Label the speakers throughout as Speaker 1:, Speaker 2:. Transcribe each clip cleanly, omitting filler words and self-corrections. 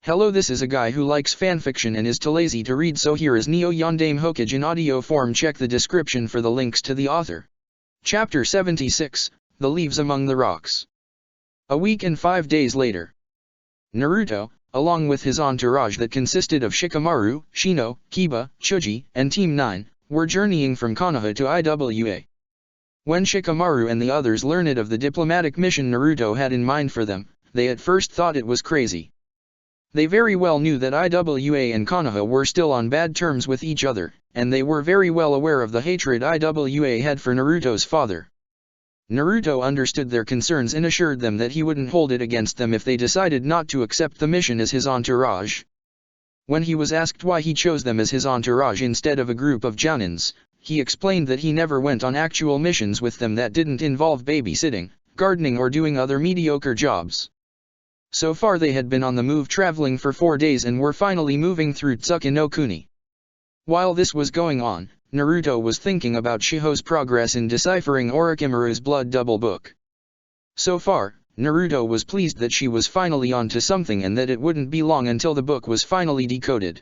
Speaker 1: Hello, this is a guy who likes fanfiction and is too lazy to read, so here is Neo Yondaime Hokage in audio form. Check the description for the links to the author. Chapter 76, The Leaves Among the Rocks. A week and 5 days later. Naruto, along with his entourage that consisted of Shikamaru, Shino, Kiba, Chuji, and Team 9, were journeying from Konoha to Iwa. When Shikamaru and the others learned of the diplomatic mission Naruto had in mind for them, they at first thought it was crazy. They very well knew that Iwa and Konoha were still on bad terms with each other, and they were very well aware of the hatred Iwa had for Naruto's father. Naruto understood their concerns and assured them that he wouldn't hold it against them if they decided not to accept the mission as his entourage. When he was asked why he chose them as his entourage instead of a group of jounins, he explained that he never went on actual missions with them that didn't involve babysitting, gardening or doing other mediocre jobs. So far they had been on the move, traveling for 4 days, and were finally moving through Tsuki no Kuni. While this was going on, Naruto was thinking about Shiho's progress in deciphering Orochimaru's blood double book. So far, Naruto was pleased that she was finally on to something and that it wouldn't be long until the book was finally decoded.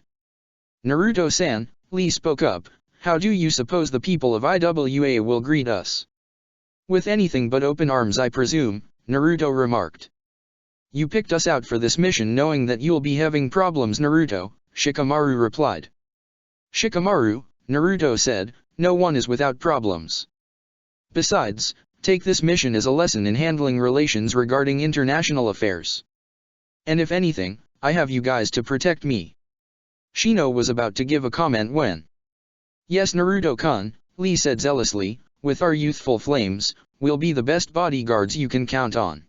Speaker 1: Naruto-san, Lee spoke up, how do you suppose the people of Iwa will greet us? With anything but open arms, I presume, Naruto remarked. You picked us out for this mission knowing that you'll be having problems, Naruto, Shikamaru replied. Shikamaru, Naruto said, no one is without problems. Besides, take this mission as a lesson in handling relations regarding international affairs. And if anything, I have you guys to protect me. Shino was about to give a comment when. Yes, Naruto-kun, Lee said zealously, with our youthful flames, we'll be the best bodyguards you can count on.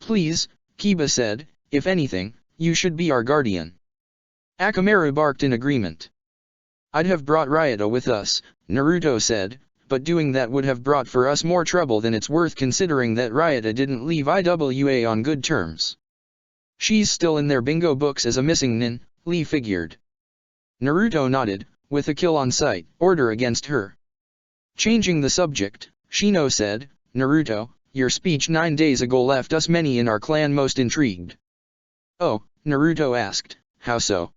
Speaker 1: Please, Kiba said, if anything, you should be our guardian. Akamaru barked in agreement. I'd have brought Ryota with us, Naruto said, but doing that would have brought for us more trouble than it's worth, considering that Ryota didn't leave Iwa on good terms. She's still in their bingo books as a missing nin, Lee figured. Naruto nodded, with a kill on sight, order against her. Changing the subject, Shino said, Naruto, your speech 9 days ago left us many in our clan most intrigued. Oh, Naruto asked, how so?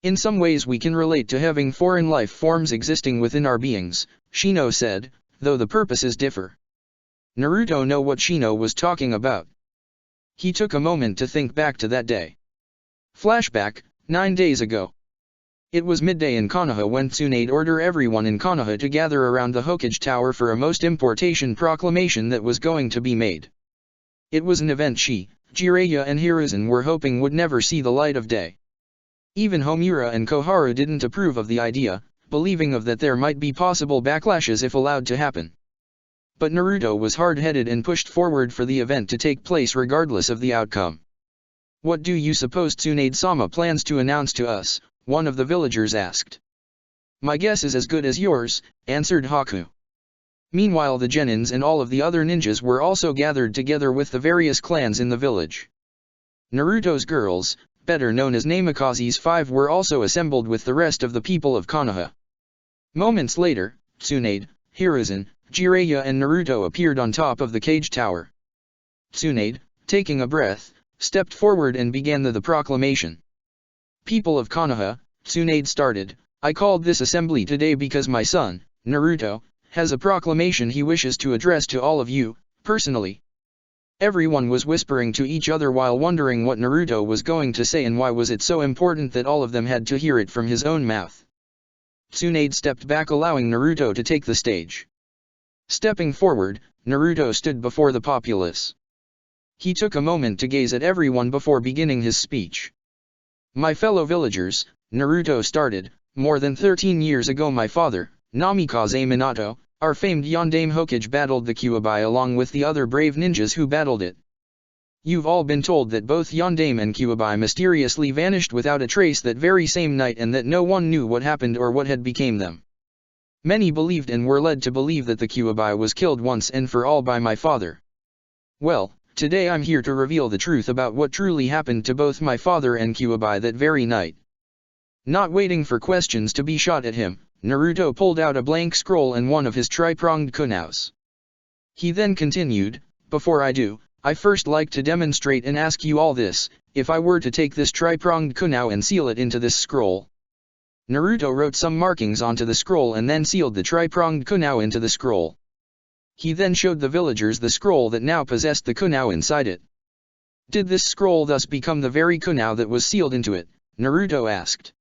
Speaker 1: In some ways we can relate to having foreign life forms existing within our beings, Shino said, though the purposes differ. Naruto knew what Shino was talking about. He took a moment to think back to that day. Flashback, 9 days ago. It was midday in Konoha when Tsunade ordered everyone in Konoha to gather around the Hokage Tower for a most important proclamation that was going to be made. It was an event she, Jiraiya and Hiruzen were hoping would never see the light of day. Even Homura and Koharu didn't approve of the idea, believing that there might be possible backlashes if allowed to happen. But Naruto was hard-headed and pushed forward for the event to take place regardless of the outcome. What do you suppose Tsunade-sama plans to announce to us? One of the villagers asked. My guess is as good as yours, answered Haku. Meanwhile the genins and all of the other ninjas were also gathered together with the various clans in the village. Naruto's girls, better known as Namikaze's 5, were also assembled with the rest of the people of Konoha. Moments later, Tsunade, Hiruzen, Jiraiya and Naruto appeared on top of the cage tower. Tsunade, taking a breath, stepped forward and began the proclamation. People of Konoha, Tsunade started, I called this assembly today because my son, Naruto, has a proclamation he wishes to address to all of you, personally. Everyone was whispering to each other while wondering what Naruto was going to say and why was it so important that all of them had to hear it from his own mouth. Tsunade stepped back, allowing Naruto to take the stage. Stepping forward, Naruto stood before the populace. He took a moment to gaze at everyone before beginning his speech. My fellow villagers, Naruto started, more than 13 years ago my father, Namikaze Minato, our famed Yondaime Hokage, battled the Kyuubi along with the other brave ninjas who battled it. You've all been told that both Yondaime and Kyuubi mysteriously vanished without a trace that very same night and that no one knew what happened or what had become them. Many believed and were led to believe that the Kyuubi was killed once and for all by my father. Well, today I'm here to reveal the truth about what truly happened to both my father and Kyuubi that very night. Not waiting for questions to be shot at him, Naruto pulled out a blank scroll and one of his tri-pronged kunaus. He then continued, before I do, I first like to demonstrate and ask you all this, if I were to take this tri-pronged kunao and seal it into this scroll. Naruto wrote some markings onto the scroll and then sealed the tri-pronged kunao into the scroll. He then showed the villagers the scroll that now possessed the kunao inside it. Did this scroll thus become the very kunao that was sealed into it? Naruto asked.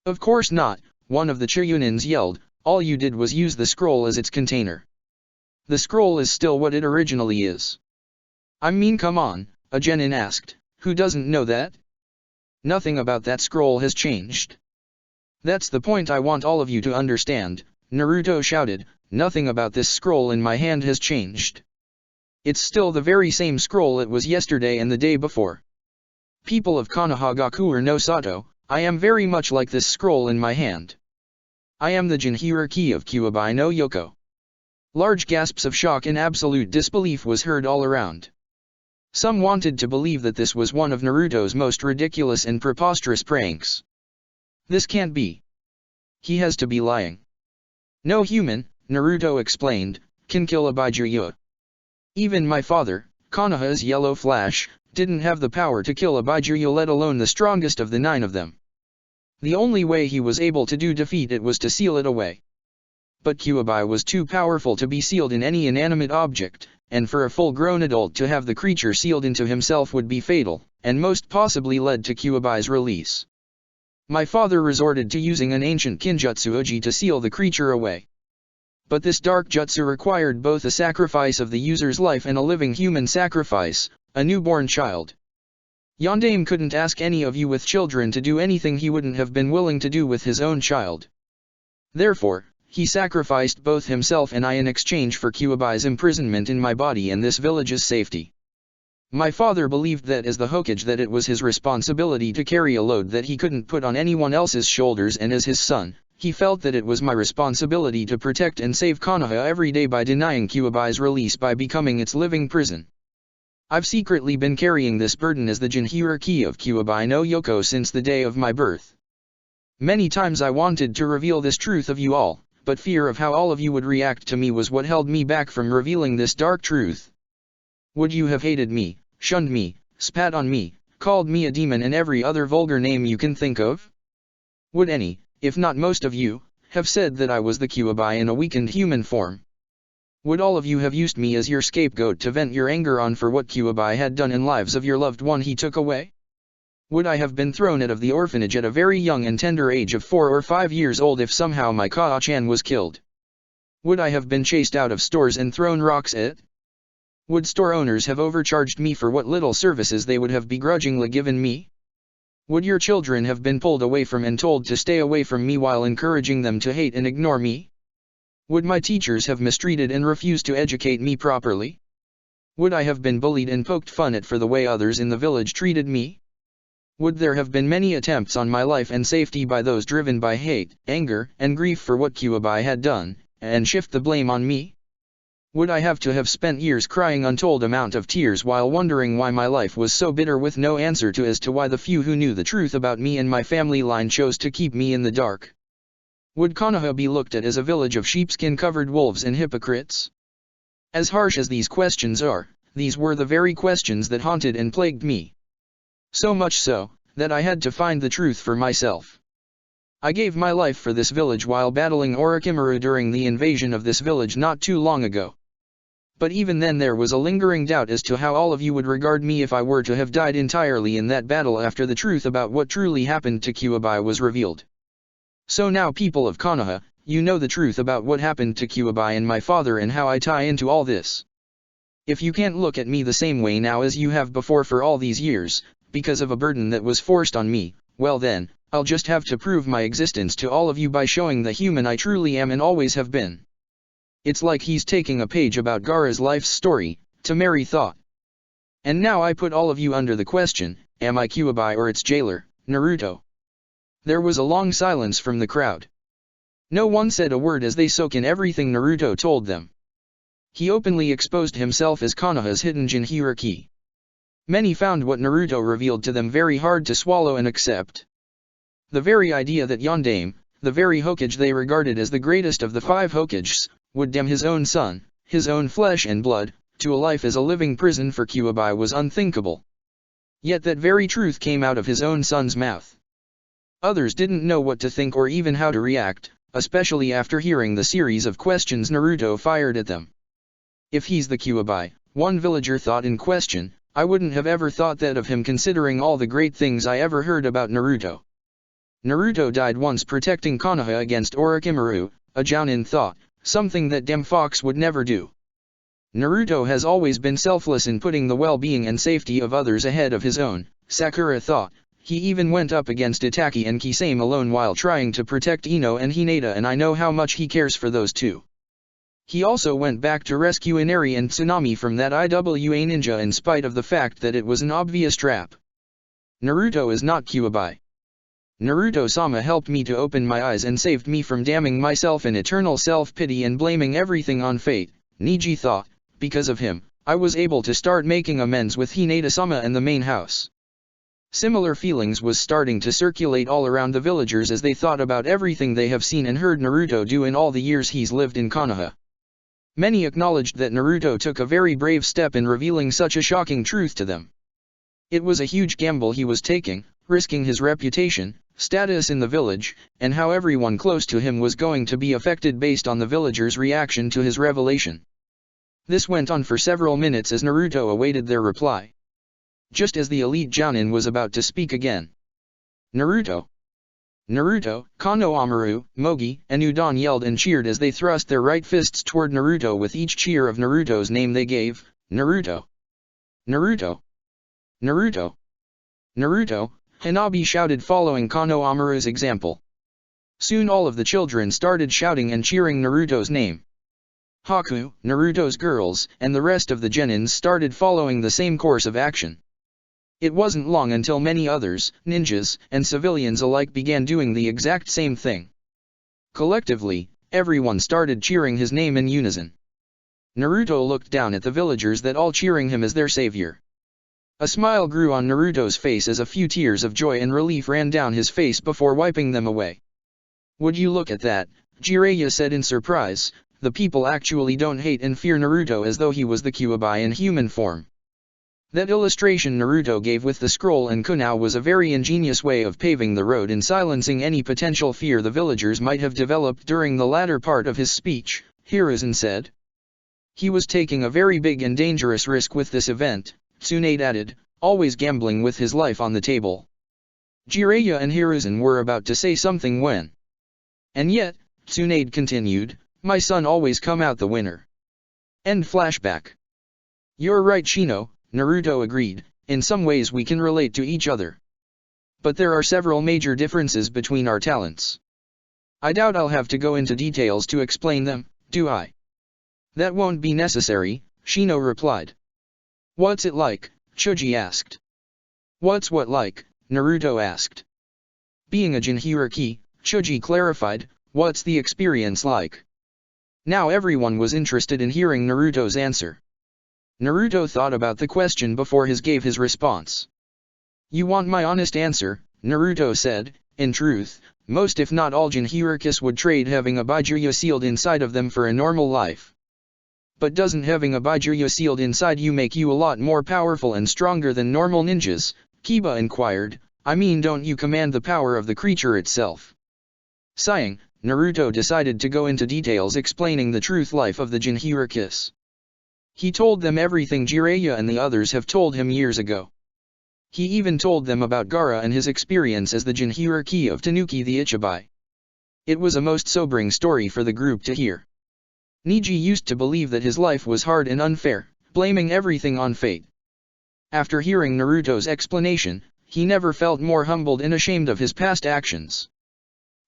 Speaker 1: Of course not, one of the Chiyunins yelled, all you did was use the scroll as its container. The scroll is still what it originally is. I mean come on, a genin asked, who doesn't know that? Nothing about that scroll has changed. That's the point I want all of you to understand, Naruto shouted, nothing about this scroll in my hand has changed. It's still the very same scroll it was yesterday and the day before. People of Konohagaku no Sato, I am very much like this scroll in my hand. I am the Jinhiriki of Kyuubi no Yoko. Large gasps of shock and absolute disbelief was heard all around. Some wanted to believe that this was one of Naruto's most ridiculous and preposterous pranks. This can't be. He has to be lying. No human, Naruto explained, can kill a Byakuya. Even my father, Konoha's Yellow Flash, didn't have the power to kill a Byakuya, let alone the strongest of the 9 of them. The only way he was able to defeat it was to seal it away. But Kyuubi was too powerful to be sealed in any inanimate object, and for a full-grown adult to have the creature sealed into himself would be fatal, and most possibly led to Kyuubi's release. My father resorted to using an ancient kinjutsu uji to seal the creature away. But this dark jutsu required both a sacrifice of the user's life and a living human sacrifice, a newborn child. Yondaime couldn't ask any of you with children to do anything he wouldn't have been willing to do with his own child. Therefore, he sacrificed both himself and I in exchange for Kyuubi's imprisonment in my body and this village's safety. My father believed that as the Hokage that it was his responsibility to carry a load that he couldn't put on anyone else's shoulders, and as his son, he felt that it was my responsibility to protect and save Konoha every day by denying Kyuubi's release by becoming its living prison. I've secretly been carrying this burden as the Jinhiriki of Kyuubi no Yoko since the day of my birth. Many times I wanted to reveal this truth of you all, but fear of how all of you would react to me was what held me back from revealing this dark truth. Would you have hated me, shunned me, spat on me, called me a demon and every other vulgar name you can think of? Would any, if not most of you, have said that I was the Kyuubi in a weakened human form? Would all of you have used me as your scapegoat to vent your anger on for what Kyuubi had done in lives of your loved one he took away? Would I have been thrown out of the orphanage at a very young and tender age of 4 or 5 years old if somehow my Kaa-chan was killed? Would I have been chased out of stores and thrown rocks at? Would store owners have overcharged me for what little services they would have begrudgingly given me? Would your children have been pulled away from and told to stay away from me while encouraging them to hate and ignore me? Would my teachers have mistreated and refused to educate me properly? Would I have been bullied and poked fun at for the way others in the village treated me? Would there have been many attempts on my life and safety by those driven by hate, anger, and grief for what Kyuubi had done, and shift the blame on me? Would I have to have spent years crying untold amount of tears while wondering why my life was so bitter with no answer to as to why the few who knew the truth about me and my family line chose to keep me in the dark? Would Konoha be looked at as a village of sheepskin-covered wolves and hypocrites? As harsh as these questions are, these were the very questions that haunted and plagued me. So much so, that I had to find the truth for myself. I gave my life for this village while battling Orochimaru during the invasion of this village not too long ago. But even then there was a lingering doubt as to how all of you would regard me if I were to have died entirely in that battle after the truth about what truly happened to Kyuubi was revealed. So now people of Konoha, you know the truth about what happened to Kyuubi and my father and how I tie into all this. If you can't look at me the same way now as you have before for all these years, because of a burden that was forced on me, well then, I'll just have to prove my existence to all of you by showing the human I truly am and always have been. It's like he's taking a page about Gaara's life's story, Tamari thought. And now I put all of you under the question, am I Kyuubi or its jailer, Naruto? There was a long silence from the crowd. No one said a word as they soak in everything Naruto told them. He openly exposed himself as Konoha's hidden Jinhiriki. Many found what Naruto revealed to them very hard to swallow and accept. The very idea that Yondaime, the very Hokage they regarded as the greatest of the 5 Hokages, would damn his own son, his own flesh and blood, to a life as a living prison for Kyuubi was unthinkable. Yet that very truth came out of his own son's mouth. Others didn't know what to think or even how to react, especially after hearing the series of questions Naruto fired at them. If he's the Kyuubi, one villager thought in question, I wouldn't have ever thought that of him considering all the great things I ever heard about Naruto. Naruto died once protecting Konoha against Orochimaru, a Jounin thought, something that Dem Fox would never do. Naruto has always been selfless in putting the well-being and safety of others ahead of his own, Sakura thought. He even went up against Itachi and Kisame alone while trying to protect Ino and Hinata, and I know how much he cares for those two. He also went back to rescue Inari and Tsunami from that IWA ninja in spite of the fact that it was an obvious trap. Naruto is not Kyuubi. Naruto-sama helped me to open my eyes and saved me from damning myself in eternal self-pity and blaming everything on fate, Niji thought. Because of him, I was able to start making amends with Hinata-sama and the main house. Similar feelings was starting to circulate all around the villagers as they thought about everything they have seen and heard Naruto do in all the years he's lived in Konoha. Many acknowledged that Naruto took a very brave step in revealing such a shocking truth to them. It was a huge gamble he was taking, risking his reputation, status in the village, and how everyone close to him was going to be affected based on the villagers' reaction to his revelation. This went on for several minutes as Naruto awaited their reply. Just as the elite Jounin was about to speak again. Naruto! Naruto, Konohamaru, Mogi, and Udon yelled and cheered as they thrust their right fists toward Naruto with each cheer of Naruto's name they gave, Naruto! Naruto! Naruto! Naruto! Hanabi shouted following Konohamaru's example. Soon all of the children started shouting and cheering Naruto's name. Haku, Naruto's girls, and the rest of the genins started following the same course of action. It wasn't long until many others, ninjas, and civilians alike began doing the exact same thing. Collectively, everyone started cheering his name in unison. Naruto looked down at the villagers that all cheering him as their savior. A smile grew on Naruto's face as a few tears of joy and relief ran down his face before wiping them away. Would you look at that, Jiraiya said in surprise. The people actually don't hate and fear Naruto as though he was the Kyuubi in human form. That illustration Naruto gave with the scroll and kunai was a very ingenious way of paving the road and silencing any potential fear the villagers might have developed during the latter part of his speech, Hiruzen said. He was taking a very big and dangerous risk with this event, Tsunade added, always gambling with his life on the table. Jiraiya and Hiruzen were about to say something when. And yet, Tsunade continued, my son always come out the winner. End flashback. You're right Shino, Naruto agreed, in some ways we can relate to each other. But there are several major differences between our talents. I doubt I'll have to go into details to explain them, do I? That won't be necessary, Shino replied. What's it like? Choji asked. What's what like? Naruto asked. Being a Jinchuriki, Choji clarified, what's the experience like? Now everyone was interested in hearing Naruto's answer. Naruto thought about the question before he gave his response. You want my honest answer, Naruto said. In truth, most if not all Jinchurikis would trade having a Byakuya sealed inside of them for a normal life. But doesn't having a Byakuya sealed inside you make you a lot more powerful and stronger than normal ninjas? Kiba inquired. I mean, don't you command the power of the creature itself? Sighing, Naruto decided to go into details explaining the truth life of the Jinchurikis. He told them everything Jiraiya and the others have told him years ago. He even told them about Gaara and his experience as the Jinchuriki of Tanuki the Ichibai. It was a most sobering story for the group to hear. Niji used to believe that his life was hard and unfair, blaming everything on fate. After hearing Naruto's explanation, he never felt more humbled and ashamed of his past actions.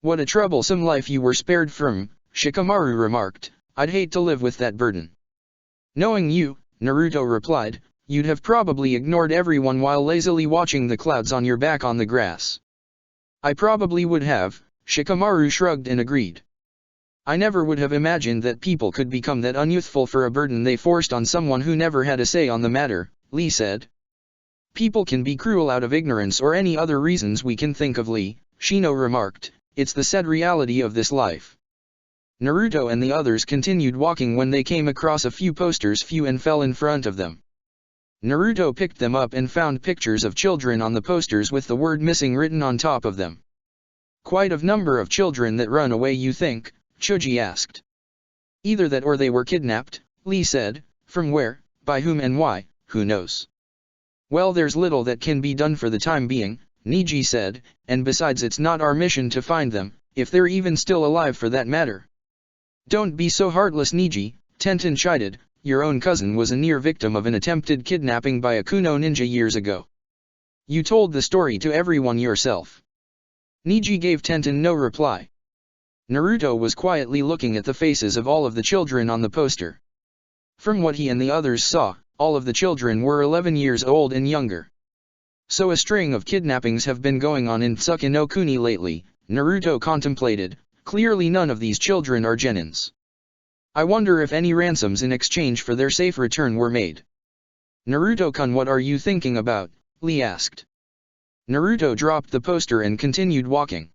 Speaker 1: What a troublesome life you were spared from, Shikamaru remarked. I'd hate to live with that burden. Knowing you, Naruto replied, you'd have probably ignored everyone while lazily watching the clouds on your back on the grass. I probably would have, Shikamaru shrugged and agreed. I never would have imagined that people could become that unyouthful for a burden they forced on someone who never had a say on the matter, Lee said. People can be cruel out of ignorance or any other reasons we can think of, Lee, Shino remarked. It's the sad reality of this life. Naruto and the others continued walking when they came across a few posters and fell in front of them. Naruto picked them up and found pictures of children on the posters with the word missing written on top of them. Quite a number of children that run away, you think? Choji asked. Either that or they were kidnapped, Lee said. From where, by whom and why, who knows? Well, there's little that can be done for the time being, Neji said, and besides it's not our mission to find them, if they're even still alive for that matter. Don't be so heartless, Neji, Tenten chided. Your own cousin was a near victim of an attempted kidnapping by a Kuno ninja years ago. You told the story to everyone yourself. Neji gave Tenten no reply. Naruto was quietly looking at the faces of all of the children on the poster. From what he and the others saw, all of the children were 11 years old and younger. So a string of kidnappings have been going on in Tsuki no Kuni lately, Naruto contemplated. Clearly none of these children are genins. I wonder if any ransoms in exchange for their safe return were made. Naruto-kun, what are you thinking about? Lee asked. Naruto dropped the poster and continued walking.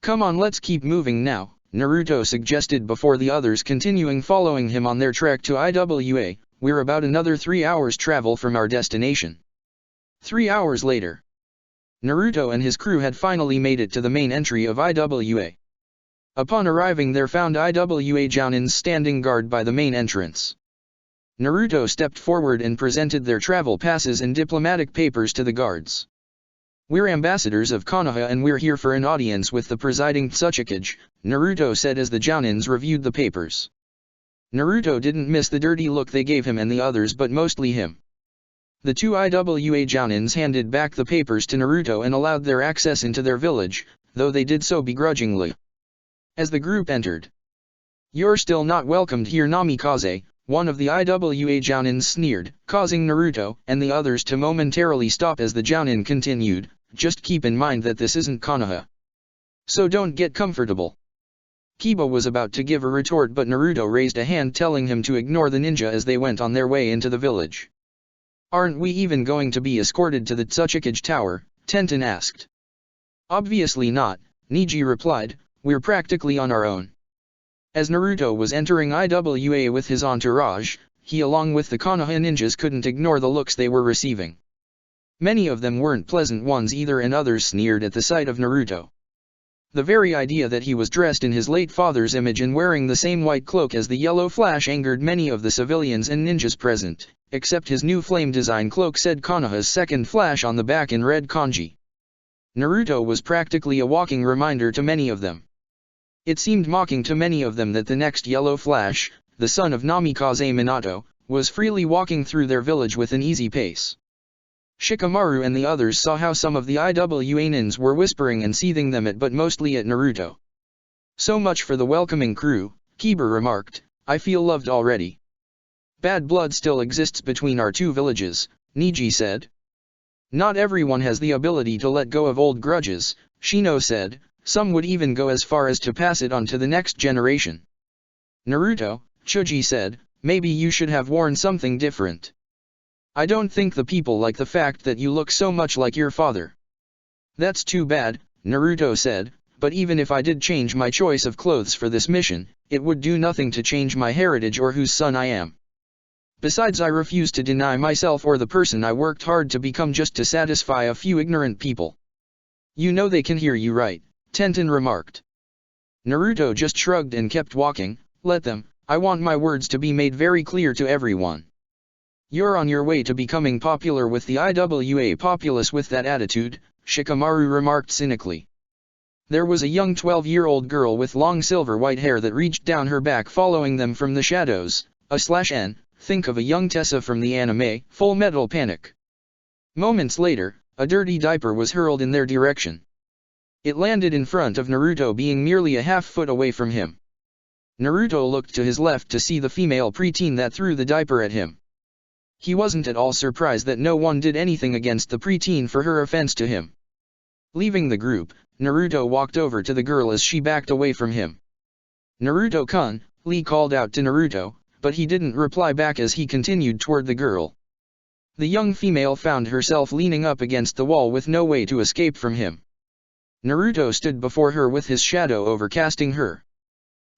Speaker 1: Come on, let's keep moving now, Naruto suggested before the others continuing following him on their trek to IWA. We're about another 3 hours travel from our destination. 3 hours later. Naruto and his crew had finally made it to the main entry of IWA. Upon arriving there found IWA Jounins standing guard by the main entrance. Naruto stepped forward and presented their travel passes and diplomatic papers to the guards. We're ambassadors of Konoha and we're here for an audience with the presiding Tsuchikage, Naruto said as the Jounins reviewed the papers. Naruto didn't miss the dirty look they gave him and the others, but mostly him. The two IWA Jounins handed back the papers to Naruto and allowed their access into their village, though they did so begrudgingly. As the group entered. You're still not welcomed here, Namikaze, one of the IWA Jounins sneered, causing Naruto and the others to momentarily stop as the Jounin continued. Just keep in mind that this isn't Konoha. So don't get comfortable. Kiba was about to give a retort, but Naruto raised a hand telling him to ignore the ninja as they went on their way into the village. Aren't we even going to be escorted to the Tsuchikage Tower? Tenten asked. Obviously not, Neji replied. We're practically on our own. As Naruto was entering IWA with his entourage, he along with the Konoha ninjas couldn't ignore the looks they were receiving. Many of them weren't pleasant ones either, and others sneered at the sight of Naruto. The very idea that he was dressed in his late father's image and wearing the same white cloak as the yellow flash angered many of the civilians and ninjas present, except his new flame design cloak said Konoha's second flash on the back in red kanji. Naruto was practically a walking reminder to many of them. It seemed mocking to many of them that the next yellow flash, the son of Namikaze Minato, was freely walking through their village with an easy pace. Shikamaru and the others saw how some of the IWA nins were whispering and seething them at, but mostly at Naruto. So much for the welcoming crew, Kiba remarked. I feel loved already. Bad blood still exists between our two villages, Neji said. Not everyone has the ability to let go of old grudges, Shino said. Some would even go as far as to pass it on to the next generation. Naruto, Choji said, maybe you should have worn something different. I don't think the people like the fact that you look so much like your father. That's too bad, Naruto said, but even if I did change my choice of clothes for this mission, it would do nothing to change my heritage or whose son I am. Besides, I refuse to deny myself or the person I worked hard to become just to satisfy a few ignorant people. You know they can hear you, right? Tenten remarked. Naruto just shrugged and kept walking. Let them, I want my words to be made very clear to everyone. You're on your way to becoming popular with the IWA populace with that attitude, Shikamaru remarked cynically. There was a young 12-year-old girl with long silver white hair that reached down her back following them from the shadows, /n, think of a young Tessa from the anime, Full Metal Panic. Moments later, a dirty diaper was hurled in their direction. It landed in front of Naruto, being merely a half-foot away from him. Naruto looked to his left to see the female preteen that threw the diaper at him. He wasn't at all surprised that no one did anything against the preteen for her offense to him. Leaving the group, Naruto walked over to the girl as she backed away from him. Naruto-kun, Lee called out to Naruto, but he didn't reply back as he continued toward the girl. The young female found herself leaning up against the wall with no way to escape from him. Naruto stood before her with his shadow overcasting her.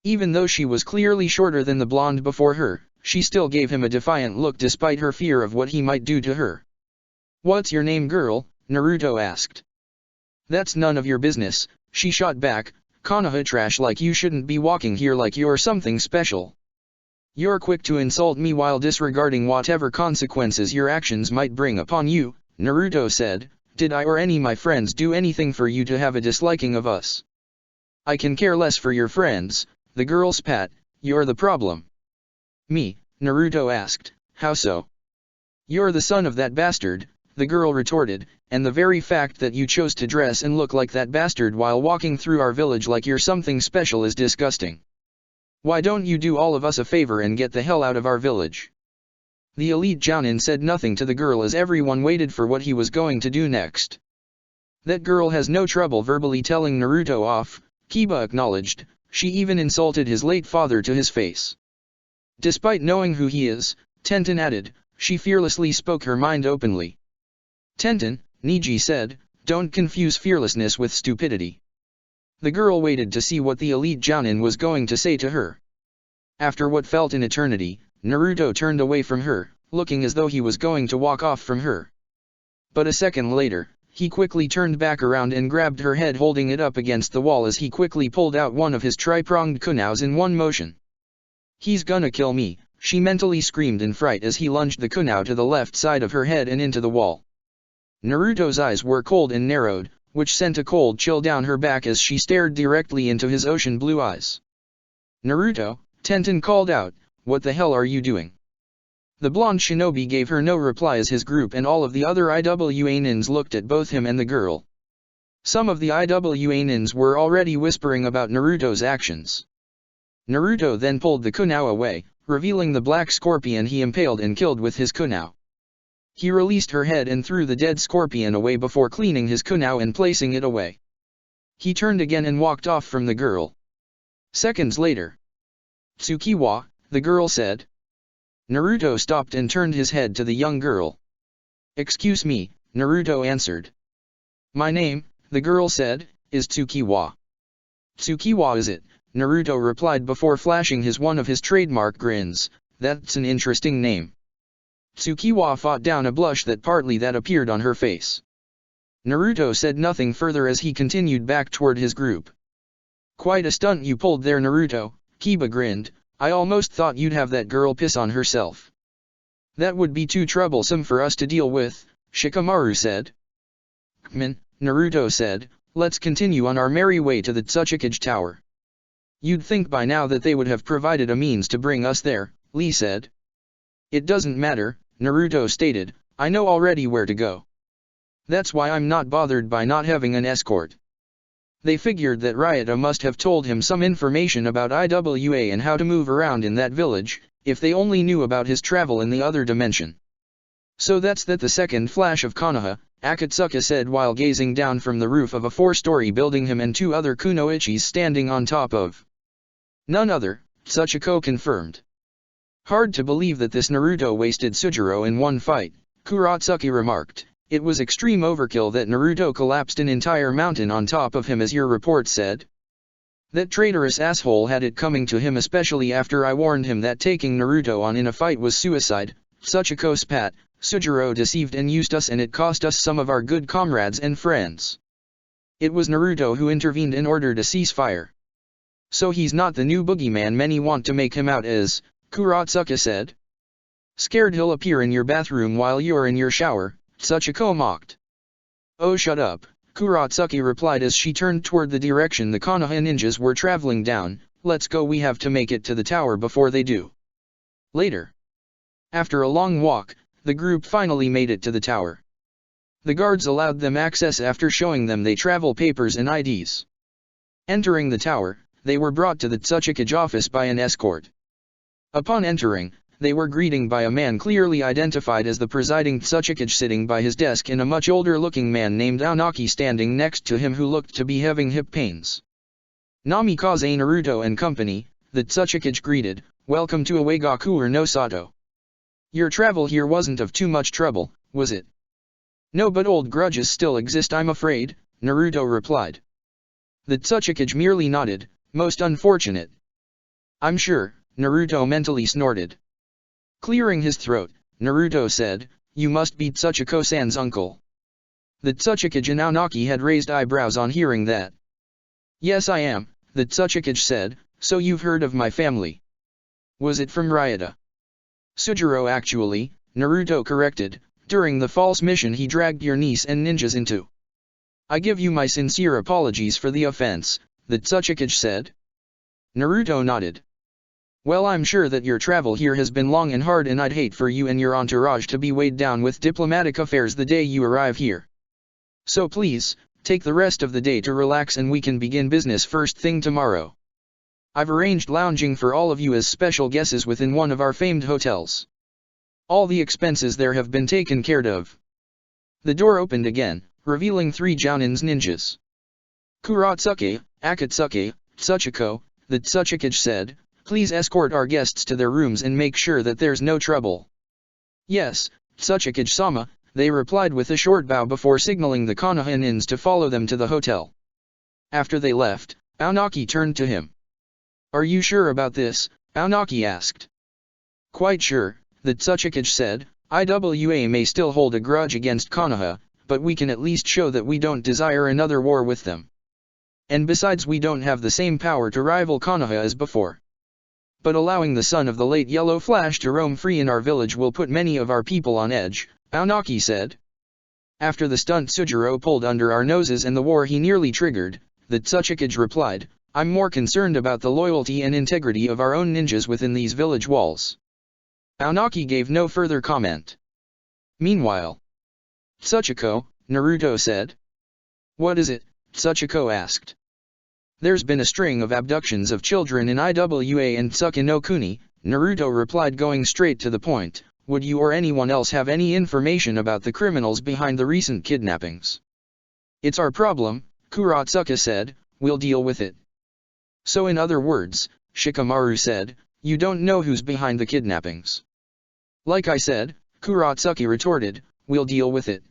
Speaker 1: Even though she was clearly shorter than the blonde before her, she still gave him a defiant look despite her fear of what he might do to her. "What's your name, girl?" Naruto asked. "That's none of your business," she shot back. "Konoha trash, like you shouldn't be walking here like you're something special. You're quick to insult me while disregarding whatever consequences your actions might bring upon you," Naruto said. "Did I or any of my friends do anything for you to have a disliking of us?" "I can care less for your friends," the girl spat. "You're the problem." "Me?" Naruto asked. "How so?" "You're the son of that bastard," the girl retorted, "and the very fact that you chose to dress and look like that bastard while walking through our village like you're something special is disgusting. Why don't you do all of us a favor and get the hell out of our village?" The elite Jounin said nothing to the girl as everyone waited for what he was going to do next. "That girl has no trouble verbally telling Naruto off," Kiba acknowledged. "She even insulted his late father to his face." Despite knowing who he is, Tenten added, she fearlessly spoke her mind openly. "Tenten," Niji said, "don't confuse fearlessness with stupidity." The girl waited to see what the elite Jounin was going to say to her. After what felt an eternity, Naruto turned away from her, looking as though he was going to walk off from her. But a second later, he quickly turned back around and grabbed her head, holding it up against the wall as he quickly pulled out one of his tri-pronged kunaus in one motion. "He's gonna kill me," she mentally screamed in fright as he lunged the kunau to the left side of her head and into the wall. Naruto's eyes were cold and narrowed, which sent a cold chill down her back as she stared directly into his ocean blue eyes. "Naruto," Tenten called out, "what the hell are you doing?" The blonde shinobi gave her no reply as his group and all of the other IWA-nins looked at both him and the girl. Some of the IWA-nins were already whispering about Naruto's actions. Naruto then pulled the kunau away, revealing the black scorpion he impaled and killed with his kunau. He released her head and threw the dead scorpion away before cleaning his kunau and placing it away. He turned again and walked off from the girl. Seconds later. "Tsukiwa," the girl said. Naruto stopped and turned his head to the young girl. "Excuse me," Naruto answered. "My name," the girl said, "is Tsukiwa." "Tsukiwa is it?" Naruto replied before flashing one of his trademark grins. "That's an interesting name." Tsukiwa fought down a blush that appeared on her face. Naruto said nothing further as he continued back toward his group. "Quite a stunt you pulled there, Naruto," Kiba grinned. "I almost thought you'd have that girl piss on herself." "That would be too troublesome for us to deal with," Shikamaru said. "Come on," Naruto said, "let's continue on our merry way to the Tsuchikage Tower." "You'd think by now that they would have provided a means to bring us there," Lee said. "It doesn't matter," Naruto stated, "I know already where to go. That's why I'm not bothered by not having an escort." They figured that Ryota must have told him some information about IWA and how to move around in that village, if they only knew about his travel in the other dimension. "So that's that." The second flash of Konoha, Akatsuka said while gazing down from the roof of a 4-story building, him and two other kunoichis standing on top of. "None other," Tsuchiko confirmed. "Hard to believe that this Naruto wasted Sujiro in one fight," Kuratsuki remarked. "It was extreme overkill that Naruto collapsed an entire mountain on top of him, as your report said. That traitorous asshole had it coming to him, especially after I warned him that taking Naruto on in a fight was suicide." Tsuchiko spat. "Sujiro deceived and used us, and it cost us some of our good comrades and friends. It was Naruto who intervened in order to cease fire. So he's not the new boogeyman many want to make him out as," Kuratsuka said. "Scared he'll appear in your bathroom while you're in your shower," Tsuchiko mocked. "Oh, shut up," Kuratsuki replied as she turned toward the direction the Konoha ninjas were traveling down. "Let's go, we have to make it to the tower before they do." Later. After a long walk, the group finally made it to the tower. The guards allowed them access after showing them their travel papers and IDs. Entering the tower, they were brought to the Tsuchikage office by an escort. Upon entering, they were greeted by a man clearly identified as the presiding Tsuchikage sitting by his desk, and a much older-looking man named Aonaki standing next to him who looked to be having hip pains. "Namikaze Naruto and company," the Tsuchikage greeted, "welcome to Uegaku no Sato. Your travel here wasn't of too much trouble, was it?" "No, but old grudges still exist, I'm afraid," Naruto replied. The Tsuchikage merely nodded. "Most unfortunate." I'm sure, Naruto mentally snorted. Clearing his throat, Naruto said, you must be Tsuchiko-san's uncle. The Tsuchikage and Aonaki had raised eyebrows on hearing that. Yes I am, the Tsuchikage said, so you've heard of my family. Was it from Ryota? Sujiro actually, Naruto corrected, during the false mission he dragged your niece and ninjas into. I give you my sincere apologies for the offense, the Tsuchikage said. Naruto nodded. Well, I'm sure that your travel here has been long and hard, and I'd hate for you and your entourage to be weighed down with diplomatic affairs the day you arrive here. So please, take the rest of the day to relax and we can begin business first thing tomorrow. I've arranged lounging for all of you as special guests within one of our famed hotels. All the expenses there have been taken care of. The door opened again, revealing 3 Jounin's ninjas. Kuratsuke, Akatsuki, Tsuchiko, the Tsuchikage said, please escort our guests to their rooms and make sure that there's no trouble. Yes, Tsuchikage-sama, they replied with a short bow before signaling the Konoha-nins to follow them to the hotel. After they left, Aonaki turned to him. Are you sure about this? Aonaki asked. Quite sure, the Tsuchikage said, IWA may still hold a grudge against Konoha, but we can at least show that we don't desire another war with them. And besides, we don't have the same power to rival Konoha as before. But allowing the son of the late Yellow Flash to roam free in our village will put many of our people on edge, Aonaki said. After the stunt Sujiro pulled under our noses and the war he nearly triggered, the Tsuchikage replied, I'm more concerned about the loyalty and integrity of our own ninjas within these village walls. Aonaki gave no further comment. Meanwhile, Tsuchiko, Naruto said. What is it? Tsuchiko asked. There's been a string of abductions of children in Iwa and Tsuki no Kuni, Naruto replied, going straight to the point. Would you or anyone else have any information about the criminals behind the recent kidnappings? It's our problem, Kuratsuka said, we'll deal with it. So in other words, Shikamaru said, you don't know who's behind the kidnappings. Like I said, Kuratsuki retorted, we'll deal with it.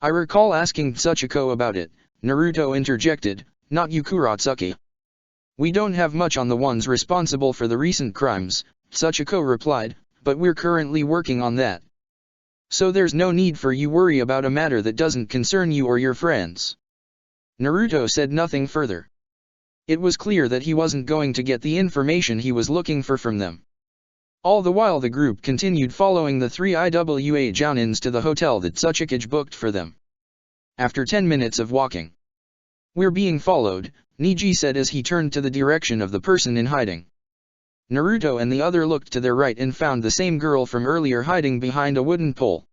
Speaker 1: I recall asking Tsuchiko about it, Naruto interjected, not you Kuratsuki. We don't have much on the ones responsible for the recent crimes, Tsuchiko replied, but we're currently working on that. So there's no need for you worry about a matter that doesn't concern you or your friends. Naruto said nothing further. It was clear that he wasn't going to get the information he was looking for from them. All the while the group continued following the 3 Iwa Jounins to the hotel that Tsuchikage booked for them. After 10 minutes of walking. We're being followed, Niji said as he turned to the direction of the person in hiding. Naruto and the other looked to their right and found the same girl from earlier hiding behind a wooden pole.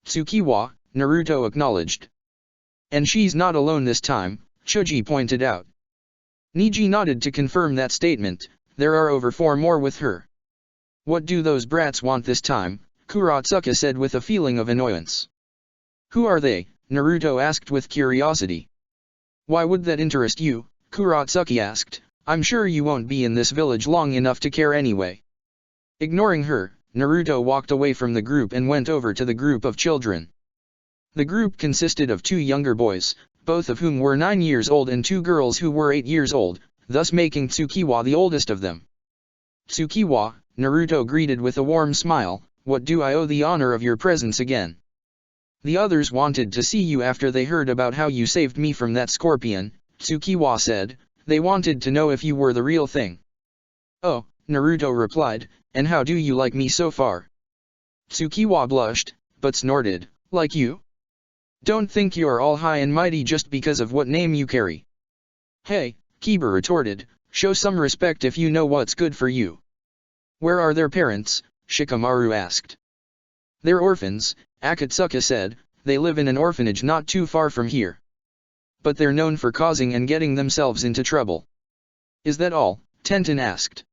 Speaker 1: Tsukiwa, Naruto acknowledged. And she's not alone this time, Choji pointed out. Niji nodded to confirm that statement, there are over 4 more with her. What do those brats want this time? Kuratsuka said with a feeling of annoyance. Who are they? Naruto asked with curiosity. Why would that interest you? Kuratsuki asked. I'm sure you won't be in this village long enough to care anyway. Ignoring her, Naruto walked away from the group and went over to the group of children. The group consisted of 2 younger boys, both of whom were 9 years old, and 2 girls who were 8 years old, thus making Tsukiwa the oldest of them. Tsukiwa, Naruto greeted with a warm smile, what do I owe the honor of your presence again? The others wanted to see you after they heard about how you saved me from that scorpion, Tsukiwa said, they wanted to know if you were the real thing. Oh, Naruto replied, and how do you like me so far? Tsukiwa blushed, but snorted, like you? Don't think you're all high and mighty just because of what name you carry. Hey, Kiba retorted, show some respect if you know what's good for you. Where are their parents? Shikamaru asked. They're orphans, Akatsuka said, they live in an orphanage not too far from here. But they're known for causing and getting themselves into trouble. Is that all? Tenten asked.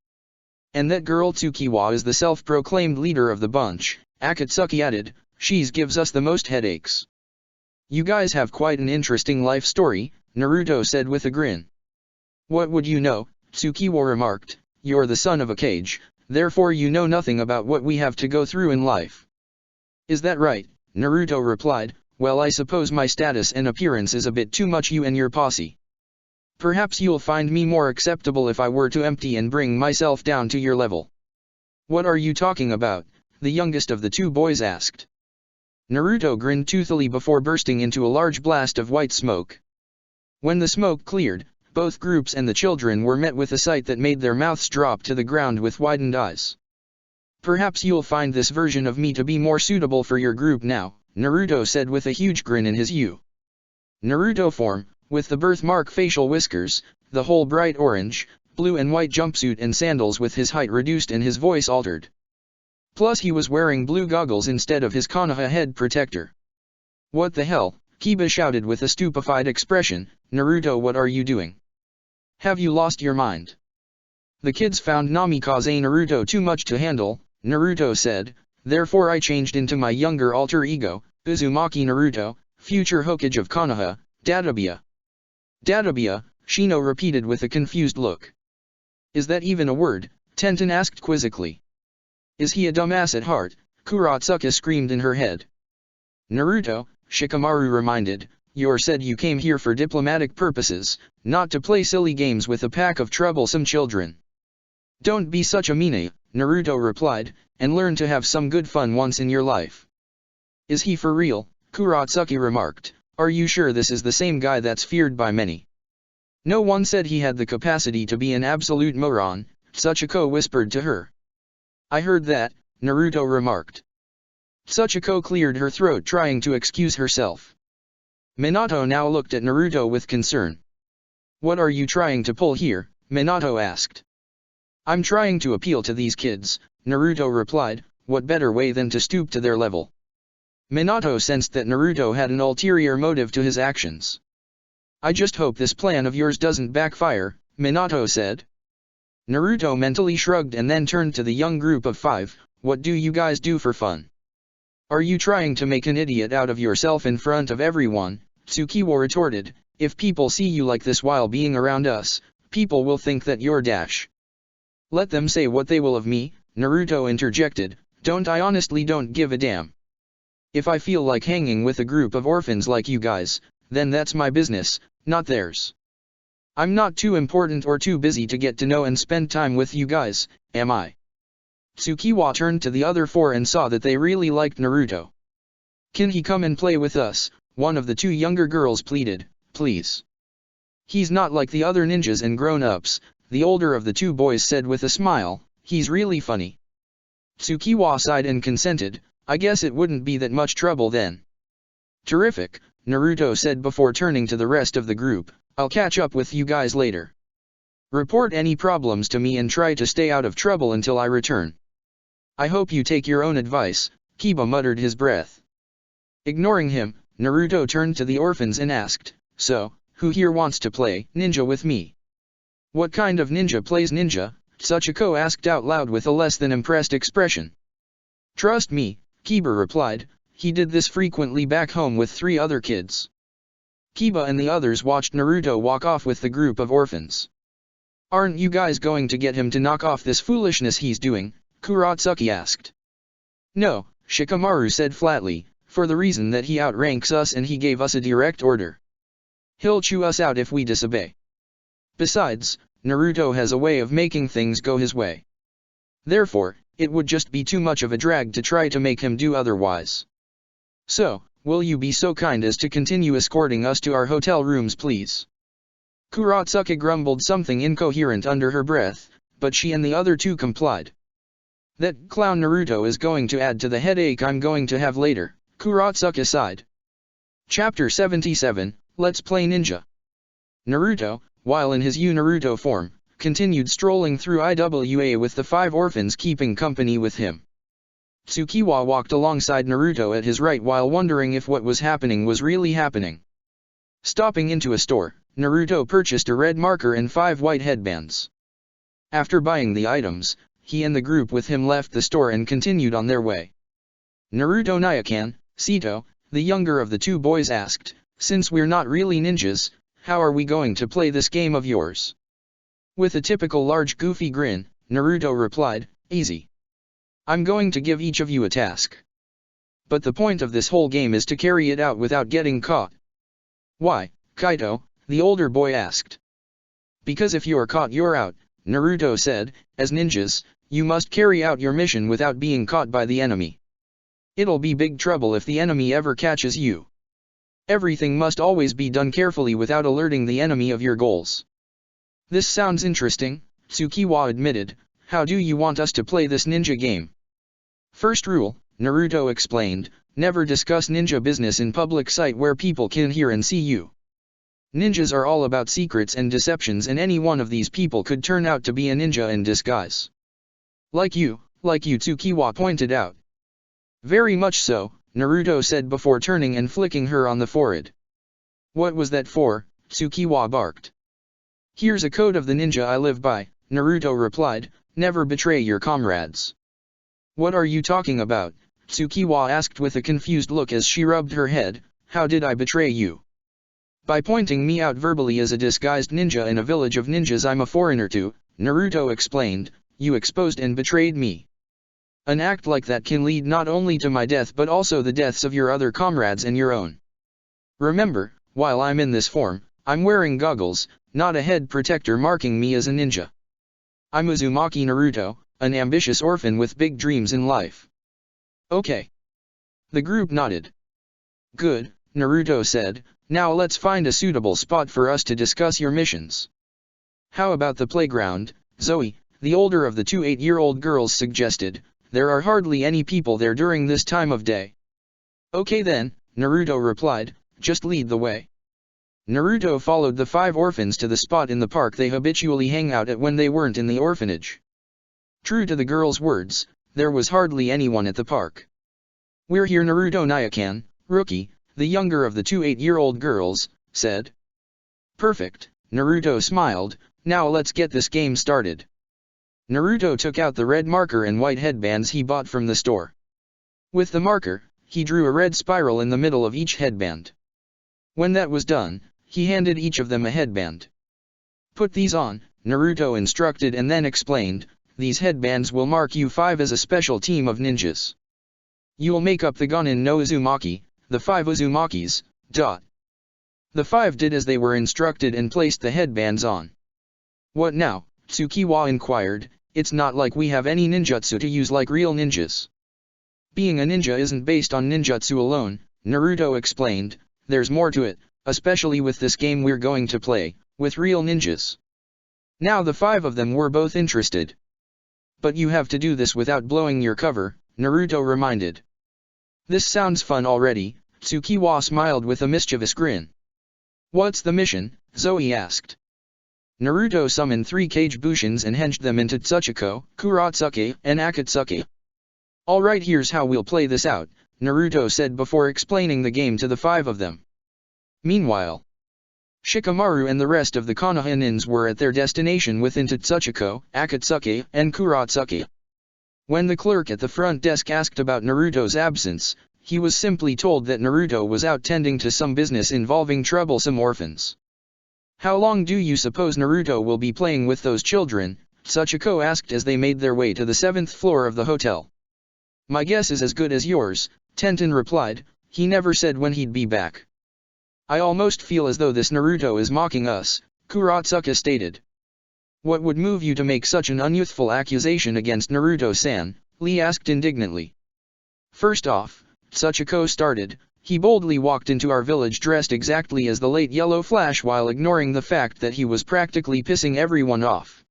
Speaker 1: And that girl Tsukiwa is the self-proclaimed leader of the bunch, Akatsuki added, she gives us the most headaches. You guys have quite an interesting life story, Naruto said with a grin. What would you know, Tsukiwa remarked, you're the son of a Kage, therefore you know nothing about what we have to go through in life. Is that right? Naruto replied, well I suppose my status and appearance is a bit too much you and your posse. Perhaps you'll find me more acceptable if I were to empty and bring myself down to your level. What are you talking about? The youngest of the two boys asked. Naruto grinned toothily before bursting into a large blast of white smoke. When the smoke cleared, both groups and the children were met with a sight that made their mouths drop to the ground with widened eyes. Perhaps you'll find this version of me to be more suitable for your group now, Naruto said with a huge grin in his Naruto form, with the birthmark facial whiskers, the whole bright orange, blue and white jumpsuit and sandals with his height reduced and his voice altered. Plus he was wearing blue goggles instead of his Konoha head protector. What the hell, Kiba shouted with a stupefied expression, Naruto, what are you doing? Have you lost your mind? The kids found Namikaze Naruto too much to handle, Naruto said, therefore I changed into my younger alter ego, Uzumaki Naruto, future Hokage of Konoha, Dadabiya. Dadabiya, Shino repeated with a confused look. Is that even a word? Tenten asked quizzically. Is he a dumbass at heart? Kuratsuka screamed in her head. Naruto, Shikamaru reminded, you said you came here for diplomatic purposes, not to play silly games with a pack of troublesome children. Don't be such a meanie, Naruto replied, and learn to have some good fun once in your life. Is he for real? Kuratsuki remarked. Are you sure this is the same guy that's feared by many? No one said he had the capacity to be an absolute moron, Tsuchiko whispered to her. I heard that, Naruto remarked. Tsuchiko cleared her throat trying to excuse herself. Minato now looked at Naruto with concern. What are you trying to pull here? Minato asked. I'm trying to appeal to these kids, Naruto replied, what better way than to stoop to their level? Minato sensed that Naruto had an ulterior motive to his actions. I just hope this plan of yours doesn't backfire, Minato said. Naruto mentally shrugged and then turned to the young group of 5, what do you guys do for fun? Are you trying to make an idiot out of yourself in front of everyone? Tsukiwa retorted, if people see you like this while being around us, people will think that you're dash. Let them say what they will of me, Naruto interjected, I honestly don't give a damn. If I feel like hanging with a group of orphans like you guys, then that's my business, not theirs. I'm not too important or too busy to get to know and spend time with you guys, am I? Tsukiwa turned to the other 4 and saw that they really liked Naruto. Can he come and play with us? One of the 2 younger girls pleaded, please. He's not like the other ninjas and grown-ups, the older of the 2 boys said with a smile, he's really funny. Tsukiwa sighed and consented, I guess it wouldn't be that much trouble then. Terrific, Naruto said before turning to the rest of the group, I'll catch up with you guys later. Report any problems to me and try to stay out of trouble until I return. I hope you take your own advice, Kiba muttered his breath. Ignoring him, Naruto turned to the orphans and asked, so, who here wants to play ninja with me? What kind of ninja plays ninja? Tsuchiko asked out loud with a less than impressed expression. Trust me, Kiba replied, he did this frequently back home with 3 other kids. Kiba and the others watched Naruto walk off with the group of orphans. Aren't you guys going to get him to knock off this foolishness he's doing? Kuratsuki asked. No, Shikamaru said flatly, for the reason that he outranks us and he gave us a direct order. He'll chew us out if we disobey. Besides, Naruto has a way of making things go his way. Therefore, it would just be too much of a drag to try to make him do otherwise. So, will you be so kind as to continue escorting us to our hotel rooms please? Kuratsuka grumbled something incoherent under her breath, but she and the other 2 complied. That clown Naruto is going to add to the headache I'm going to have later, Kuratsuka sighed. Chapter 77, Let's Play Ninja. Naruto, while in his Naruto form, continued strolling through IWA with the 5 orphans keeping company with him. Tsukiwa walked alongside Naruto at his right while wondering if what was happening was really happening. Stopping into a store, Naruto purchased a red marker and 5 white headbands. After buying the items, he and the group with him left the store and continued on their way. Naruto Nyakan, Sito, the younger of the 2 boys asked, since we're not really ninjas, how are we going to play this game of yours? With a typical large goofy grin, Naruto replied, easy. I'm going to give each of you a task. But the point of this whole game is to carry it out without getting caught. Why, Kaito? The older boy asked. Because if you're caught you're out, Naruto said. As ninjas, you must carry out your mission without being caught by the enemy. It'll be big trouble if the enemy ever catches you. Everything must always be done carefully without alerting the enemy of your goals. This sounds interesting, Tsukiwa admitted. How do you want us to play this ninja game? First rule, Naruto explained, never discuss ninja business in public site where people can hear and see you. Ninjas are all about secrets and deceptions, and any one of these people could turn out to be a ninja in disguise. Like you, Tsukiwa pointed out. Very much so, Naruto said before turning and flicking her on the forehead. What was that for? Tsukiwa barked. Here's a code of the ninja I live by, Naruto replied, never betray your comrades. What are you talking about? Tsukiwa asked with a confused look as she rubbed her head. How did I betray you? By pointing me out verbally as a disguised ninja in a village of ninjas I'm a foreigner to, Naruto explained, you exposed and betrayed me. An act like that can lead not only to my death but also the deaths of your other comrades and your own. Remember, while I'm in this form, I'm wearing goggles, not a head protector marking me as a ninja. I'm Uzumaki Naruto, an ambitious orphan with big dreams in life. Okay. The group nodded. Good, Naruto said, now let's find a suitable spot for us to discuss your missions. How about the playground, Zoe, the older of the two 8-year-old girls suggested. There are hardly any people there during this time of day. Okay then, Naruto replied, just lead the way. Naruto followed the 5 orphans to the spot in the park they habitually hang out at when they weren't in the orphanage. True to the girls' words, there was hardly anyone at the park. We're here, Naruto Nyakan, rookie, the younger of the two 8-year-old girls, said. Perfect, Naruto smiled, now let's get this game started. Naruto took out the red marker and white headbands he bought from the store. With the marker, he drew a red spiral in the middle of each headband. When that was done, he handed each of them a headband. Put these on, Naruto instructed and then explained, these headbands will mark you 5 as a special team of ninjas. You'll make up the Gonin no Uzumaki, the 5 Uzumakis, ... The 5 did as they were instructed and placed the headbands on. What now? Tsukiwa inquired. It's not like we have any ninjutsu to use like real ninjas. Being a ninja isn't based on ninjutsu alone, Naruto explained, there's more to it, especially with this game we're going to play, with real ninjas. Now the 5 of them were both interested. But you have to do this without blowing your cover, Naruto reminded. This sounds fun already, Tsukiwa smiled with a mischievous grin. What's the mission? Zoe asked. Naruto summoned 3 cage bushins and henged them into Tsuchiko, Kuratsuke, and Akatsuki. Alright, here's how we'll play this out, Naruto said before explaining the game to the 5 of them. Meanwhile, Shikamaru and the rest of the Konoha ninjas were at their destination within Tsuchiko, Akatsuki, and Kuratsuki. When the clerk at the front desk asked about Naruto's absence, he was simply told that Naruto was out tending to some business involving troublesome orphans. How long do you suppose Naruto will be playing with those children? Tsuchiko asked as they made their way to the 7th floor of the hotel. My guess is as good as yours, Tenten replied, he never said when he'd be back. I almost feel as though this Naruto is mocking us, Kuratsuka stated. What would move you to make such an unyouthful accusation against Naruto-san? Lee asked indignantly. First off, Tsuchiko started, he boldly walked into our village dressed exactly as the late Yellow Flash while ignoring the fact that he was practically pissing everyone off.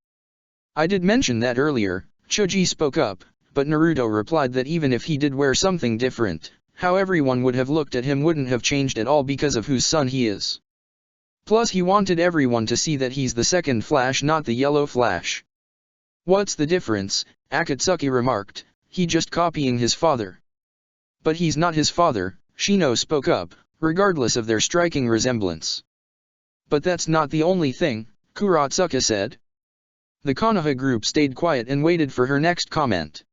Speaker 1: I did mention that earlier, Choji spoke up, but Naruto replied that even if he did wear something different, how everyone would have looked at him wouldn't have changed at all because of whose son he is. Plus he wanted everyone to see that he's the second Flash, not the Yellow Flash. What's the difference? Akatsuki remarked, he just copying his father. But he's not his father, Shino spoke up, regardless of their striking resemblance. But that's not the only thing, Kuratsuka said. The Konoha group stayed quiet and waited for her next comment.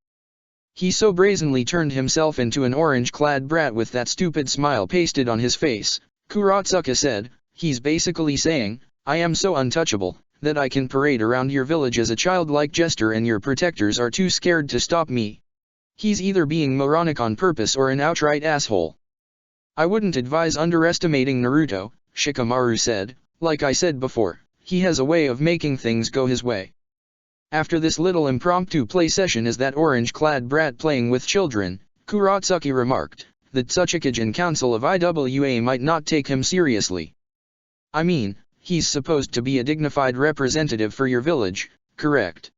Speaker 1: He so brazenly turned himself into an orange-clad brat with that stupid smile pasted on his face, Kuratsuka said, he's basically saying, I am so untouchable, that I can parade around your village as a childlike jester and your protectors are too scared to stop me. He's either being moronic on purpose or an outright asshole. I wouldn't advise underestimating Naruto, Shikamaru said, like I said before, he has a way of making things go his way. After this little impromptu play session is that orange-clad brat playing with children, Kuratsuki remarked. The Tsuchikage Council of IWA might not take him seriously. I mean, he's supposed to be a dignified representative for your village, correct?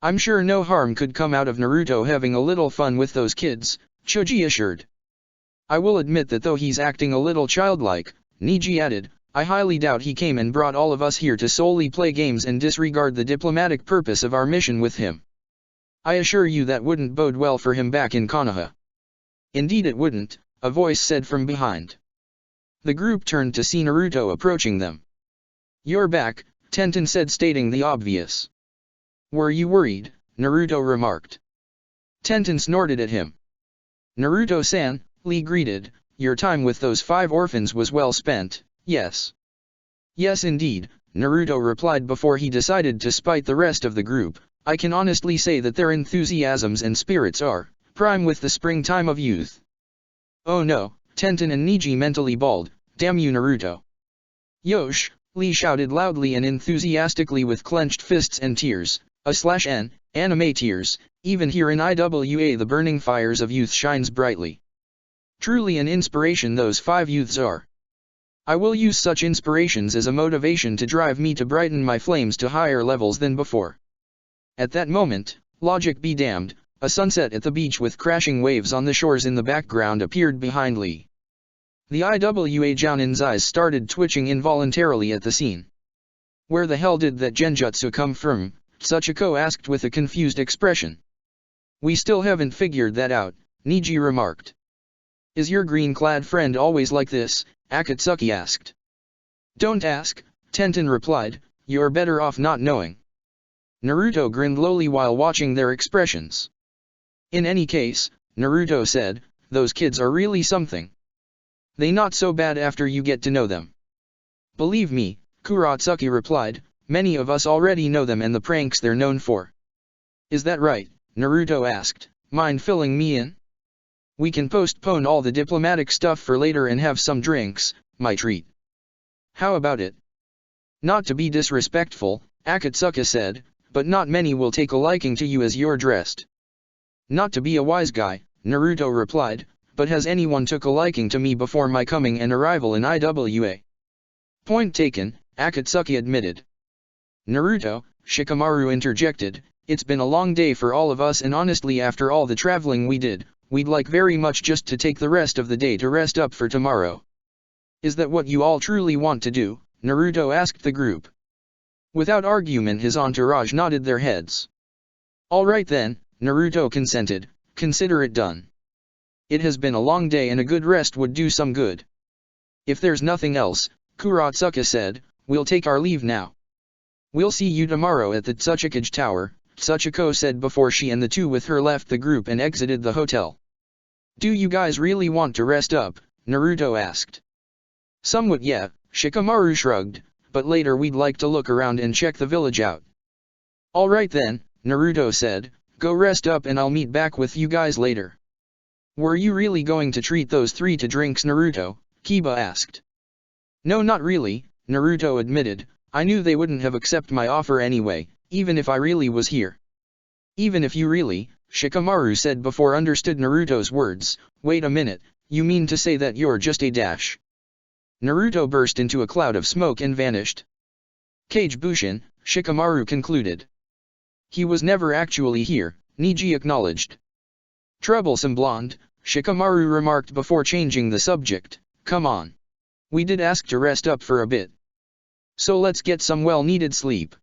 Speaker 1: I'm sure no harm could come out of Naruto having a little fun with those kids, Choji assured. I will admit that though he's acting a little childlike, Niji added, I highly doubt he came and brought all of us here to solely play games and disregard the diplomatic purpose of our mission with him. I assure you that wouldn't bode well for him back in Konoha. Indeed it wouldn't, a voice said from behind. The group turned to see Naruto approaching them. You're back, Tenten said, stating the obvious. Were you worried? Naruto remarked. Tenten snorted at him. Naruto-san, Lee greeted, your time with those 5 orphans was well spent, yes. Yes indeed, Naruto replied before he decided to spite the rest of the group. I can honestly say that their enthusiasms and spirits are prime with the springtime of youth. Oh no, Tenten and Niji mentally bawled, damn you Naruto. Yosh, Lee shouted loudly and enthusiastically with clenched fists and tears, anime tears, even here in IWA the burning fires of youth shines brightly. Truly an inspiration those 5 youths are. I will use such inspirations as a motivation to drive me to brighten my flames to higher levels than before. At that moment, logic be damned, a sunset at the beach with crashing waves on the shores in the background appeared behind Lee. The IWA Jounin's eyes started twitching involuntarily at the scene. Where the hell did that genjutsu come from? Tsuchiko asked with a confused expression. We still haven't figured that out, Niji remarked. Is your green-clad friend always like this? Akatsuki asked. Don't ask, Tenten replied, you're better off not knowing. Naruto grinned lowly while watching their expressions. In any case, Naruto said, those kids are really something. They not so bad after you get to know them. Believe me, Kuratsuki replied, many of us already know them and the pranks they're known for. Is that right? Naruto asked, mind filling me in? We can postpone all the diplomatic stuff for later and have some drinks, my treat. How about it? Not to be disrespectful, Akatsuki said, but not many will take a liking to you as you're dressed. Not to be a wise guy, Naruto replied, but has anyone took a liking to me before my coming and arrival in IWA? Point taken, Akatsuki admitted. Naruto, Shikamaru interjected, it's been a long day for all of us and honestly after all the traveling we did, we'd like very much just to take the rest of the day to rest up for tomorrow. Is that what you all truly want to do? Naruto asked the group. Without argument his entourage nodded their heads. Alright then, Naruto consented, consider it done. It has been a long day and a good rest would do some good. If there's nothing else, Kuratsuki said, we'll take our leave now. We'll see you tomorrow at the Tsuchikage Tower, Tsuchiko said before she and the two with her left the group and exited the hotel. Do you guys really want to rest up? Naruto asked. Somewhat yeah, Shikamaru shrugged, but later we'd like to look around and check the village out. Alright then, Naruto said, go rest up and I'll meet back with you guys later. Were you really going to treat those 3 to drinks Naruto? Kiba asked. No not really, Naruto admitted, I knew they wouldn't have accepted my offer anyway, even if I really was here. Even if you really, Shikamaru said before understood Naruto's words, wait a minute, you mean to say that you're just a dash? Naruto burst into a cloud of smoke and vanished. Kage Bushin, Shikamaru concluded. He was never actually here, Niji acknowledged. Troublesome blonde, Shikamaru remarked before changing the subject, come on. We did ask to rest up for a bit. So let's get some well-needed sleep.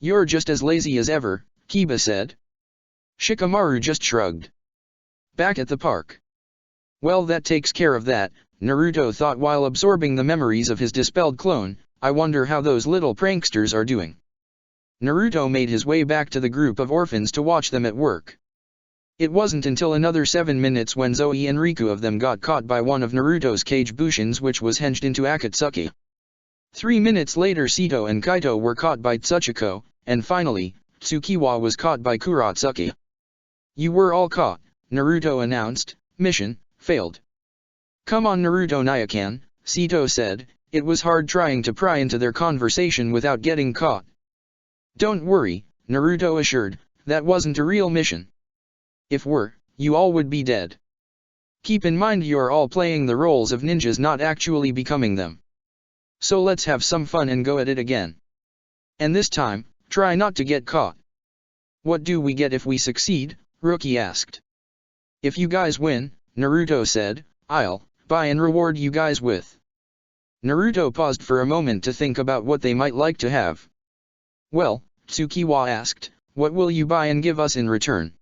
Speaker 1: You're just as lazy as ever, Kiba said. Shikamaru just shrugged. Back at the park. Well that takes care of that, Naruto thought while absorbing the memories of his dispelled clone, I wonder how those little pranksters are doing. Naruto made his way back to the group of orphans to watch them at work. It wasn't until another 7 minutes when Zoe and Riku of them got caught by one of Naruto's Kage Bushins which was hinged into Akatsuki. 3 minutes later Sito and Kaito were caught by Tsuchiko, and finally, Tsukiwa was caught by Kuratsuki. You were all caught, Naruto announced, mission failed. Come on Naruto Nyakan, Sito said, It was hard trying to pry into their conversation without getting caught. "Don't worry," Naruto assured, "that wasn't a real mission. If were, you all would be dead. Keep in mind you're all playing the roles of ninjas, not actually becoming them. So let's have some fun and go at it again. And this time, try not to get caught." "What do we get if we succeed?" Rookie asked. "If you guys win," Naruto said, "I'll buy and reward you guys with." Naruto paused for a moment to think about what they might like to have. "Well," Tsukiwa asked, "what will you buy and give us in return?"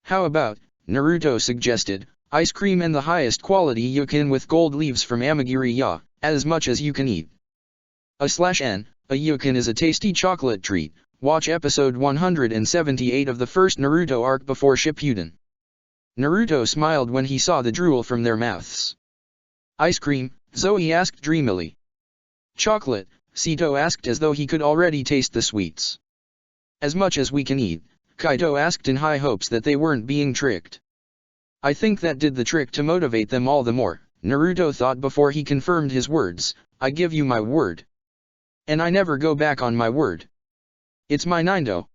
Speaker 1: "How about," Naruto suggested, "ice cream and the highest quality you can with gold leaves from Amagiri-ya, as much as you can eat." /n, a yukin is a tasty chocolate treat. Watch episode 178 of the first Naruto arc before Shippuden. Naruto smiled when he saw the drool from their mouths. "Ice cream?" Zoe asked dreamily. "Chocolate?" Sito asked as though he could already taste the sweets. "As much as we can eat," Kaido asked in high hopes that they weren't being tricked. I think that did the trick to motivate them all the more, Naruto thought before he confirmed his words. "I give you my word. And I never go back on my word. It's my Nindo."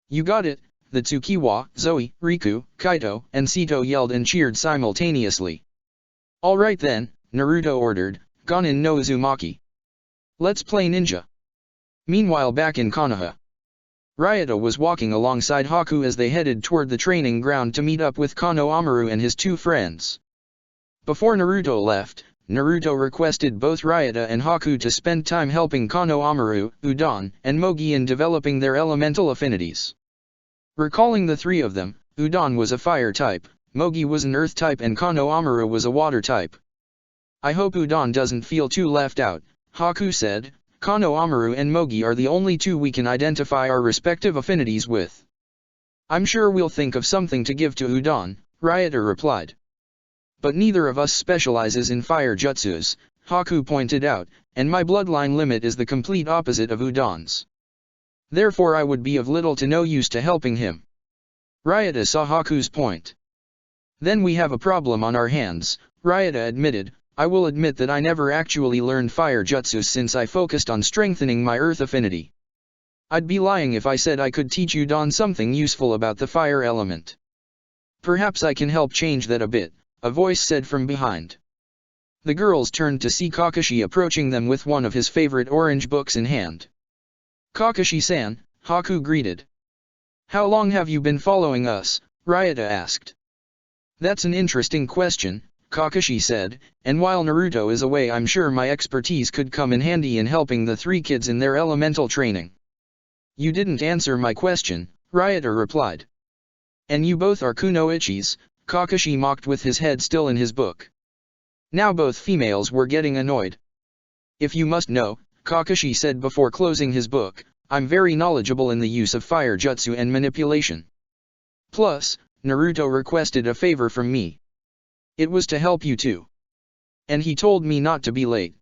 Speaker 1: "You got it," the Tsukiwa, Zoe, Riku, Kaido, and Sito yelled and cheered simultaneously. "All right then," Naruto ordered, "Gonin no Uzumaki. Let's play ninja." Meanwhile back in Konoha, Ryota was walking alongside Haku as they headed toward the training ground to meet up with Kano Amaru and his two friends. Before Naruto left, Naruto requested both Ryota and Haku to spend time helping Kano Amaru, Udon, and Mogi in developing their elemental affinities. Recalling the three of them, Udon was a fire type, Mogi was an earth type and Kano Amaru was a water type. "I hope Udon doesn't feel too left out," Haku said. "Kano Amaru and Mogi are the only two we can identify our respective affinities with." "I'm sure we'll think of something to give to Udon," Ryota replied. "But neither of us specializes in fire jutsus," Haku pointed out, "and my bloodline limit is the complete opposite of Udon's. Therefore I would be of little to no use to helping him." Ryota saw Haku's point. "Then we have a problem on our hands," Ryota admitted. "I will admit that I never actually learned fire jutsus since I focused on strengthening my earth affinity. I'd be lying if I said I could teach Udon something useful about the fire element." "Perhaps I can help change that a bit," a voice said from behind. The girls turned to see Kakashi approaching them with one of his favorite orange books in hand. "Kakashi-san," Haku greeted. "How long have you been following us?" Ryota asked. "That's an interesting question," Kakashi said, "and while Naruto is away I'm sure my expertise could come in handy in helping the three kids in their elemental training." "You didn't answer my question," Ryota replied. "And you both are kunoichis," Kakashi mocked with his head still in his book. Now both females were getting annoyed. "If you must know," Kakashi said before closing his book, "I'm very knowledgeable in the use of fire jutsu and manipulation. Plus, Naruto requested a favor from me. It was to help you too. And he told me not to be late."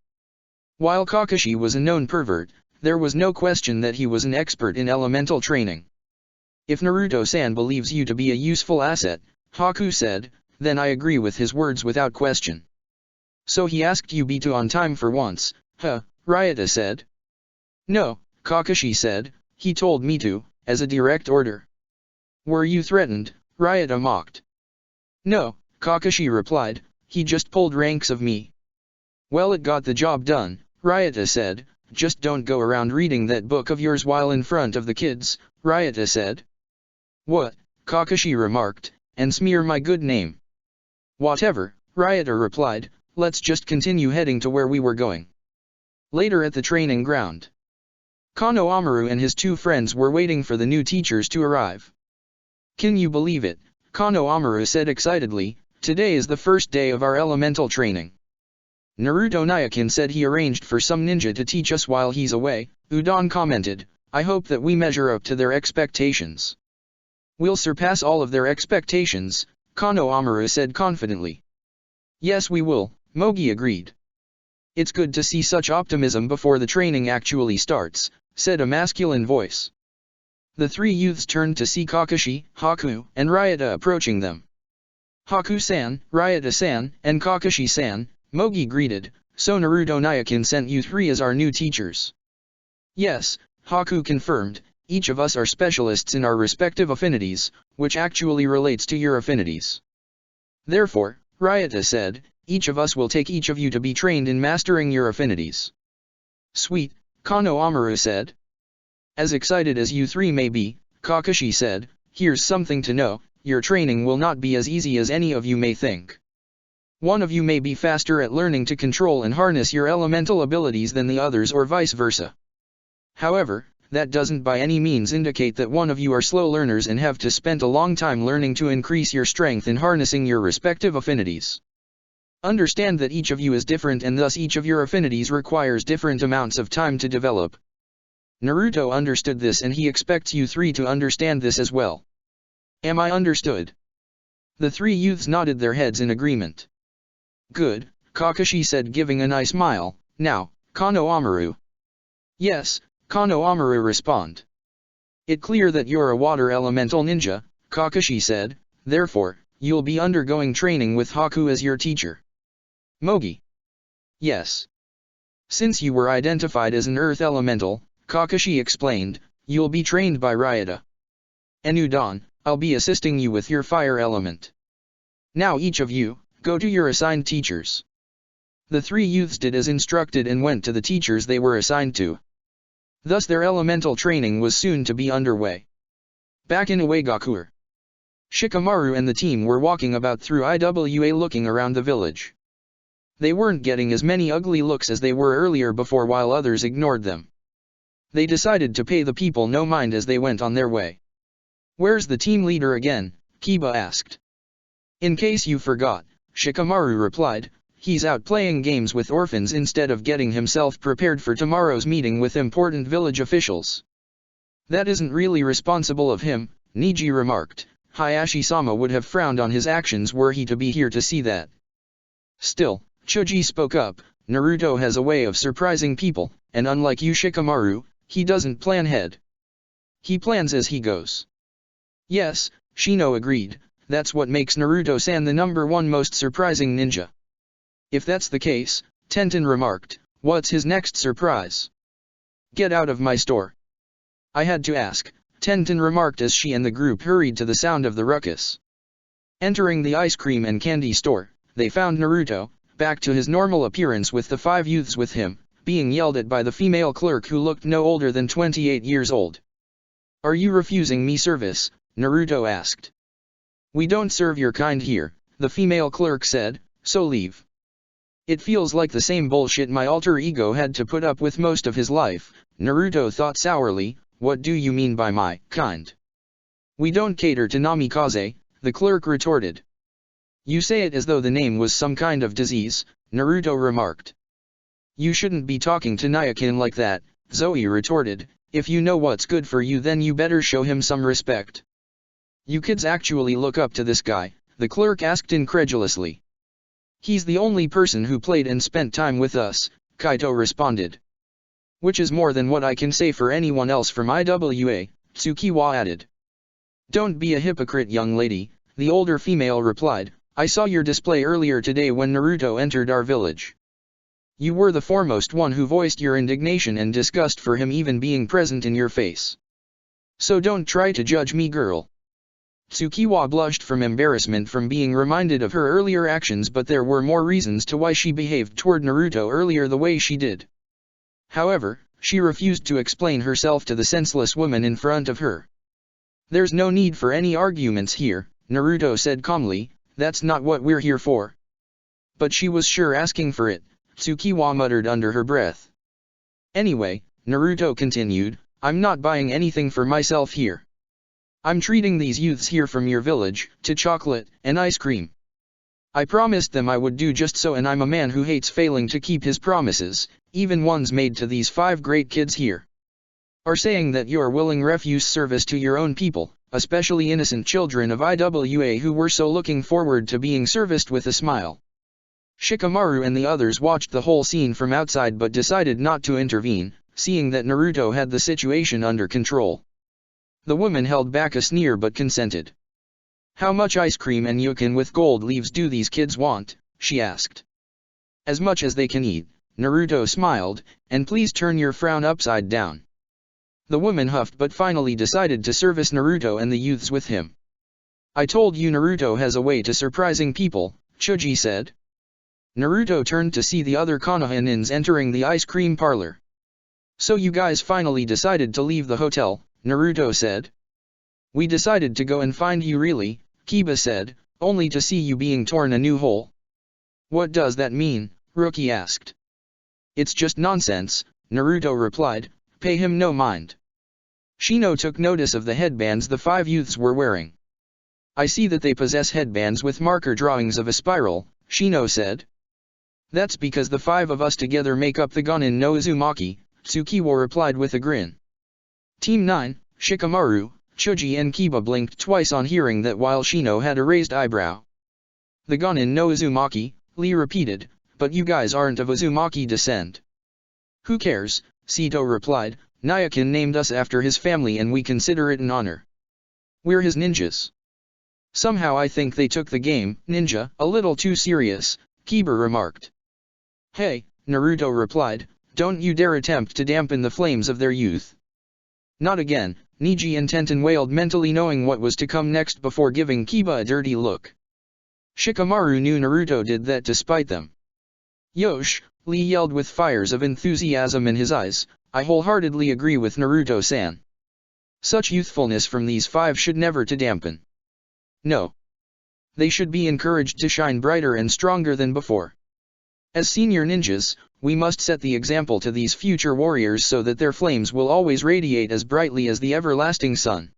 Speaker 1: While Kakashi was a known pervert, there was no question that he was an expert in elemental training. "If Naruto-san believes you to be a useful asset," Haku said, "then I agree with his words without question." "So he asked you be on time for once, huh?" Ryota said. "No," Kakashi said, "he told me to, as a direct order." "Were you threatened?" Ryota mocked. "No," Kakashi replied, "he just pulled ranks of me." "Well, it got the job done," Ryota said. "Just don't go around reading that book of yours while in front of the kids," Ryota said. "What?" Kakashi remarked, "and smear my good name." "Whatever," Ryota replied, "let's just continue heading to where we were going." Later at the training ground, Kano Amaru and his two friends were waiting for the new teachers to arrive. "Can you believe it?" Kano Amaru said excitedly, "Today is the first day of our elemental training. Naruto Nyakin said he arranged for some ninja to teach us while he's away," Udon commented. "I hope that we measure up to their expectations." "We'll surpass all of their expectations," Kano Amaru said confidently. "Yes we will," Mogi agreed. "It's good to see such optimism before the training actually starts," said a masculine voice. The three youths turned to see Kakashi, Haku, and Ryota approaching them. "Haku-san, Ryota-san, and Kakashi-san," Mogi greeted, So Naruto Nyakin sent you three as our new teachers. Yes, Haku confirmed, each of us are specialists in our respective affinities, which actually relates to your affinities. Therefore, Ryota said, each of us will take each of you to be trained in mastering your affinities. Sweet, Kano Amaru said. As excited as you three may be, Kakashi said, here's something to know, your training will not be as easy as any of you may think. One of you may be faster at learning to control and harness your elemental abilities than the others or vice versa. However, that doesn't by any means indicate that one of you are slow learners and have to spend a long time learning to increase your strength in harnessing your respective affinities. Understand that each of you is different and thus each of your affinities requires different amounts of time to develop. Naruto understood this and he expects you three to understand this as well. Am I understood? The three youths nodded their heads in agreement. Good, Kakashi said giving a nice smile. Now, Kano Amaru. Yes, Kano Amaru respond. It's clear that you're a water elemental ninja, Kakashi said, therefore, you'll be undergoing training with Haku as your teacher. Mogi. Yes. Since you were identified as an earth elemental, Kakashi explained, you'll be trained by Ryota. And Udon, I'll be assisting you with your fire element. Now each of you, go to your assigned teachers. The three youths did as instructed and went to the teachers they were assigned to. Thus their elemental training was soon to be underway. Back in Uegakure, Shikamaru and the team were walking about through Iwa looking around the village. They weren't getting as many ugly looks as they were earlier before while others ignored them. They decided to pay the people no mind as they went on their way. Where's the team leader again? Kiba asked. In case you forgot, Shikamaru replied, he's out playing games with orphans instead of getting himself prepared for tomorrow's meeting with important village officials. That isn't really responsible of him, Niji remarked. Hayashi-sama would have frowned on his actions were he to be here to see that. Still, Choji spoke up, Naruto has a way of surprising people, and unlike you Shikamaru, he doesn't plan ahead. He plans as he goes. Yes, Shino agreed, that's what makes Naruto-san the #1 most surprising ninja. If that's the case, Tenten remarked, what's his next surprise? Get out of my store. I had to ask, Tenten remarked as she and the group hurried to the sound of the ruckus. Entering the ice cream and candy store, they found Naruto, back to his normal appearance with the 5 youths with him, being yelled at by the female clerk who looked no older than 28 years old. Are you refusing me service? Naruto asked. We don't serve your kind here, the female clerk said, so leave. It feels like the same bullshit my alter ego had to put up with most of his life, Naruto thought sourly, what do you mean by my kind? We don't cater to namikaze, the clerk retorted. You say it as though the name was some kind of disease, Naruto remarked. You shouldn't be talking to Nyakin like that, Zoe retorted, if you know what's good for you then you better show him some respect. You kids actually look up to this guy, the clerk asked incredulously. He's the only person who played and spent time with us, Kaito responded. Which is more than what I can say for anyone else from Iwa, Tsukiwa added. Don't be a hypocrite young lady, the older female replied, I saw your display earlier today when Naruto entered our village. You were the foremost one who voiced your indignation and disgust for him even being present in your face. So don't try to judge me girl. Tsukiwa blushed from embarrassment from being reminded of her earlier actions but there were more reasons to why she behaved toward Naruto earlier the way she did. However, she refused to explain herself to the senseless woman in front of her. There's no need for any arguments here, Naruto said calmly, that's not what we're here for. But she was sure asking for it, Tsukiwa muttered under her breath. Anyway, Naruto continued, I'm not buying anything for myself here. I'm treating these youths here from your village to chocolate and ice cream. I promised them I would do just so and I'm a man who hates failing to keep his promises, even ones made to these 5 great kids here. Are saying that you're willing refuse service to your own people, especially innocent children of Iwa who were so looking forward to being serviced with a smile. Shikamaru and the others watched the whole scene from outside but decided not to intervene, seeing that Naruto had the situation under control. The woman held back a sneer but consented. How much ice cream and yukin with gold leaves do these kids want? She asked. As much as they can eat, Naruto smiled, and please turn your frown upside down. The woman huffed but finally decided to service Naruto and the youths with him. I told you Naruto has a way to surprising people, Choji said. Naruto turned to see the other Konohanins entering the ice cream parlor. So you guys finally decided to leave the hotel, Naruto said. We decided to go and find you really, Kiba said, only to see you being torn a new hole. What does that mean? Rookie asked. It's just nonsense, Naruto replied, pay him no mind. Shino took notice of the headbands the 5 youths were wearing. I see that they possess headbands with marker drawings of a spiral, Shino said. That's because the 5 of us together make up the Gonin no Uzumaki, Tsukiwa replied with a grin. Team 9, Shikamaru, Choji and Kiba blinked twice on hearing that while Shino had a raised eyebrow. The Gonin no Uzumaki, Lee repeated, but you guys aren't of Uzumaki descent. Who cares, Sito replied, Nyakin named us after his family and we consider it an honor. We're his ninjas. Somehow I think they took the game, ninja, a little too serious, Kiba remarked. Hey, Naruto replied, don't you dare attempt to dampen the flames of their youth. Not again, Neji and Tenten wailed mentally knowing what was to come next before giving Kiba a dirty look. Shikamaru knew Naruto did that to spite them. Yosh, Lee yelled with fires of enthusiasm in his eyes, I wholeheartedly agree with Naruto-san. Such youthfulness from these 5 should never to dampen. No. They should be encouraged to shine brighter and stronger than before. As senior ninjas, we must set the example to these future warriors so that their flames will always radiate as brightly as the everlasting sun.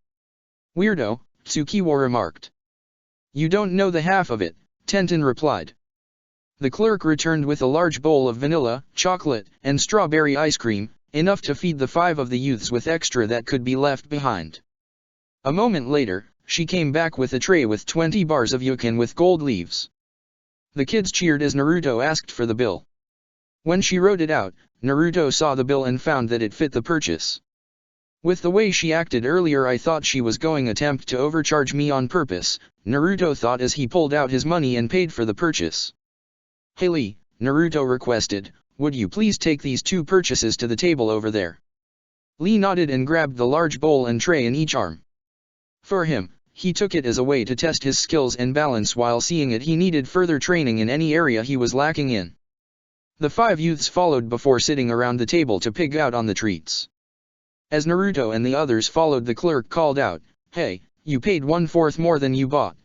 Speaker 1: Weirdo, Tsukiwa remarked. You don't know the half of it, Tenten replied. The clerk returned with a large bowl of vanilla, chocolate, and strawberry ice cream, enough to feed the 5 of the youths with extra that could be left behind. A moment later, she came back with a tray with 20 bars of yukin with gold leaves. The kids cheered as Naruto asked for the bill. When she wrote it out, Naruto saw the bill and found that it fit the purchase. With the way she acted earlier I thought she was going to attempt to overcharge me on purpose, Naruto thought as he pulled out his money and paid for the purchase. Hey Lee, Naruto requested, would you please take these 2 purchases to the table over there? Lee nodded and grabbed the large bowl and tray in each arm. For him, he took it as a way to test his skills and balance while seeing it he needed further training in any area he was lacking in. The 5 youths followed before sitting around the table to pig out on the treats. As Naruto and the others followed the clerk called out, hey, you paid 1/4 more than you bought.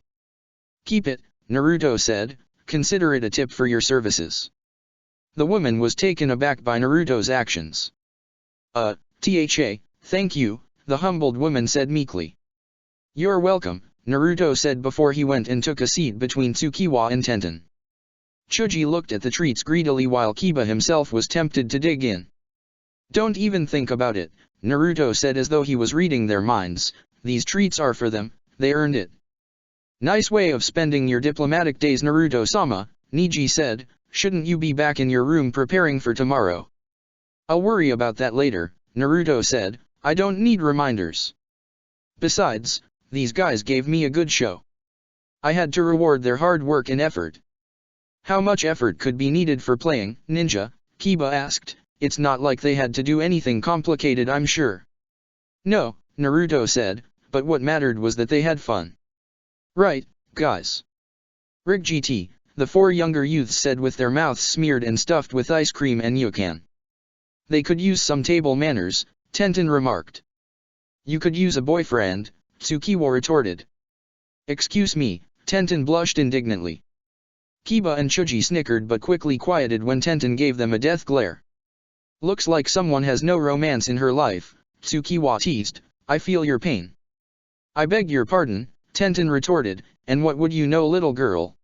Speaker 1: Keep it, Naruto said, consider it a tip for your services. The woman was taken aback by Naruto's actions. Thank you, the humbled woman said meekly. You're welcome, Naruto said before he went and took a seat between Tsukiwa and Tenten. Choji looked at the treats greedily while Kiba himself was tempted to dig in. Don't even think about it, Naruto said as though he was reading their minds, these treats are for them, they earned it. Nice way of spending your diplomatic days Naruto-sama, Neji said, shouldn't you be back in your room preparing for tomorrow? I'll worry about that later, Naruto said, I don't need reminders. Besides, these guys gave me a good show. I had to reward their hard work and effort. How much effort could be needed for playing ninja? Kiba asked, it's not like they had to do anything complicated I'm sure. No, Naruto said, but what mattered was that they had fun. Right, guys. Rig GT, the 4 younger youths said with their mouths smeared and stuffed with ice cream and yukan. They could use some table manners, Tenten remarked. You could use a boyfriend, Tsukiwa retorted. Excuse me, Tenten blushed indignantly. Kiba and Choji snickered but quickly quieted when Tenten gave them a death glare. Looks like someone has no romance in her life, Tsukiwa teased, I feel your pain. I beg your pardon, Tenten retorted, and what would you know little girl?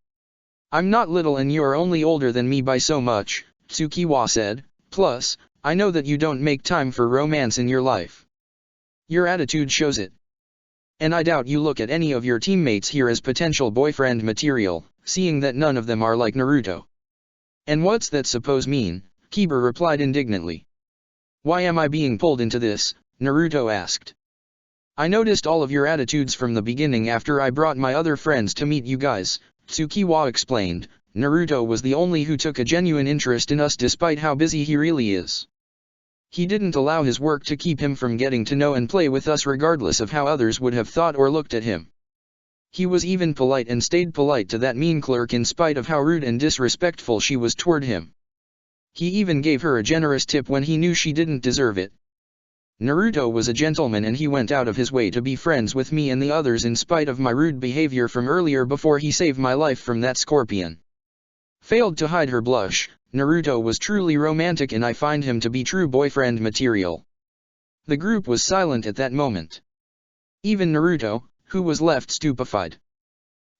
Speaker 1: I'm not little and you're only older than me by so much, Tsukiwa said, plus, I know that you don't make time for romance in your life. Your attitude shows it. And I doubt you look at any of your teammates here as potential boyfriend material, seeing that none of them are like Naruto. And what's that suppose mean? Kiba replied indignantly. Why am I being pulled into this? Naruto asked. I noticed all of your attitudes from the beginning after I brought my other friends to meet you guys, Tsukiwa explained, Naruto was the only who took a genuine interest in us despite how busy he really is. He didn't allow his work to keep him from getting to know and play with us regardless of how others would have thought or looked at him. He was even polite and stayed polite to that mean clerk in spite of how rude and disrespectful she was toward him. He even gave her a generous tip when he knew she didn't deserve it. Naruto was a gentleman and he went out of his way to be friends with me and the others in spite of my rude behavior from earlier before he saved my life from that scorpion. Failed to hide her blush, Naruto was truly romantic and I find him to be true boyfriend material. The group was silent at that moment. Even Naruto, who was left stupefied.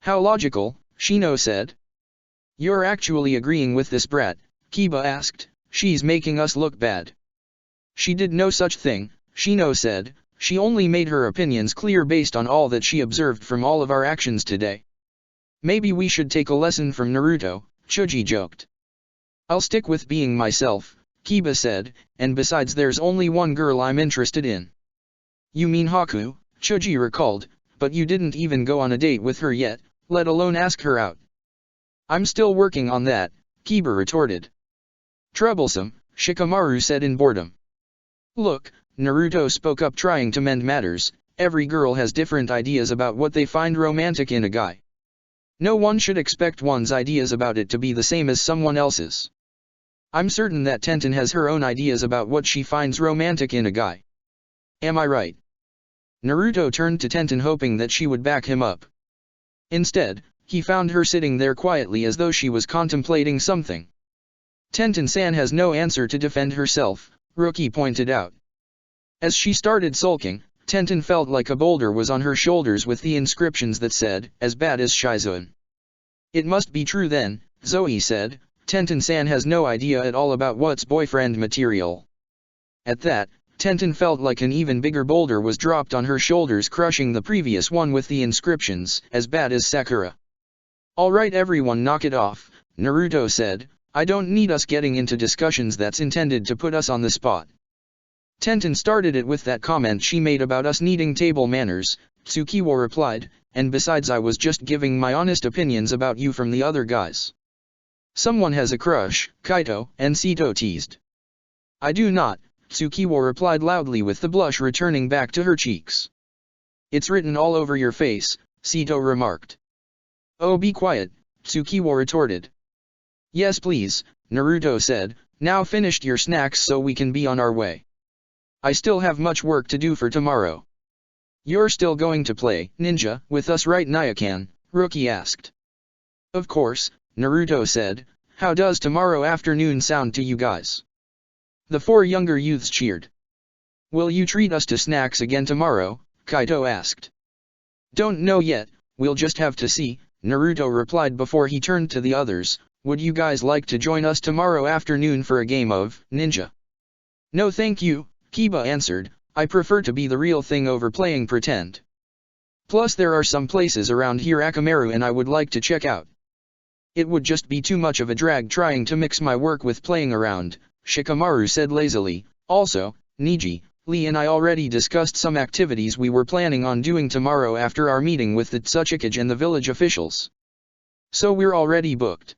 Speaker 1: How logical, Shino said. You're actually agreeing with this brat, Kiba asked, she's making us look bad. She did no such thing, Shino said, she only made her opinions clear based on all that she observed from all of our actions today. Maybe we should take a lesson from Naruto, Choji joked. I'll stick with being myself, Kiba said, and besides there's only one girl I'm interested in. You mean Haku, Choji recalled, but you didn't even go on a date with her yet, let alone ask her out. I'm still working on that, Kiba retorted. Troublesome, Shikamaru said in boredom. Look, Naruto spoke up trying to mend matters, every girl has different ideas about what they find romantic in a guy. No one should expect one's ideas about it to be the same as someone else's. I'm certain that Tenten has her own ideas about what she finds romantic in a guy. Am I right? Naruto turned to Tenten hoping that she would back him up. Instead, he found her sitting there quietly as though she was contemplating something. Tenten-san has no answer to defend herself, Rookie pointed out. As she started sulking, Tenten felt like a boulder was on her shoulders with the inscriptions that said, as bad as Shizoan. It must be true then, Zoe said, Tenten-san has no idea at all about what's boyfriend material. At that, Tenten felt like an even bigger boulder was dropped on her shoulders, crushing the previous one with the inscriptions, as bad as Sakura. Alright everyone, knock it off, Naruto said, I don't need us getting into discussions that's intended to put us on the spot. Tenten started it with that comment she made about us needing table manners, Tsukiwa replied, and besides I was just giving my honest opinions about you from the other guys. Someone has a crush, Kaito and Sito teased. I do not, Tsukiwa replied loudly with the blush returning back to her cheeks. It's written all over your face, Sito remarked. Oh, be quiet, Tsukiwa retorted. Yes please, Naruto said, now finished your snacks so we can be on our way. I still have much work to do for tomorrow. You're still going to play ninja with us, right Nyakan? Rookie asked. Of course, Naruto said, how does tomorrow afternoon sound to you guys? The four younger youths cheered. Will you treat us to snacks again tomorrow? Kaito asked. Don't know yet, we'll just have to see, Naruto replied before he turned to the others. Would you guys like to join us tomorrow afternoon for a game of ninja? No thank you, Kiba answered, I prefer to be the real thing over playing pretend. Plus there are some places around here Akamaru and I would like to check out. It would just be too much of a drag trying to mix my work with playing around, Shikamaru said lazily. Also, Niji, Lee and I already discussed some activities we were planning on doing tomorrow after our meeting with the Tsuchikage and the village officials. So we're already booked.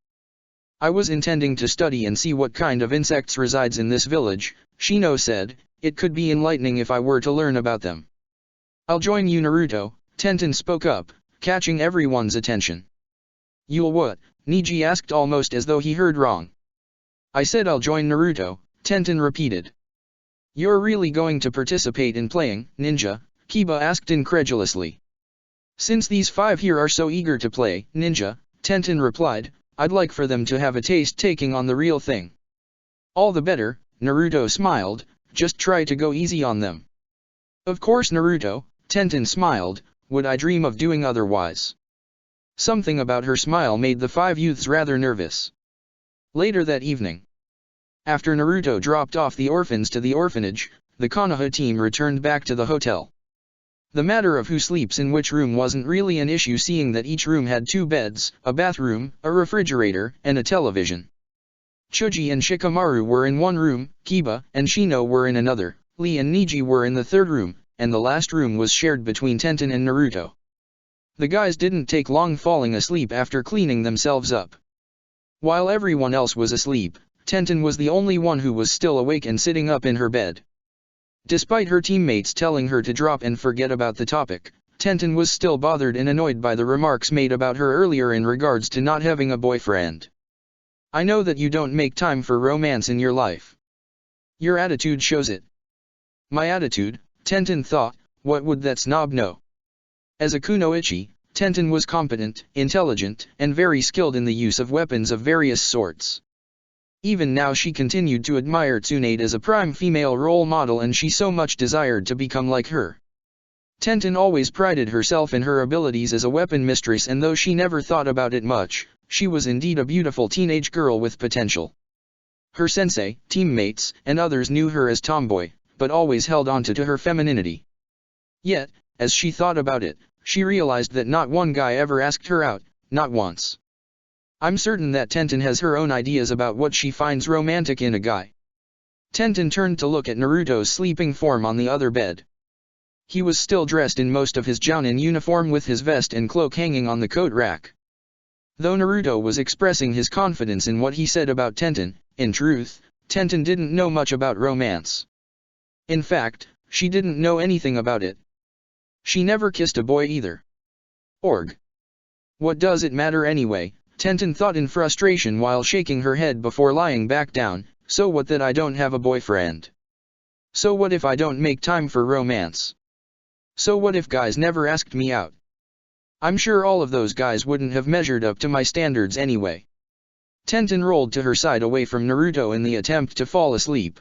Speaker 1: I was intending to study and see what kind of insects resides in this village, Shino said, it could be enlightening if I were to learn about them. I'll join you Naruto, Tenten spoke up, catching everyone's attention. You'll what? Niji asked almost as though he heard wrong. I said I'll join Naruto, Tenten repeated. You're really going to participate in playing ninja? Kiba asked incredulously. Since these five here are so eager to play ninja, Tenten replied, I'd like for them to have a taste taking on the real thing. All the better, Naruto smiled, just try to go easy on them. Of course Naruto, Tenten smiled, would I dream of doing otherwise? Something about her smile made the five youths rather nervous. Later that evening, after Naruto dropped off the orphans to the orphanage, the Konoha team returned back to the hotel. The matter of who sleeps in which room wasn't really an issue seeing that each room had 2 beds, a bathroom, a refrigerator, and a television. Choji and Shikamaru were in one room, Kiba and Shino were in another, Lee and Niji were in the third room, and the last room was shared between Tenten and Naruto. The guys didn't take long falling asleep after cleaning themselves up. While everyone else was asleep, Tenten was the only one who was still awake and sitting up in her bed. Despite her teammates telling her to drop and forget about the topic, Tenten was still bothered and annoyed by the remarks made about her earlier in regards to not having a boyfriend. I know that you don't make time for romance in your life. Your attitude shows it. My attitude, Tenten thought, what would that snob know? As a kunoichi, Tenten was competent, intelligent, and very skilled in the use of weapons of various sorts. Even now she continued to admire Tsunade as a prime female role model and she so much desired to become like her. Tenten always prided herself in her abilities as a weapon mistress and though she never thought about it much, she was indeed a beautiful teenage girl with potential. Her sensei, teammates, and others knew her as tomboy, but always held on to her femininity. Yet, as she thought about it, she realized that not one guy ever asked her out, not once. I'm certain that Tenten has her own ideas about what she finds romantic in a guy. Tenten turned to look at Naruto's sleeping form on the other bed. He was still dressed in most of his jounin uniform with his vest and cloak hanging on the coat rack. Though Naruto was expressing his confidence in what he said about Tenten, in truth, Tenten didn't know much about romance. In fact, she didn't know anything about it. She never kissed a boy either. Org. What does it matter anyway, Tenten thought in frustration while shaking her head before lying back down, so what that I don't have a boyfriend? So what if I don't make time for romance? So what if guys never asked me out? I'm sure all of those guys wouldn't have measured up to my standards anyway. Tenten rolled to her side away from Naruto in the attempt to fall asleep.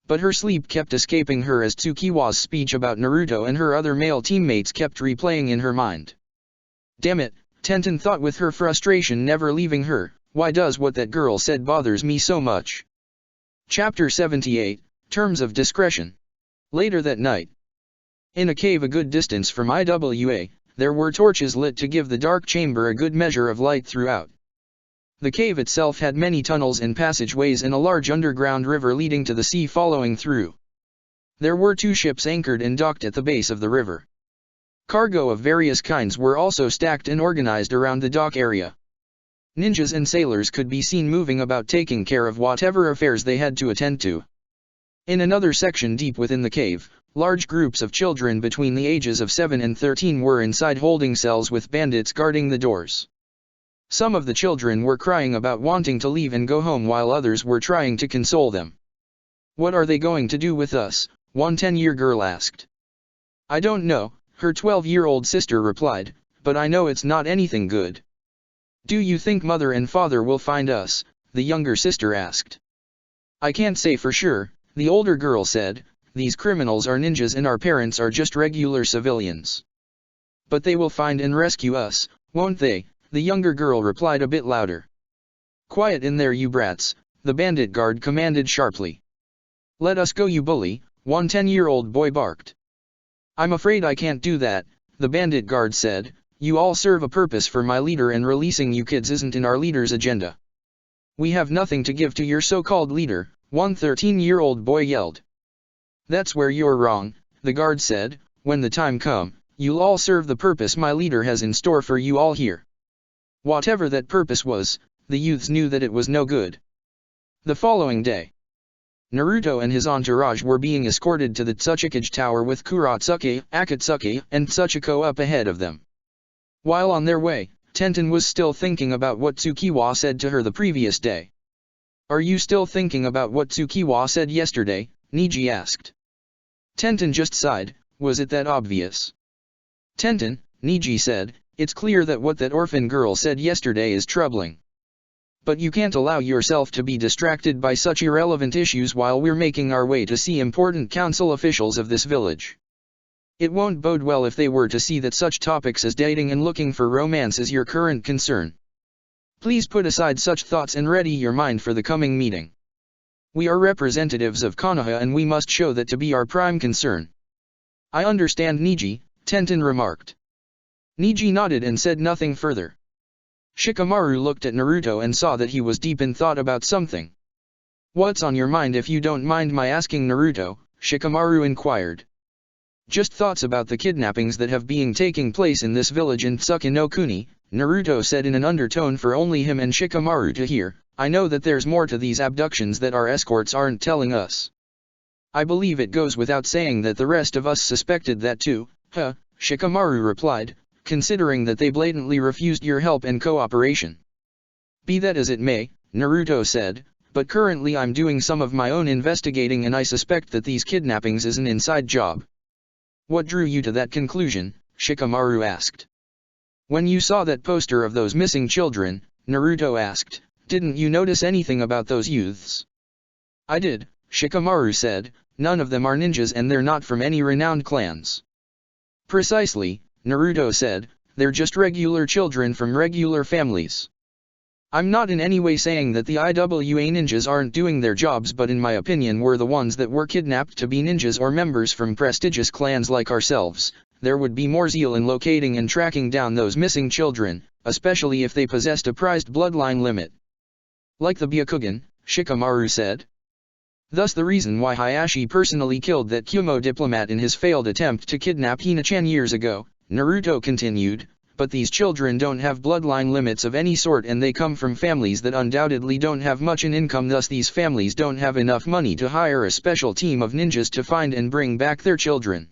Speaker 1: But her sleep kept escaping her as Tsukiwa's speech about Naruto and her other male teammates kept replaying in her mind. Damn it, Tenten thought with her frustration never leaving her, why does what that girl said bothers me so much? Chapter 78, Terms of Discretion. Later that night. In a cave a good distance from IWA, there were torches lit to give the dark chamber a good measure of light throughout. The cave itself had many tunnels and passageways and a large underground river leading to the sea following through. There were 2 ships anchored and docked at the base of the river. Cargo of various kinds were also stacked and organized around the dock area. Ninjas and sailors could be seen moving about taking care of whatever affairs they had to attend to. In another section deep within the cave, large groups of children between the ages of 7 and 13 were inside holding cells with bandits guarding the doors. Some of the children were crying about wanting to leave and go home while others were trying to console them. What are they going to do with us? One 10-year girl asked. I don't know, her 12-year-old sister replied, but I know it's not anything good. Do you think mother and father will find us? The younger sister asked. I can't say for sure, the older girl said, these criminals are ninjas and our parents are just regular civilians. But they will find and rescue us, won't they? The younger girl replied a bit louder. Quiet in there you brats, the bandit guard commanded sharply. Let us go you bully, one 10-year-old boy barked. I'm afraid I can't do that, the bandit guard said, you all serve a purpose for my leader and releasing you kids isn't in our leader's agenda. We have nothing to give to your so-called leader, one 13-year-old boy yelled. That's where you're wrong, the guard said, when the time come, you'll all serve the purpose my leader has in store for you all here. Whatever that purpose was, the youths knew that it was no good. The following day, Naruto and his entourage were being escorted to the Tsuchikage Tower with Kuratsuke, Akatsuki, and Tsuchiko up ahead of them. While on their way, Tenten was still thinking about what Tsukiwa said to her the previous day. Are you still thinking about what Tsukiwa said yesterday? Niji asked. Tenten just sighed, was it that obvious? Tenten, Niji said, it's clear that what that orphan girl said yesterday is troubling. But you can't allow yourself to be distracted by such irrelevant issues while we're making our way to see important council officials of this village. It won't bode well if they were to see that such topics as dating and looking for romance is your current concern. Please put aside such thoughts and ready your mind for the coming meeting. We are representatives of Konoha and we must show that to be our prime concern. I understand Niji, Tenten remarked. Niji nodded and said nothing further. Shikamaru looked at Naruto and saw that he was deep in thought about something. What's on your mind if you don't mind my asking Naruto? Shikamaru inquired. Just thoughts about the kidnappings that have been taking place in this village in Tsukinokuni, Naruto said in an undertone for only him and Shikamaru to hear. I know that there's more to these abductions that our escorts aren't telling us. I believe it goes without saying that the rest of us suspected that too, Shikamaru replied, considering that they blatantly refused your help and cooperation. Be that as it may, Naruto said, but currently I'm doing some of my own investigating and I suspect that these kidnappings is an inside job. What drew you to that conclusion? Shikamaru asked. When you saw that poster of those missing children, Naruto asked, didn't you notice anything about those youths? I did, Shikamaru said, none of them are ninjas and they're not from any renowned clans. Precisely, Naruto said, they're just regular children from regular families. I'm not in any way saying that the IWA ninjas aren't doing their jobs, but in my opinion were the ones that were kidnapped to be ninjas or members from prestigious clans like ourselves, there would be more zeal in locating and tracking down those missing children, especially if they possessed a prized bloodline limit. Like the Byakugan, Shikamaru said. Thus the reason why Hayashi personally killed that Kyumo diplomat in his failed attempt to kidnap Hina-chan years ago, Naruto continued, but these children don't have bloodline limits of any sort and they come from families that undoubtedly don't have much in income, thus these families don't have enough money to hire a special team of ninjas to find and bring back their children.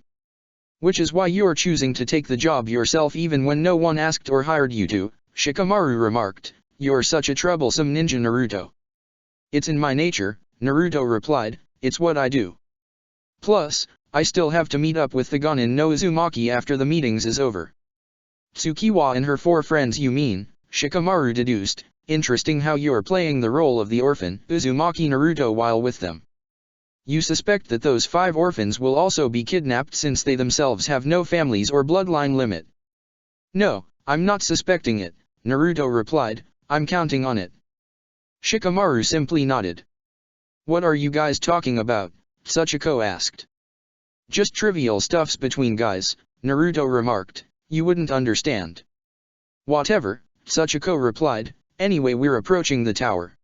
Speaker 1: Which is why you're choosing to take the job yourself even when no one asked or hired you to, Shikamaru remarked, you're such a troublesome ninja, Naruto. It's in my nature, Naruto replied, it's what I do. Plus, I still have to meet up with the Gonin no Uzumaki after the meetings is over. Tsukiwa and her 4 friends, you mean, Shikamaru deduced, interesting how you're playing the role of the orphan Uzumaki Naruto while with them. You suspect that those 5 orphans will also be kidnapped since they themselves have no families or bloodline limit. No, I'm not suspecting it, Naruto replied, I'm counting on it. Shikamaru simply nodded. What are you guys talking about? Tsuchiko asked. Just trivial stuffs between guys, Naruto remarked. You wouldn't understand. Whatever, Tsuchiko replied, anyway we're approaching the tower.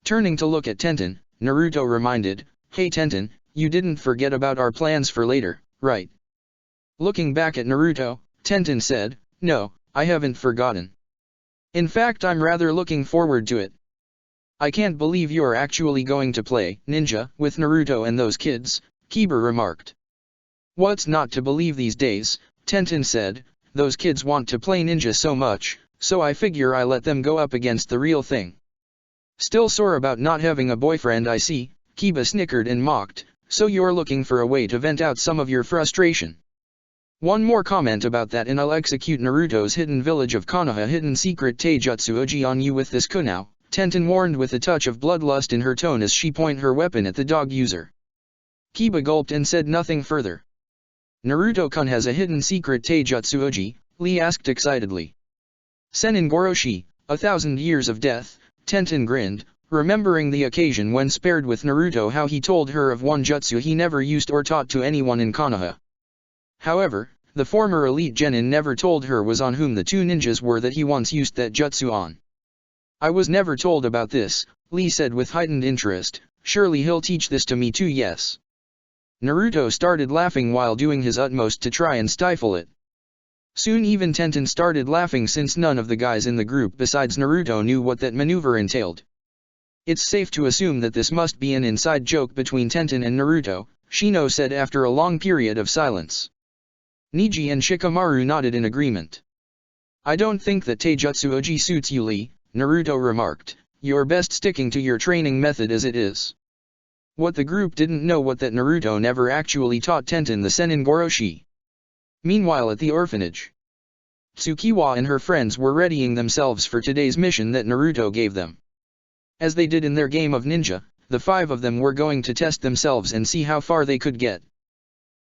Speaker 1: Turning to look at Tenten, Naruto reminded, hey Tenten, you didn't forget about our plans for later, right? Looking back at Naruto, Tenten said, no, I haven't forgotten. In fact I'm rather looking forward to it. I can't believe you're actually going to play ninja with Naruto and those kids, Kiba remarked. What's not to believe these days? Tenten said, those kids want to play ninja so much, so I figure I let them go up against the real thing. Still sore about not having a boyfriend, I see, Kiba snickered and mocked, so you're looking for a way to vent out some of your frustration. One more comment about that and I'll execute Naruto's hidden village of Konoha hidden secret Taijutsu Oji on you with this kunao, Tenten warned with a touch of bloodlust in her tone as she pointed her weapon at the dog user. Kiba gulped and said nothing further. Naruto-kun has a hidden secret Taijutsu Oji, Lee asked excitedly. Senin Goroshi, 1,000 years of death, Tenten grinned, remembering the occasion when spared with Naruto how he told her of one jutsu he never used or taught to anyone in Konoha. However, the former elite genin never told her was on whom the 2 ninjas were that he once used that jutsu on. I was never told about this, Lee said with heightened interest, surely he'll teach this to me too, yes. Naruto started laughing while doing his utmost to try and stifle it. Soon even Tenten started laughing since none of the guys in the group besides Naruto knew what that maneuver entailed. It's safe to assume that this must be an inside joke between Tenten and Naruto, Shino said after a long period of silence. Niji and Shikamaru nodded in agreement. I don't think that Taijutsu Oji suits you, Lee, Naruto remarked, you're best sticking to your training method as it is. What the group didn't know was that Naruto never actually taught Tenten the Senin Goroshi. Meanwhile at the orphanage, Tsukiwa and her friends were readying themselves for today's mission that Naruto gave them. As they did in their game of ninja, the 5 of them were going to test themselves and see how far they could get.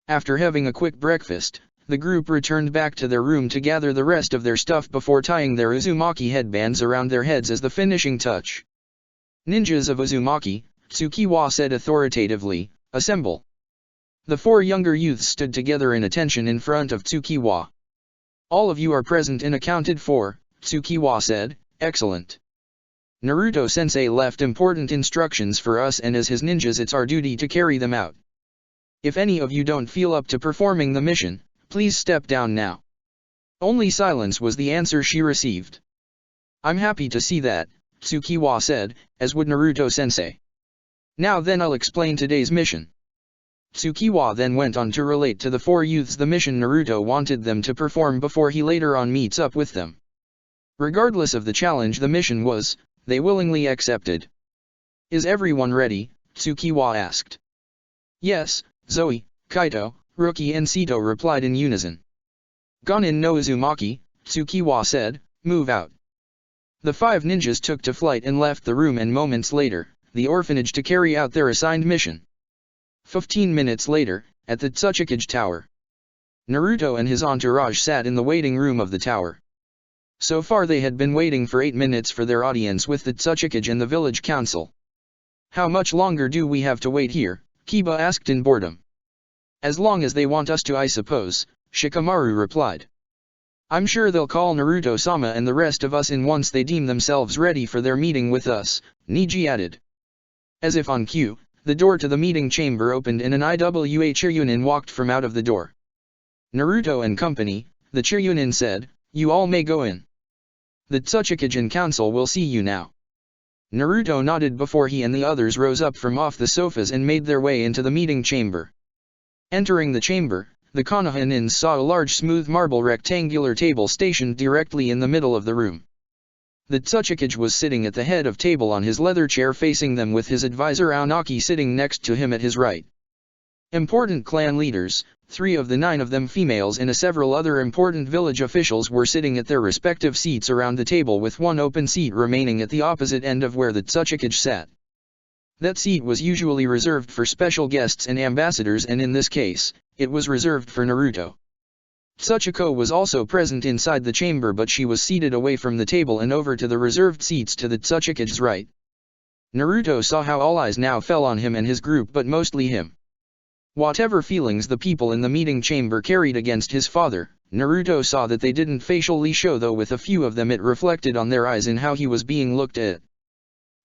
Speaker 1: After having a quick breakfast, the group returned back to their room to gather the rest of their stuff before tying their Uzumaki headbands around their heads as the finishing touch. Ninjas of Uzumaki, Tsukiwa said authoritatively, assemble. The 4 younger youths stood together in attention in front of Tsukiwa. All of you are present and accounted for, Tsukiwa said, excellent. Naruto-sensei left important instructions for us and as his ninjas it's our duty to carry them out. If any of you don't feel up to performing the mission, please step down now. Only silence was the answer she received. I'm happy to see that, Tsukiwa said, as would Naruto-sensei. Now then I'll explain today's mission. Tsukiwa then went on to relate to the four youths the mission Naruto wanted them to perform before he later on meets up with them. Regardless of the challenge the mission was, they willingly accepted. Is everyone ready? Tsukiwa asked. Yes, Zoe, Kaito, Rookie and Sito replied in unison. Gonin no Uzumaki, Tsukiwa said, move out. The five ninjas took to flight and left the room and moments later, the orphanage to carry out their assigned mission. 15 minutes later, at the Tsuchikage Tower. Naruto and his entourage sat in the waiting room of the tower. So far they had been waiting for 8 minutes for their audience with the Tsuchikage and the village council. How much longer do we have to wait here? Kiba asked in boredom. As long as they want us to, I suppose, Shikamaru replied. I'm sure they'll call Naruto-sama and the rest of us in once they deem themselves ready for their meeting with us, Niji added. As if on cue, the door to the meeting chamber opened and an IWA Chiryunin walked from out of the door. Naruto and company, the Chiryunin said, you all may go in. The Tsuchikage council will see you now. Naruto nodded before he and the others rose up from off the sofas and made their way into the meeting chamber. Entering the chamber, the Konoha-nins saw a large smooth marble rectangular table stationed directly in the middle of the room. The Tsuchikage was sitting at the head of table on his leather chair facing them with his advisor Aonaki sitting next to him at his right. Important clan leaders, 3 of the 9 of them females and several other important village officials were sitting at their respective seats around the table with one open seat remaining at the opposite end of where the Tsuchikage sat. That seat was usually reserved for special guests and ambassadors and in this case, it was reserved for Naruto. Tsuchiko was also present inside the chamber but she was seated away from the table and over to the reserved seats to the Tsuchikage's right. Naruto saw how all eyes now fell on him and his group but mostly him. Whatever feelings the people in the meeting chamber carried against his father, Naruto saw that they didn't facially show though with a few of them it reflected on their eyes in how he was being looked at.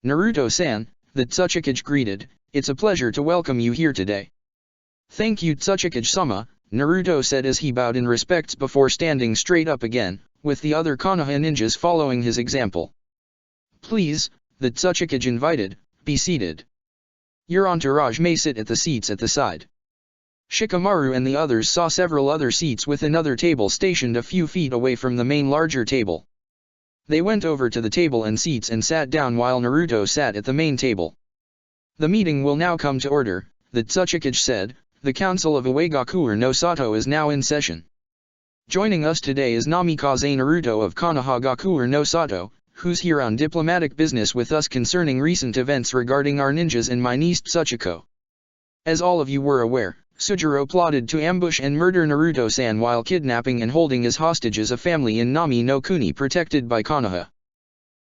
Speaker 1: Naruto-san, the Tsuchikage greeted, it's a pleasure to welcome you here today. Thank you Tsuchikage-sama, Naruto said as he bowed in respects before standing straight up again, with the other Konoha ninjas following his example. Please, the Tsuchikage invited, be seated. Your entourage may sit at the seats at the side. Shikamaru and the others saw several other seats with another table stationed a few feet away from the main larger table. They went over to the table and seats and sat down while Naruto sat at the main table. The meeting will now come to order, the Tsuchikage said. The Council of Uegakuer no Sato is now in session. Joining us today is Namikaze Naruto of Konohagakuer no Sato, who's here on diplomatic business with us concerning recent events regarding our ninjas and my niece Tsuchiko. As all of you were aware, Sujiro plotted to ambush and murder Naruto-san while kidnapping and holding as hostages a family in Nami no Kuni protected by Konoha.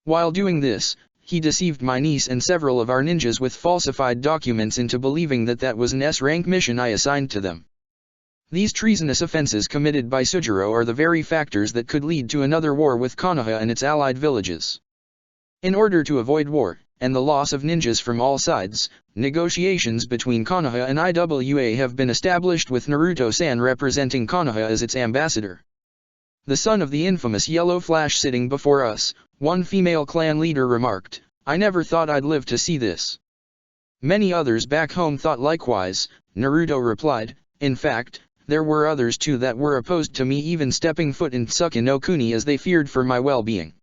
Speaker 1: While doing this, he deceived my niece and several of our ninjas with falsified documents into believing that that was an S-rank mission I assigned to them. These treasonous offenses committed by Sujiro are the very factors that could lead to another war with Konoha and its allied villages. In order to avoid war, and the loss of ninjas from all sides, negotiations between Konoha and IWA have been established with Naruto-san representing Konoha as its ambassador. The son of the infamous Yellow Flash sitting before us, one female clan leader remarked, I never thought I'd live to see this. Many others back home thought likewise, Naruto replied, in fact, there were others too that were opposed to me even stepping foot in Tsuki no Kuni as they feared for my well-being.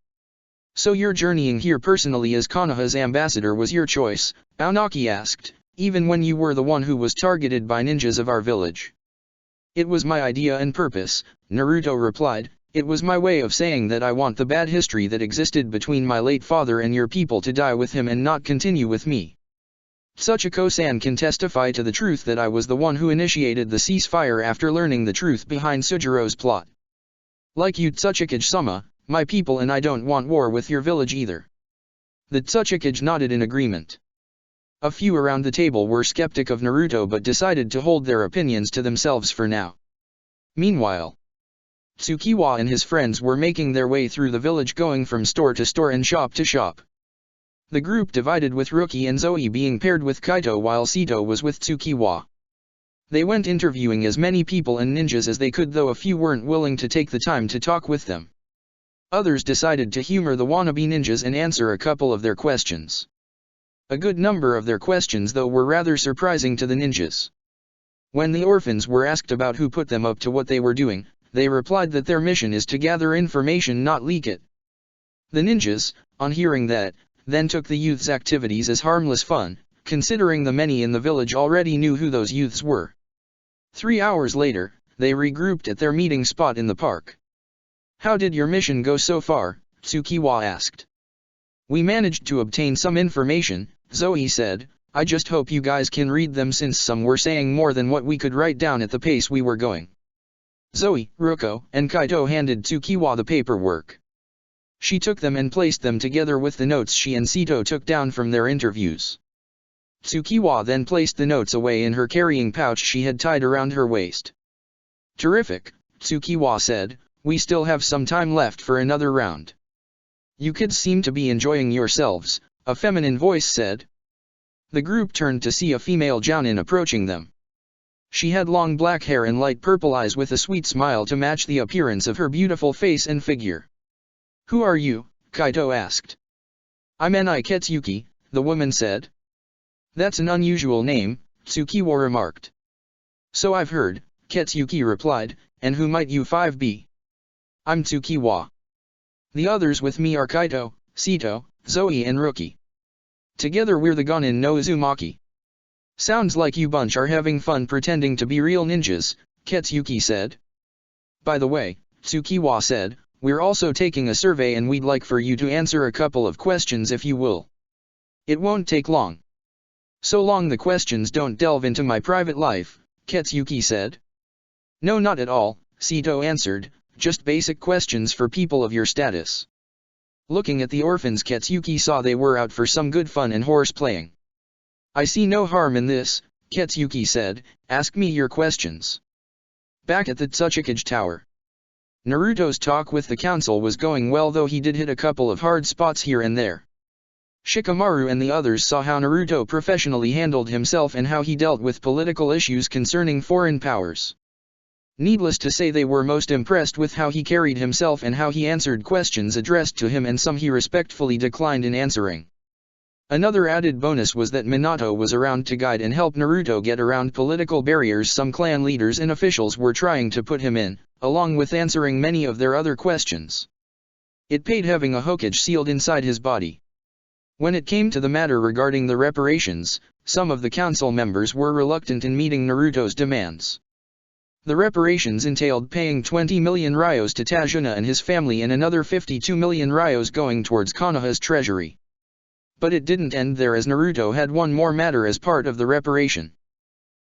Speaker 1: So your journeying here personally as Konoha's ambassador was your choice, Aonaki asked, even when you were the one who was targeted by ninjas of our village. It was my idea and purpose, Naruto replied, it was my way of saying that I want the bad history that existed between my late father and your people to die with him and not continue with me. Tsuchiko-san can testify to the truth that I was the one who initiated the ceasefire after learning the truth behind Sujiro's plot. Like you Tsuchikage-sama, my people and I don't want war with your village either. The Tsuchikage nodded in agreement. A few around the table were skeptic of Naruto but decided to hold their opinions to themselves for now. Meanwhile, Tsukiwa and his friends were making their way through the village going from store to store and shop to shop. The group divided with Rookie and Zoe being paired with Kaito while Sito was with Tsukiwa. They went interviewing as many people and ninjas as they could, though a few weren't willing to take the time to talk with them. Others decided to humor the wannabe ninjas and answer a couple of their questions. A good number of their questions, though, were rather surprising to the ninjas. When the orphans were asked about who put them up to what they were doing, they replied that their mission is to gather information, not leak it. The ninjas, on hearing that, then took the youths' activities as harmless fun, considering the many in the village already knew who those youths were. 3 hours later, they regrouped at their meeting spot in the park. "How did your mission go so far?" Tsukiwa asked. "We managed to obtain some information," Zoe said. "I just hope you guys can read them, since some were saying more than what we could write down at the pace we were going." Zoe, Ruko, and Kaito handed Tsukiwa the paperwork. She took them and placed them together with the notes she and Sito took down from their interviews. Tsukiwa then placed the notes away in her carrying pouch she had tied around her waist. "Terrific," Tsukiwa said. "We still have some time left for another round." "You kids seem to be enjoying yourselves," a feminine voice said. The group turned to see a female jounin approaching them. She had long black hair and light purple eyes with a sweet smile to match the appearance of her beautiful face and figure. "Who are you?" Kaito asked. "I'm Ni Ketsuki," the woman said. "That's an unusual name," Tsukiwa remarked. "So I've heard," Ketsuki replied. "And who might you five be?" "I'm Tsukiwa. The others with me are Kaito, Sito, Zoe and Rookie. Together we're the Gonin no Uzumaki." "Sounds like you bunch are having fun pretending to be real ninjas," Ketsuki said. "By the way," Tsukiwa said, "we're also taking a survey and we'd like for you to answer a couple of questions if you will. It won't take long. So long the questions don't delve into my private life," Ketsuki said. "No, not at all," Sito answered, "just basic questions for people of your status." Looking at the orphans, Ketsuki saw they were out for some good fun and horse playing. "I see no harm in this," Ketsuki said. "Ask me your questions." Back at the Tsuchikage Tower, Naruto's talk with the council was going well, though he did hit a couple of hard spots here and there. Shikamaru and the others saw how Naruto professionally handled himself and how he dealt with political issues concerning foreign powers. Needless to say, they were most impressed with how he carried himself and how he answered questions addressed to him, and some he respectfully declined in answering. Another added bonus was that Minato was around to guide and help Naruto get around political barriers some clan leaders and officials were trying to put him in, along with answering many of their other questions. It paid having a Hokage sealed inside his body. When it came to the matter regarding the reparations, some of the council members were reluctant in meeting Naruto's demands. The reparations entailed paying 20 million ryos to Tajuna and his family and another 52 million ryos going towards Konoha's treasury. But it didn't end there, as Naruto had one more matter as part of the reparation.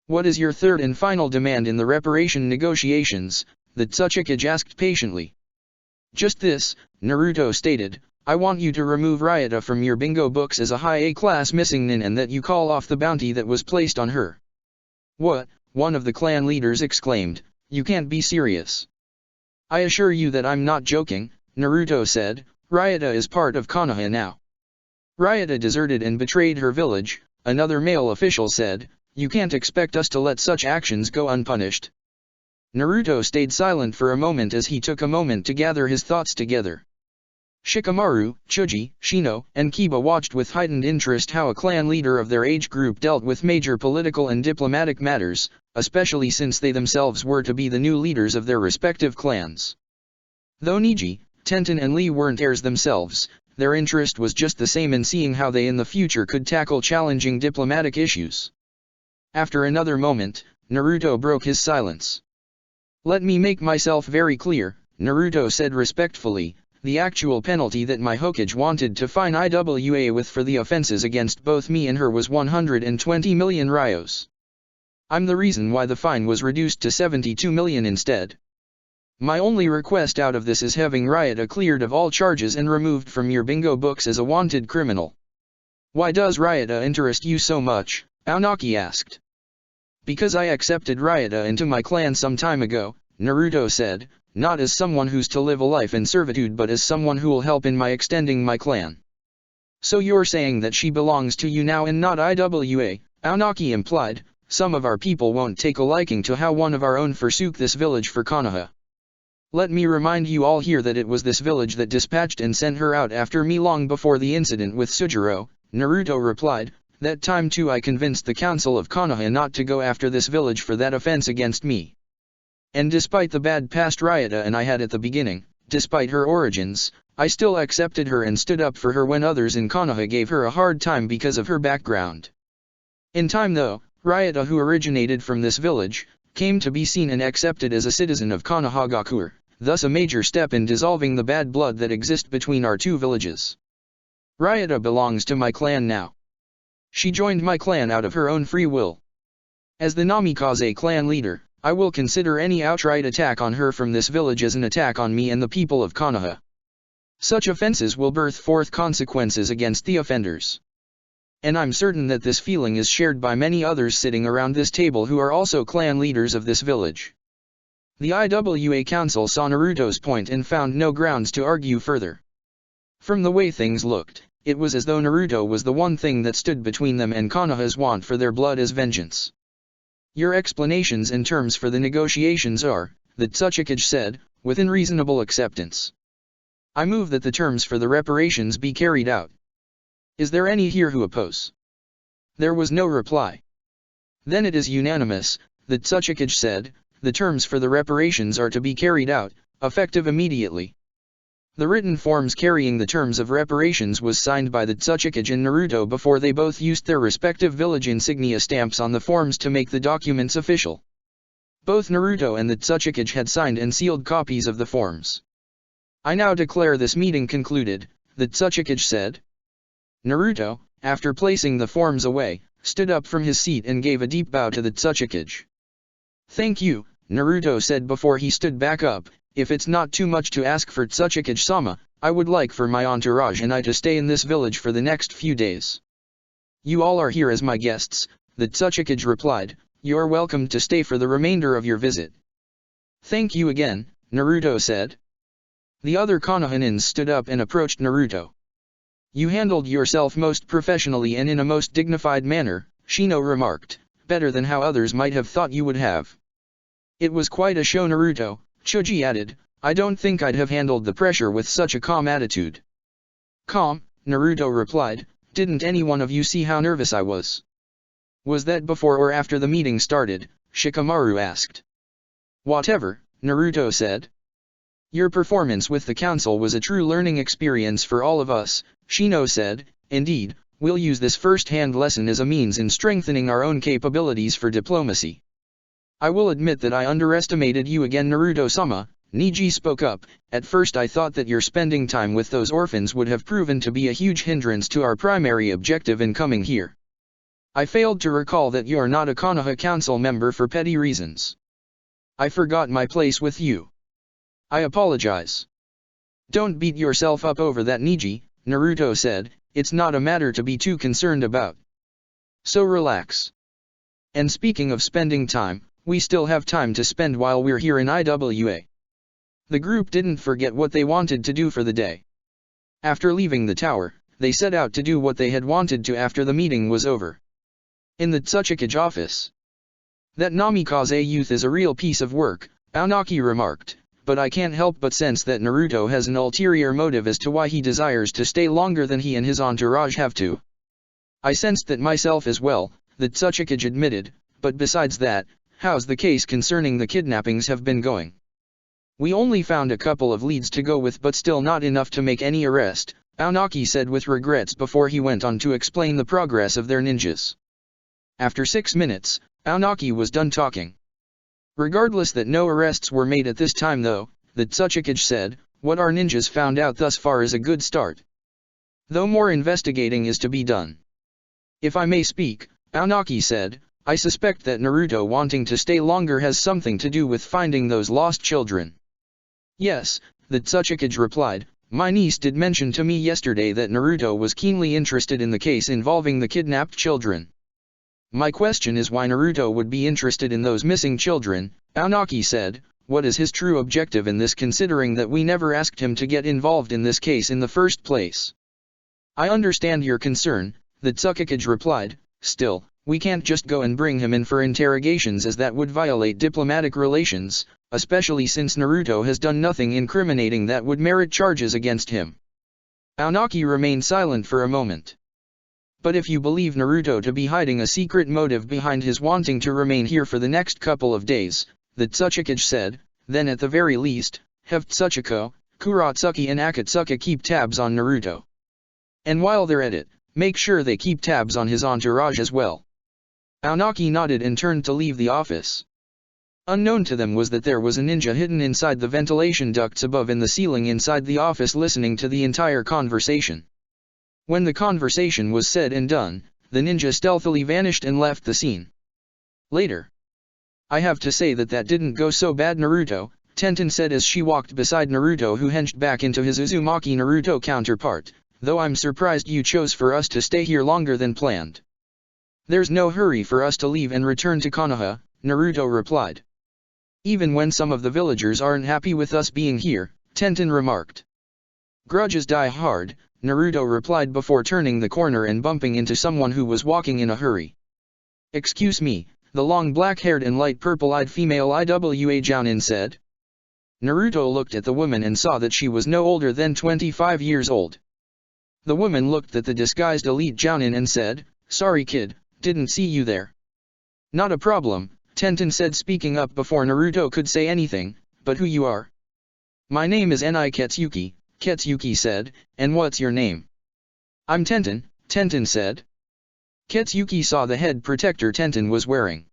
Speaker 1: "What is your third and final demand in the reparation negotiations?" the Tsuchikage asked patiently. "Just this," Naruto stated. "I want you to remove Ryota from your bingo books as a high A-class missing nin, and that you call off the bounty that was placed on her." "What?" one of the clan leaders exclaimed. "You can't be serious." "I assure you that I'm not joking," Naruto said. "Ryota is part of Konoha now." "Ryota deserted and betrayed her village," another male official said. "You can't expect us to let such actions go unpunished." Naruto stayed silent for a moment as he took a moment to gather his thoughts together. Shikamaru, Chuji, Shino, and Kiba watched with heightened interest how a clan leader of their age group dealt with major political and diplomatic matters, especially since they themselves were to be the new leaders of their respective clans. Though Niji, Tenten and Lee weren't heirs themselves, their interest was just the same in seeing how they in the future could tackle challenging diplomatic issues. After another moment, Naruto broke his silence. "Let me make myself very clear," Naruto said respectfully. "The actual penalty that my Hokage wanted to fine Iwa with for the offenses against both me and her was 120 million ryos. I'm the reason why the fine was reduced to 72 million instead. My only request out of this is having Ryota cleared of all charges and removed from your bingo books as a wanted criminal." "Why does Ryota interest you so much?" Aonaki asked. "Because I accepted Ryota into my clan some time ago," Naruto said. "Not as someone who's to live a life in servitude, but as someone who'll help in my extending my clan." "So you're saying that she belongs to you now and not Iwa?" Aonaki implied. some of our people won't take a liking to how one of our own forsook this village for Konoha. Let me remind you all here that it was this village that dispatched and sent her out after me long before the incident with Sujiro," Naruto replied. "That time too I convinced the council of Konoha not to go after this village for that offense against me. And despite the bad past Ryota and I had at the beginning, despite her origins, I still accepted her and stood up for her when others in Konoha gave her a hard time because of her background. In time though, Ryota, who originated from this village, came to be seen and accepted as a citizen of Konohagakure, thus a major step in dissolving the bad blood that exists between our two villages. Ryota belongs to my clan now. She joined my clan out of her own free will. As the Namikaze clan leader, I will consider any outright attack on her from this village as an attack on me and the people of Konoha. Such offenses will birth forth consequences against the offenders. And I'm certain that this feeling is shared by many others sitting around this table who are also clan leaders of this village." The IWA Council saw Naruto's point and found no grounds to argue further. From the way things looked, it was as though Naruto was the one thing that stood between them and Konoha's want for their blood as vengeance. "Your explanations and terms for the negotiations are," the Tsuchikage said, "within reasonable acceptance. I move that the terms for the reparations be carried out. Is there any here who oppose?" There was no reply. "Then it is unanimous," the Tsuchikage said. "The terms for the reparations are to be carried out, effective immediately." The written forms carrying the terms of reparations was signed by the Tsuchikage and Naruto before they both used their respective village insignia stamps on the forms to make the documents official. Both Naruto and the Tsuchikage had signed and sealed copies of the forms. "I now declare this meeting concluded," the Tsuchikage said. Naruto, after placing the forms away, stood up from his seat and gave a deep bow to the Tsuchikage. "Thank you," Naruto said before he stood back up. "If it's not too much to ask for Tsuchikage-sama, I would like for my entourage and I to stay in this village for the next few days." "You all are here as my guests," the Tsuchikage replied. "You're welcome to stay for the remainder of your visit." "Thank you again," Naruto said. The other Konohanins stood up and approached Naruto. "You handled yourself most professionally and in a most dignified manner," Shino remarked, "better than how others might have thought you would have." "It was quite a show, Naruto," Choji added. "I don't think I'd have handled the pressure with such a calm attitude." "Calm?" Naruto replied. "Didn't any one of you see how nervous I was?" "Was that before or after the meeting started?" Shikamaru asked. "Whatever," Naruto said. "Your performance with the council was a true learning experience for all of us," Shino said. "Indeed, we'll use this first-hand lesson as a means in strengthening our own capabilities for diplomacy." "I will admit that I underestimated you again, Naruto-sama," Niji spoke up. "At first I thought that your spending time with those orphans would have proven to be a huge hindrance to our primary objective in coming here. I failed to recall that you're not a Konoha Council member for petty reasons. I forgot my place with you. I apologize." "Don't beat yourself up over that, Niji," Naruto said. "It's not a matter to be too concerned about. So relax. And speaking of spending time, we still have time to spend while we're here in IWA." The group didn't forget what they wanted to do for the day. After leaving the tower, they set out to do what they had wanted to after the meeting was over. In the Tsuchikage office. "That Namikaze youth is a real piece of work," Aonaki remarked. "But I can't help but sense that Naruto has an ulterior motive as to why he desires to stay longer than he and his entourage have to." "I sensed that myself as well," the Tsuchikage admitted, "but besides that, how's the case concerning the kidnappings have been going?" "We only found a couple of leads to go with but still not enough to make any arrest," Aonaki said with regrets before he went on to explain the progress of their ninjas. After 6 minutes, Aonaki was done talking. "Regardless that no arrests were made at this time though," the Tsuchikage said, "what our ninjas found out thus far is a good start. Though more investigating is to be done. If I may speak," Aonaki said, "I suspect that Naruto wanting to stay longer has something to do with finding those lost children." "Yes," the Tsuchikage replied, "my niece did mention to me yesterday that Naruto was keenly interested in the case involving the kidnapped children. My question is why Naruto would be interested in those missing children," Aonaki said. "What is his true objective in this, considering that we never asked him to get involved in this case in the first place?" "I understand your concern," the Tsuchikage replied. "Still, We can't just go and bring him in for interrogations, as that would violate diplomatic relations, especially since Naruto has done nothing incriminating that would merit charges against him. Aonaki remained silent for a moment. But if you believe Naruto to be hiding a secret motive behind his wanting to remain here for the next couple of days, the Tsuchikage said, then at the very least, have Tsuchiko, Kuratsuki and Akatsuki keep tabs on Naruto. And while they're at it, make sure they keep tabs on his entourage as well. Aonaki nodded and turned to leave the office. Unknown to them was that there was a ninja hidden inside the ventilation ducts above in the ceiling inside the office, listening to the entire conversation. When the conversation was said and done, the ninja stealthily vanished and left the scene. Later. I have to say that didn't go so bad, Naruto, Tenten said as she walked beside Naruto, who hinged back into his Uzumaki Naruto counterpart, though I'm surprised you chose for us to stay here longer than planned. There's no hurry for us to leave and return to Konoha, Naruto replied. Even when some of the villagers aren't happy with us being here, Tenten remarked. Grudges die hard, Naruto replied before turning the corner and bumping into someone who was walking in a hurry. Excuse me, the long black-haired and light purple-eyed female Iwa Jounin said. Naruto looked at the woman and saw that she was no older than 25 years old. The woman looked at the disguised elite Jounin and said, "Sorry kid, didn't see you there." "Not a problem," Tenten said, speaking up before Naruto could say anything, "but who you are?" "My name is Ni Ketsuki," Ketsuki said, "and what's your name?" "I'm Tenten," Tenten said. Ketsuki saw the head protector Tenten was wearing.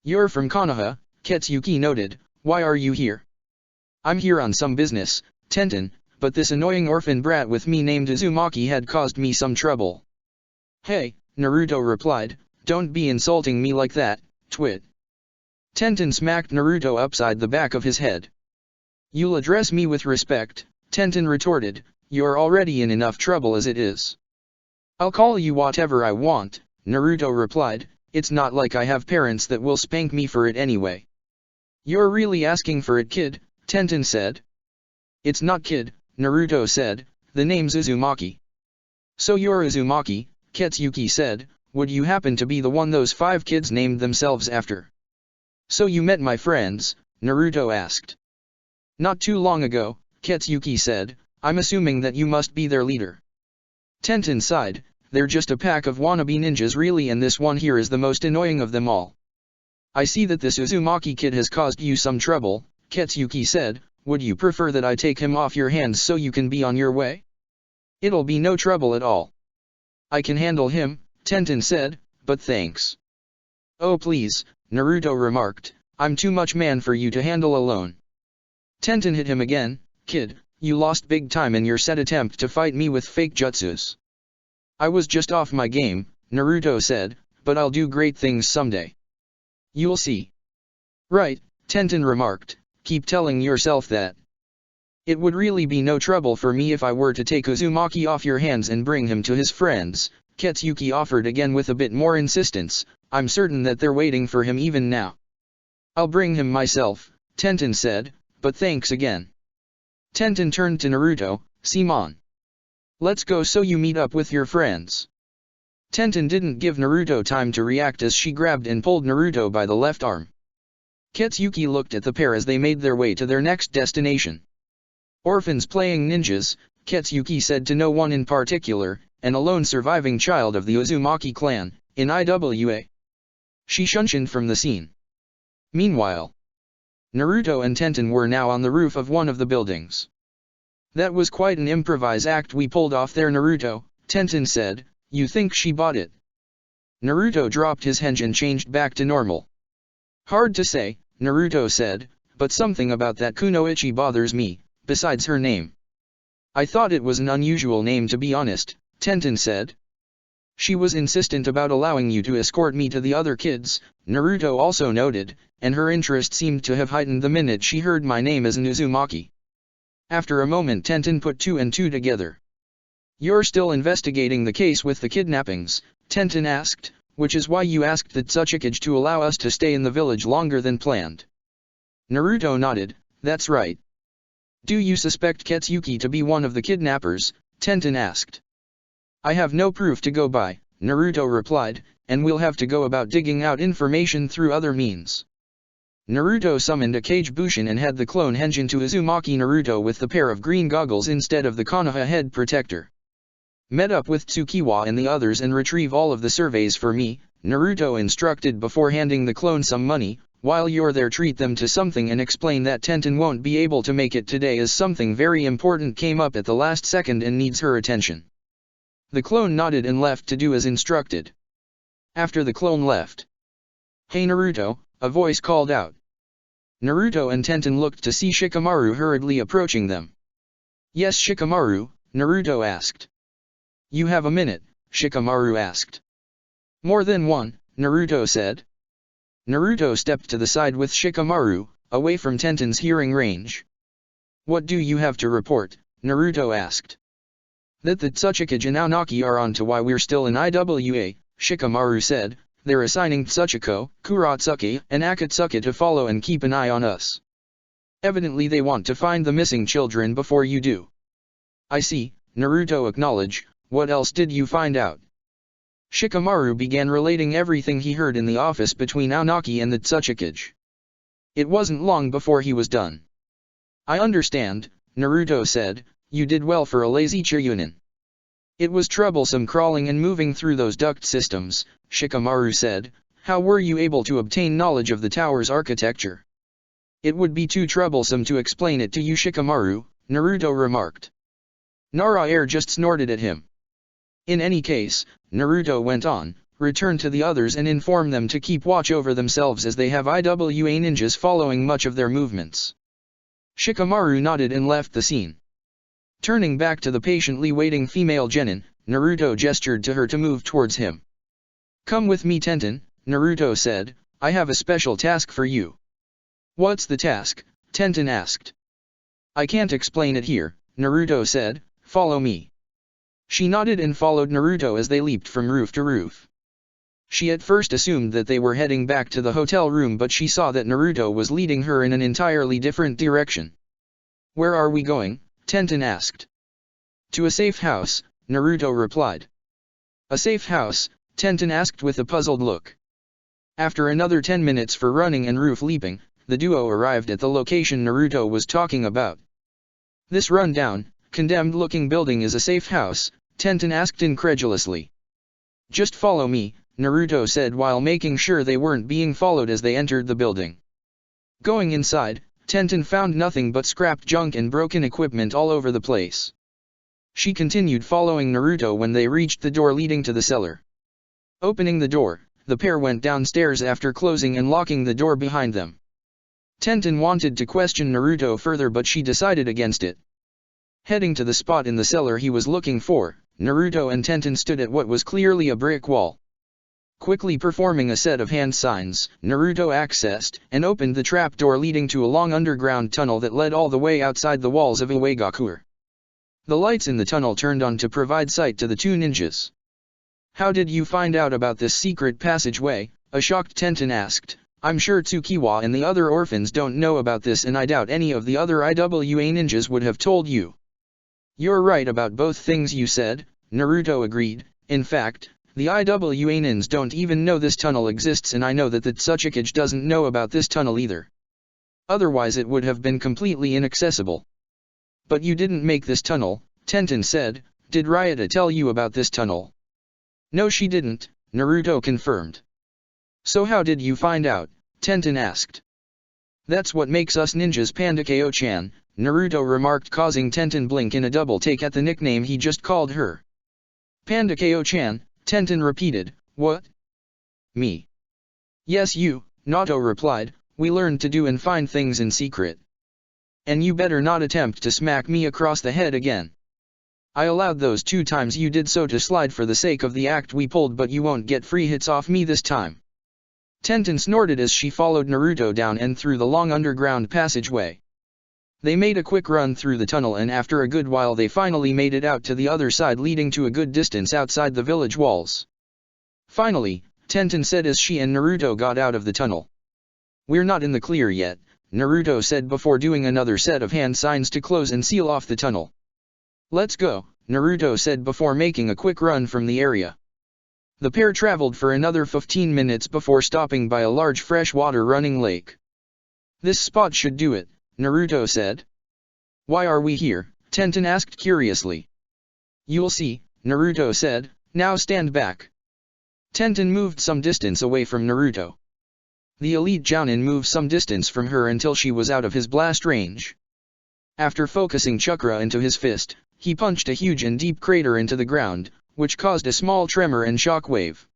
Speaker 1: "You're from Konoha," Ketsuki noted, "why are you here?" "I'm here on some business, Tenten, but this annoying orphan brat with me named Uzumaki had caused me some trouble." "Hey," Naruto replied, "don't be insulting me like that, twit." Tenten smacked Naruto upside the back of his head. "You'll address me with respect," Tenten retorted, "you're already in enough trouble as it is." "I'll call you whatever I want," Naruto replied, "it's not like I have parents that will spank me for it anyway." "You're really asking for it, kid," Tenten said. "It's not kid," Naruto said, "the name's Uzumaki." "So you're Uzumaki," Ketsuki said, "would you happen to be the one those 5 kids named themselves after?" "So you met my friends?" Naruto asked. "Not too long ago," Ketsuki said, "I'm assuming that you must be their leader." Tenten sighed, "They're just a pack of wannabe ninjas really, and this one here is the most annoying of them all." "I see that this Uzumaki kid has caused you some trouble," Ketsuki said, "would you prefer that I take him off your hands so you can be on your way?" "It'll be no trouble at all." "I can handle him," Tenten said, "but thanks." "Oh please," Naruto remarked, "I'm too much man for you to handle alone." Tenten hit him again, "Kid, you lost big time in your set attempt to fight me with fake jutsus." "I was just off my game," Naruto said, "but I'll do great things someday." "You'll see." "Right," Tenten remarked, "keep telling yourself that." "It would really be no trouble for me if I were to take Uzumaki off your hands and bring him to his friends," Ketsuki offered again with a bit more insistence, "I'm certain that they're waiting for him even now." "I'll bring him myself," Tenten said, "but thanks again." Tenten turned to Naruto, "Simon. Let's go so you meet up with your friends." Tenten didn't give Naruto time to react as she grabbed and pulled Naruto by the left arm. Ketsuki looked at the pair as they made their way to their next destination. "Orphans playing ninjas," Ketsuki said to no one in particular, "an alone surviving child of the Uzumaki clan, in Iwa." She shunshined from the scene. Meanwhile, Naruto and Tenten were now on the roof of one of the buildings. "That was quite an improvise act we pulled off there, Naruto," Tenten said. "You think she bought it?" Naruto dropped his henge and changed back to normal. "Hard to say," Naruto said, "but something about that Kunoichi bothers me, besides her name." "I thought it was an unusual name, to be honest," Tenten said. "She was insistent about allowing you to escort me to the other kids," Naruto also noted, "and her interest seemed to have heightened the minute she heard my name as an Uzumaki." After a moment Tenten put 2 and 2 together. "You're still investigating the case with the kidnappings?" Tenten asked, "which is why you asked the Tsuchikage to allow us to stay in the village longer than planned." Naruto nodded, "That's right." "Do you suspect Ketsuki to be one of the kidnappers?" Tenten asked. "I have no proof to go by," Naruto replied, and we'll have to go about digging out information through other means. Naruto summoned a Kage Bushin and had the clone Henjin to Uzumaki Naruto with the pair of green goggles instead of the Konoha head protector. Met up with Tsukiwa and the others and retrieve all of the surveys for me, Naruto instructed before handing the clone some money. While you're there, treat them to something and explain that Tenten won't be able to make it today as something very important came up at the last second and needs her attention. The clone nodded and left to do as instructed. After the clone left, "Hey Naruto," a voice called out. Naruto and Tenten looked to see Shikamaru hurriedly approaching them. "Yes Shikamaru," Naruto asked. "You have a minute," Shikamaru asked. "More than one," Naruto said. Naruto stepped to the side with Shikamaru, away from Tenten's hearing range. "What do you have to report?" Naruto asked. "That the Tsuchikage and Aonaki are on to why we're still in IWA," Shikamaru said. "They're assigning Tsuchiko, Kuratsuki, and Akatsuki to follow and keep an eye on us. Evidently they want to find the missing children before you do." "I see," Naruto acknowledged. "What else did you find out?" Shikamaru began relating everything he heard in the office between Aonaki and the Tsuchikage. It wasn't long before he was done. "I understand," Naruto said. "You did well for a lazy Chiryunin. It was troublesome crawling and moving through those duct systems," Shikamaru said. "How were you able to obtain knowledge of the tower's architecture?" "It would be too troublesome to explain it to you Shikamaru," Naruto remarked. Nara Air just snorted at him. "In any case," Naruto went on, "return to the others and inform them to keep watch over themselves as they have IWA ninjas following much of their movements." Shikamaru nodded and left the scene. Turning back to the patiently waiting female genin, Naruto gestured to her to move towards him. "Come with me Tenten," Naruto said, "I have a special task for you." "What's the task?" Tenten asked. "I can't explain it here," Naruto said, "follow me." She nodded and followed Naruto as they leaped from roof to roof. She at first assumed that they were heading back to the hotel room, but she saw that Naruto was leading her in an entirely different direction. "Where are we going?" Tenten asked. "To a safe house," Naruto replied. "A safe house?" Tenten asked with a puzzled look. After another 10 minutes for running and roof leaping, the duo arrived at the location Naruto was talking about. "This run-down, condemned-looking building is a safe house?" Tenten asked incredulously. "Just follow me," Naruto said while making sure they weren't being followed as they entered the building. Going inside, Tenten found nothing but scrapped junk and broken equipment all over the place. She continued following Naruto when they reached the door leading to the cellar. Opening the door, the pair went downstairs after closing and locking the door behind them. Tenten wanted to question Naruto further, but she decided against it. Heading to the spot in the cellar he was looking for, Naruto and Tenten stood at what was clearly a brick wall. Quickly performing a set of hand signs, Naruto accessed and opened the trapdoor leading to a long underground tunnel that led all the way outside the walls of Iwagakure. The lights in the tunnel turned on to provide sight to the two ninjas. "How did you find out about this secret passageway?" a shocked Tenten asked. "I'm sure Tsukiwa and the other orphans don't know about this, and I doubt any of the other IWA ninjas would have told you." "You're right about both things you said," Naruto agreed. "In fact, the IWA nins don't even know this tunnel exists, and I know that the Tsuchikage doesn't know about this tunnel either. Otherwise it would have been completely inaccessible." "But you didn't make this tunnel," Tenten said. "Did Ryota tell you about this tunnel?" "No, she didn't," Naruto confirmed. "So how did you find out?" Tenten asked. "That's what makes us ninjas, Pandakeo-chan," Naruto remarked, causing Tenten blink in a double take at the nickname he just called her. "Pandakeo-chan," Tenten repeated. "What? Me?" "Yes, you," Nato replied. "We learned to do and find things in secret. And you better not attempt to smack me across the head again. I allowed those 2 times you did so to slide for the sake of the act we pulled, but you won't get free hits off me this time." Tenten snorted as she followed Naruto down and through the long underground passageway. They made a quick run through the tunnel, and after a good while they finally made it out to the other side, leading to a good distance outside the village walls. Finally, Tenten said as she and Naruto got out of the tunnel. "We're not in the clear yet," Naruto said before doing another set of hand signs to close and seal off the tunnel. "Let's go," Naruto said before making a quick run from the area. The pair traveled for another 15 minutes before stopping by a large freshwater running lake. "This spot should do it," Naruto said. "Why are we here?" Tenten asked curiously. "You'll see," Naruto said. "Now stand back." Tenten moved some distance away from Naruto. The elite Jounin moved some distance from her until she was out of his blast range. After focusing chakra into his fist, he punched a huge and deep crater into the ground, which caused a small tremor and shockwave.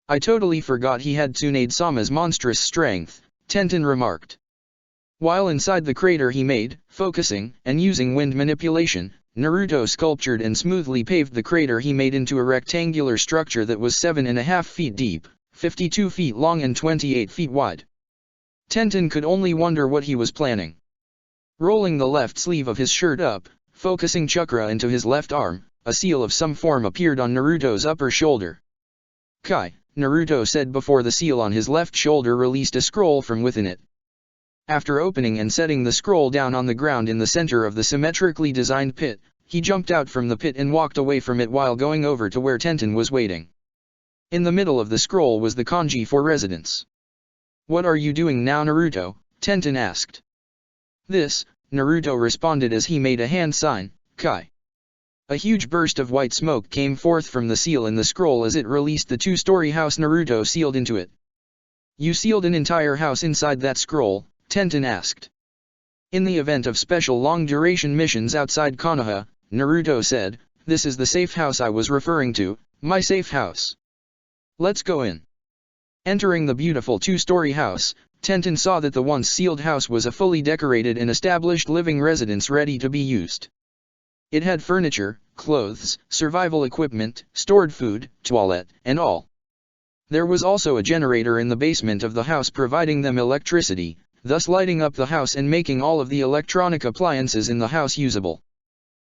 Speaker 1: "I totally forgot he had Tsunade-sama's monstrous strength," Tenten remarked. While inside the crater he made, focusing, and using wind manipulation, Naruto sculptured and smoothly paved the crater he made into a rectangular structure that was 7.5 feet deep, 52 feet long and 28 feet wide. Tenten could only wonder what he was planning. Rolling the left sleeve of his shirt up, focusing chakra into his left arm, a seal of some form appeared on Naruto's upper shoulder. "Kai," Naruto said before the seal on his left shoulder released a scroll from within it. After opening and setting the scroll down on the ground in the center of the symmetrically designed pit, he jumped out from the pit and walked away from it while going over to where Tenten was waiting. In the middle of the scroll was the kanji for residence. "What are you doing now, Naruto?" Tenten asked. "This," Naruto responded as he made a hand sign, "Kai." A huge burst of white smoke came forth from the seal in the scroll as it released the two-story house Naruto sealed into it. "You sealed an entire house inside that scroll?" Tenten asked. "In the event of special long-duration missions outside Konoha," Naruto said, "this is the safe house I was referring to, my safe house. Let's go in." Entering the beautiful two-story house, Tenten saw that the once sealed house was a fully decorated and established living residence ready to be used. It had furniture, clothes, survival equipment, stored food, toilet, and all. There was also a generator in the basement of the house providing them electricity, thus lighting up the house and making all of the electronic appliances in the house usable.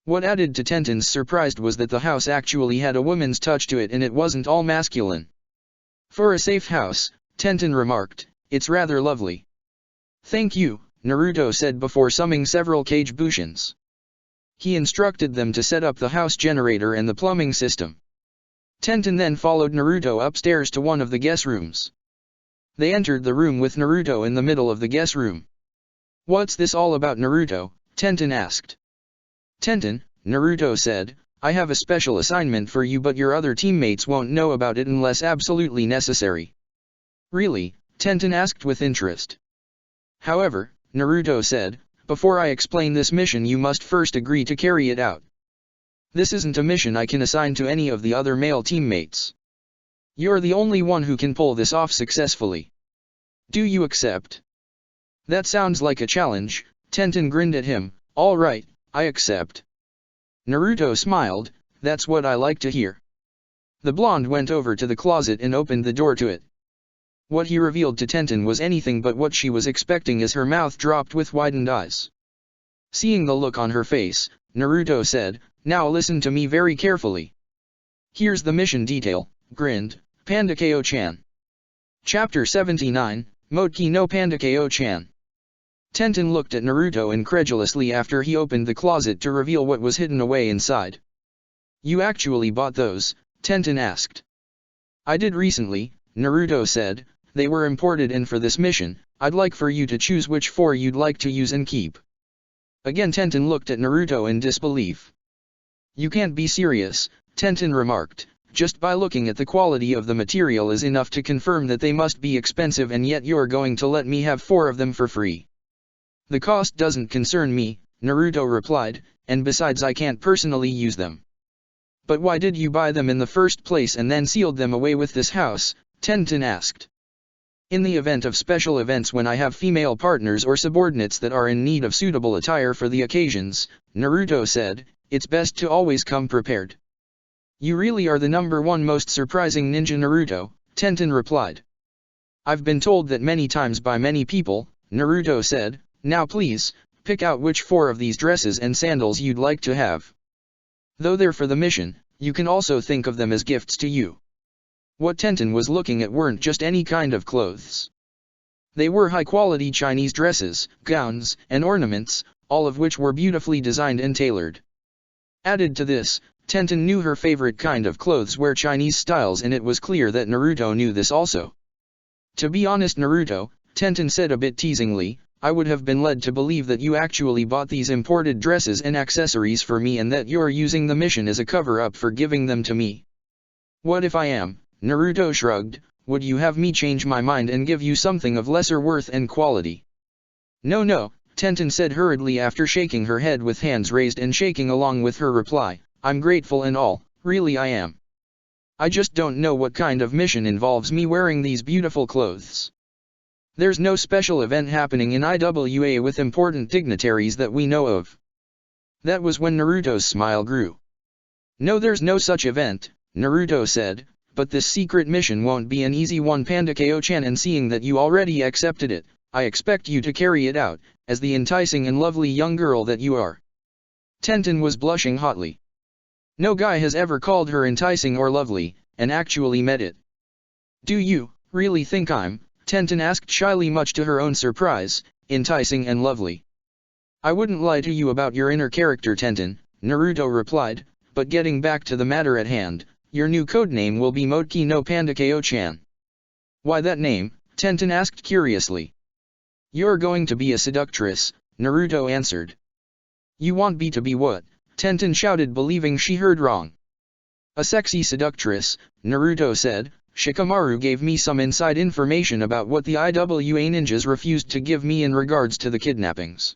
Speaker 1: What added to Tenten's surprise was that the house actually had a woman's touch to it and it wasn't all masculine. "For a safe house," Tenten remarked, "it's rather lovely." "Thank you," Naruto said before summoning several Kage Bushins. He instructed them to set up the house generator and the plumbing system. Tenten then followed Naruto upstairs to one of the guest rooms. They entered the room with Naruto in the middle of the guest room. "What's this all about, Naruto?" Tenten asked. "Tenten," Naruto said, "I have a special assignment for you, but your other teammates won't know about it unless absolutely necessary." "Really?" Tenten asked with interest. "However," Naruto said, "before I explain this mission you must first agree to carry it out. This isn't a mission I can assign to any of the other male teammates. You're the only one who can pull this off successfully. Do you accept?" "That sounds like a challenge," Tenten grinned at him. "All right, I accept." Naruto smiled, "That's what I like to hear." The blonde went over to the closet and opened the door to it. What he revealed to Tenten was anything but what she was expecting as her mouth dropped with widened eyes. Seeing the look on her face, Naruto said, "Now listen to me very carefully. Here's the mission detail," grinned Pandakeo-chan. Chapter 79, Motoki no Pandakeo-chan. Tenten looked at Naruto incredulously after he opened the closet to reveal what was hidden away inside. "You actually bought those?" Tenten asked. "I did recently," Naruto said. "They were imported in for this mission. I'd like for you to choose which four you'd like to use and keep." Again Tenten looked at Naruto in disbelief. "You can't be serious," Tenten remarked. "Just by looking at the quality of the material is enough to confirm that they must be expensive, and yet you're going to let me have 4 of them for free." "The cost doesn't concern me," Naruto replied, "and besides I can't personally use them." "But why did you buy them in the first place and then sealed them away with this house?" Tenten asked. "In the event of special events when I have female partners or subordinates that are in need of suitable attire for the occasions," Naruto said, "it's best to always come prepared." "You really are the #1 most surprising ninja, Naruto," Tenten replied. "I've been told that many times by many people," Naruto said. "Now please, pick out which 4 of these dresses and sandals you'd like to have. Though they're for the mission, you can also think of them as gifts to you." What Tenten was looking at weren't just any kind of clothes. They were high-quality Chinese dresses, gowns, and ornaments, all of which were beautifully designed and tailored. Added to this, Tenten knew her favorite kind of clothes were Chinese styles, and it was clear that Naruto knew this also. To be honest, Naruto, Tenten said a bit teasingly, I would have been led to believe that you actually bought these imported dresses and accessories for me and that you're using the mission as a cover-up for giving them to me. What if I am? Naruto shrugged. Would you have me change my mind and give you something of lesser worth and quality? No, Tenten said hurriedly after shaking her head with hands raised and shaking along with her reply. I'm grateful and all, really I am. I just don't know what kind of mission involves me wearing these beautiful clothes. There's no special event happening in IWA with important dignitaries that we know of. That was when Naruto's smile grew. No, there's no such event, Naruto said, but this secret mission won't be an easy one, Panda Ko-chan, and seeing that you already accepted it, I expect you to carry it out, as the enticing and lovely young girl that you are. Tenten was blushing hotly. No guy has ever called her enticing or lovely, and actually meant it. Do you really think I'm, Tenten asked shyly, much to her own surprise, enticing and lovely? I wouldn't lie to you about your inner character, Tenten, Naruto replied, but getting back to the matter at hand, your new codename will be Motoki no Panda Ko-chan. Why that name? Tenten asked curiously. You're going to be a seductress, Naruto answered. You want me to be what? Tenten shouted, believing she heard wrong. A sexy seductress, Naruto said. Shikamaru gave me some inside information about what the IWA ninjas refused to give me in regards to the kidnappings.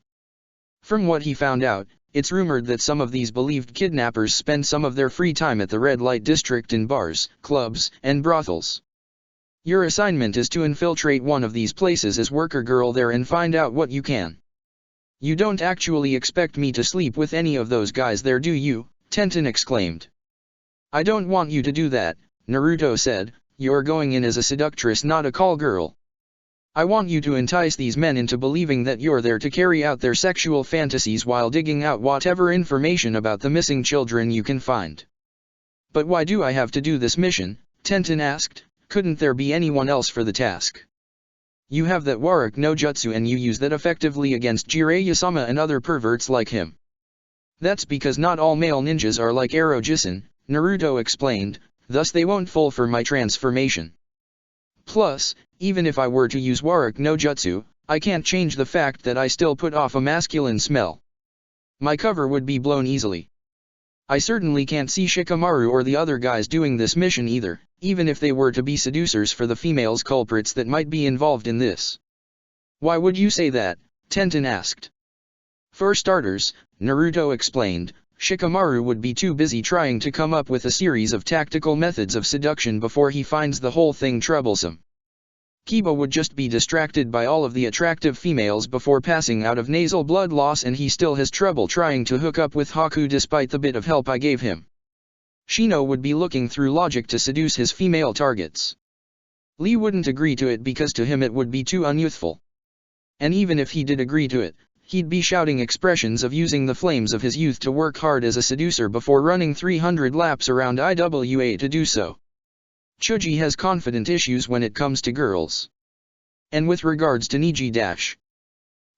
Speaker 1: From what he found out, it's rumored that some of these believed kidnappers spend some of their free time at the red light district in bars, clubs, and brothels. Your assignment is to infiltrate one of these places as worker girl there and find out what you can. You don't actually expect me to sleep with any of those guys there, do you? Tenten exclaimed. I don't want you to do that, Naruto said. You're going in as a seductress, not a call girl. I want you to entice these men into believing that you're there to carry out their sexual fantasies while digging out whatever information about the missing children you can find. But why do I have to do this mission? Tenten asked. Couldn't there be anyone else for the task? You have that Warwick no Jutsu and you use that effectively against Jiraiya-sama and other perverts like him. That's because not all male ninjas are like Arrow-jisen, Naruto explained, thus they won't fall for my transformation. Plus, even if I were to use Warwick no Jutsu, I can't change the fact that I still put off a masculine smell. My cover would be blown easily. I certainly can't see Shikamaru or the other guys doing this mission either, even if they were to be seducers for the females culprits that might be involved in this. Why would you say that? Tenten asked. For starters, Naruto explained, Shikamaru would be too busy trying to come up with a series of tactical methods of seduction before he finds the whole thing troublesome. Kiba would just be distracted by all of the attractive females before passing out of nasal blood loss, and he still has trouble trying to hook up with Haku despite the bit of help I gave him. Shino would be looking through logic to seduce his female targets. Lee wouldn't agree to it because to him it would be too unyouthful. And even if he did agree to it, he'd be shouting expressions of using the flames of his youth to work hard as a seducer before running 300 laps around IWA to do so. Chuji has confident issues when it comes to girls. And with regards to Niji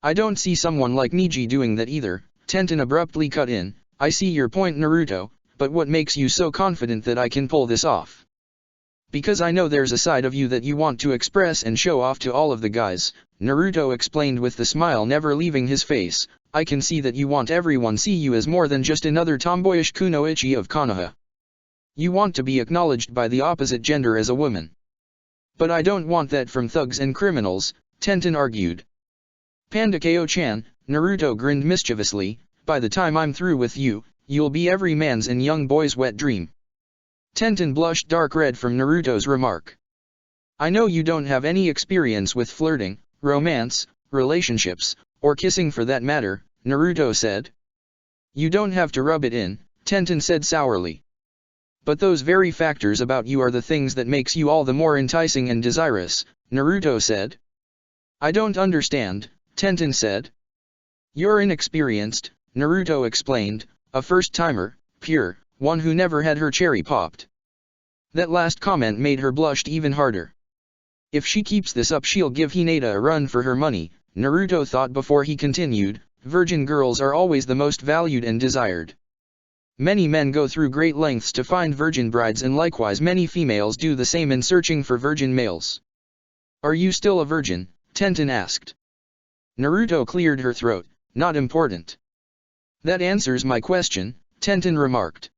Speaker 1: I don't see someone like Niji doing that either, Tenten abruptly cut in. I see your point, Naruto, but what makes you so confident that I can pull this off? Because I know there's a side of you that you want to express and show off to all of the guys, Naruto explained with the smile never leaving his face. I can see that you want everyone see you as more than just another tomboyish kunoichi of Konoha. You want to be acknowledged by the opposite gender as a woman. But I don't want that from thugs and criminals, Tenten argued. Panda Ko-chan, Naruto grinned mischievously, by the time I'm through with you, you'll be every man's and young boy's wet dream. Tenten blushed dark red from Naruto's remark. I know you don't have any experience with flirting, romance, relationships, or kissing for that matter, Naruto said. You don't have to rub it in, Tenten said sourly. But those very factors about you are the things that makes you all the more enticing and desirous, Naruto said. I don't understand, Tenten said. You're inexperienced, Naruto explained, a first-timer, pure, one who never had her cherry popped. That last comment made her blush even harder. If she keeps this up she'll give Hinata a run for her money, Naruto thought before he continued, virgin girls are always the most valued and desired. Many men go through great lengths to find virgin brides, and likewise many females do the same in searching for virgin males. Are you still a virgin? Tenten asked. Naruto cleared her throat. Not important. That answers my question, Tenten remarked.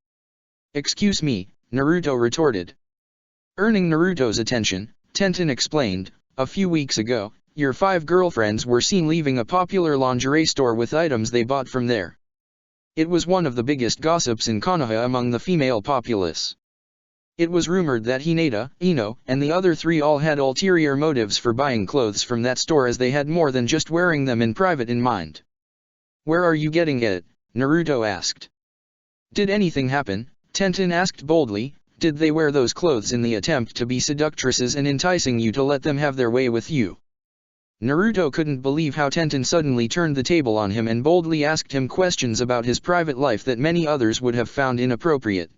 Speaker 1: Excuse me, Naruto retorted. Earning Naruto's attention, Tenten explained, a few weeks ago, your 5 girlfriends were seen leaving a popular lingerie store with items they bought from there. It was one of the biggest gossips in Konoha among the female populace. It was rumored that Hinata, Ino, and the other 3 all had ulterior motives for buying clothes from that store, as they had more than just wearing them in private in mind. Where are you getting it? Naruto asked. Did anything happen? Tenten asked boldly. Did they wear those clothes in the attempt to be seductresses and enticing you to let them have their way with you? Naruto couldn't believe how Tenten suddenly turned the table on him and boldly asked him questions about his private life that many others would have found inappropriate.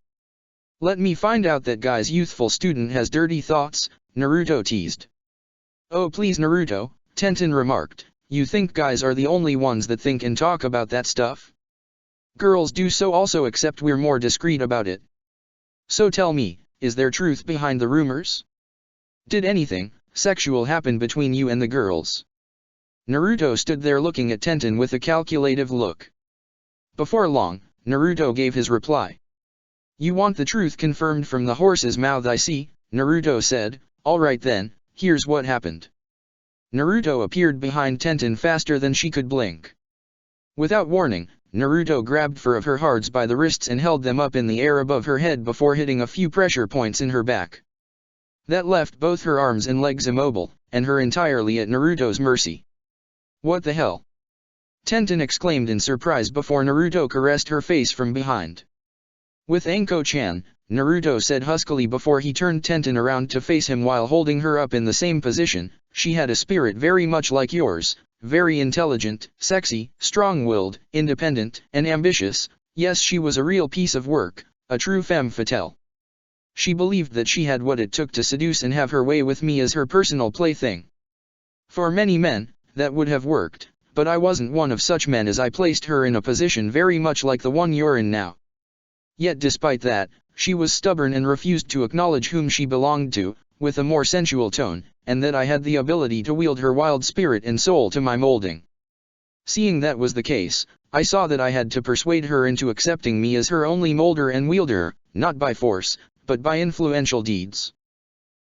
Speaker 1: Let me find out that guy's youthful student has dirty thoughts, Naruto teased. Oh please Naruto, Tenten remarked, you think guys are the only ones that think and talk about that stuff? Girls do so also, except we're more discreet about it. So tell me, is there truth behind the rumors? Did anything sexual happen between you and the girls? Naruto stood there looking at Tenten with a calculative look. Before long, Naruto gave his reply. You want the truth confirmed from the horse's mouth, I see, Naruto said. Alright then, here's what happened. Naruto appeared behind Tenten faster than she could blink. Without warning, Naruto grabbed four of her hearts by the wrists and held them up in the air above her head before hitting a few pressure points in her back. That left both her arms and legs immobile, and her entirely at Naruto's mercy. What the hell? Tenten exclaimed in surprise before Naruto caressed her face from behind. With Anko-chan, Naruto said huskily before he turned Tenten around to face him while holding her up in the same position, she had a spirit very much like yours, very intelligent, sexy, strong-willed, independent, and ambitious. Yes, she was a real piece of work, a true femme fatale. She believed that she had what it took to seduce and have her way with me as her personal plaything. For many men, that would have worked, but I wasn't one of such men, as I placed her in a position very much like the one you're in now. Yet despite that, she was stubborn and refused to acknowledge whom she belonged to, with a more sensual tone, and that I had the ability to wield her wild spirit and soul to my molding. Seeing that was the case, I saw that I had to persuade her into accepting me as her only molder and wielder, not by force, but by influential deeds.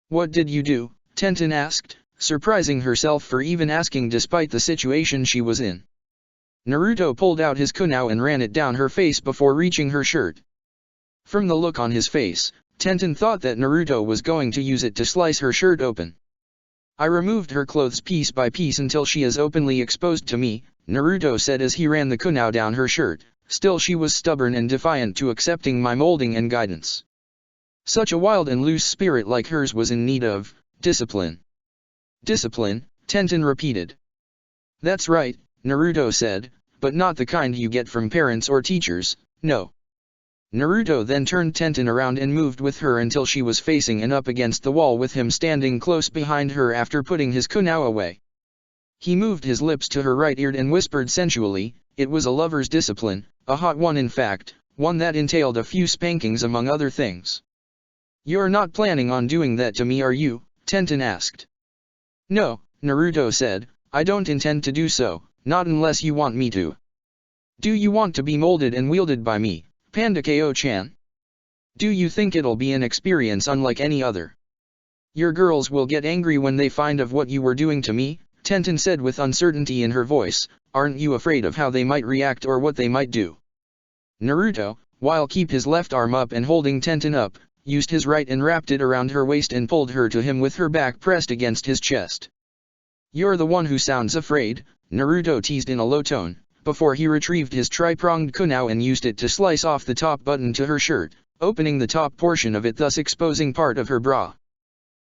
Speaker 1: What did you do? Tenten asked, surprising herself for even asking despite the situation she was in. Naruto pulled out his kunai and ran it down her face before reaching her shirt. From the look on his face, Tenten thought that Naruto was going to use it to slice her shirt open. I removed her clothes piece by piece until she is openly exposed to me, Naruto said as he ran the kunai down her shirt. Still she was stubborn and defiant to accepting my molding and guidance. Such a wild and loose spirit like hers was in need of discipline. Discipline, Tenten repeated. That's right, Naruto said, but not the kind you get from parents or teachers, no. Naruto then turned Tenten around and moved with her until she was facing and up against the wall with him standing close behind her after putting his kunai away. He moved his lips to her right ear and whispered sensually, it was a lover's discipline, a hot one in fact, one that entailed a few spankings among other things. You're not planning on doing that to me, are you? Tenten asked. No, Naruto said, I don't intend to do so, not unless you want me to. Do you want to be molded and wielded by me, Panda Ko-chan? Do you think it'll be an experience unlike any other? Your girls will get angry when they find of what you were doing to me, Tenten said with uncertainty in her voice. Aren't you afraid of how they might react or what they might do? Naruto, while keep his left arm up and holding Tenten up, used his right and wrapped it around her waist and pulled her to him with her back pressed against his chest. You're the one who sounds afraid, Naruto teased in a low tone, before he retrieved his tri-pronged kunai and used it to slice off the top button to her shirt, opening the top portion of it, thus exposing part of her bra.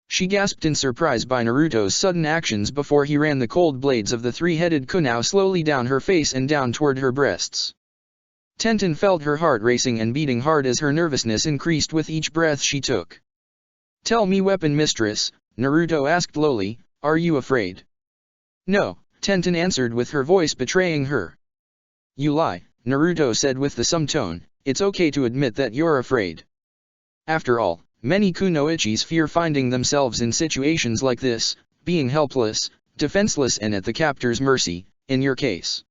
Speaker 1: She gasped in surprise by Naruto's sudden actions before he ran the cold blades of the three-headed kunai slowly down her face and down toward her breasts. Tenten felt her heart racing and beating hard as her nervousness increased with each breath she took. Tell me, weapon mistress, Naruto asked lowly, are you afraid? No, Tenten answered with her voice betraying her. You lie, Naruto said with the some tone, it's okay to admit that you're afraid. After all, many kunoichis fear finding themselves in situations like this, being helpless, defenseless and at the captor's mercy, in your case.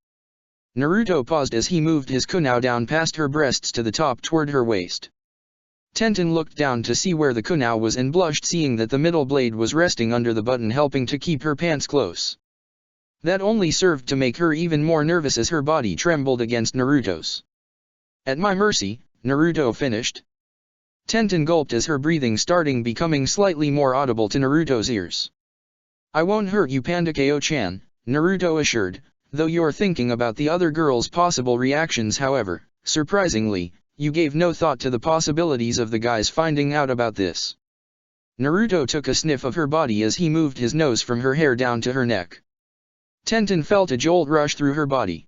Speaker 1: Naruto paused as he moved his kunao down past her breasts to the top toward her waist. Tenten looked down to see where the kunao was and blushed seeing that the middle blade was resting under the button helping to keep her pants close. That only served to make her even more nervous as her body trembled against Naruto's. At my mercy, Naruto finished. Tenten gulped as her breathing starting becoming slightly more audible to Naruto's ears. I won't hurt you Pandakeo-chan, Naruto assured, though you're thinking about the other girl's possible reactions however, surprisingly, you gave no thought to the possibilities of the guys finding out about this. Naruto took a sniff of her body as he moved his nose from her hair down to her neck. Tenten felt a jolt rush through her body.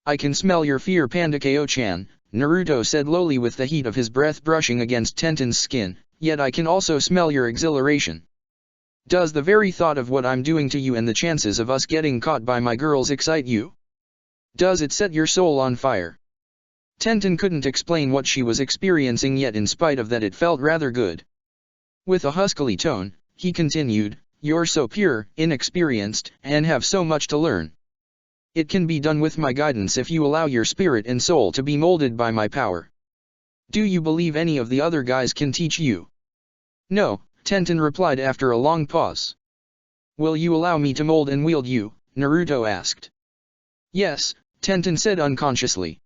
Speaker 1: I can smell your fear Pandakeo-chan, Naruto said lowly with the heat of his breath brushing against Tenten's skin, yet I can also smell your exhilaration. Does the very thought of what I'm doing to you and the chances of us getting caught by my girls excite you? Does it set your soul on fire? Tenten couldn't explain what she was experiencing yet in spite of that it felt rather good. With a huskily tone, he continued, you're so pure, inexperienced, and have so much to learn. It can be done with my guidance if you allow your spirit and soul to be molded by my power. Do you believe any of the other guys can teach you? No, Tenten replied after a long pause. Will you allow me to mold and wield you? Naruto asked. Yes, Tenten said unconsciously.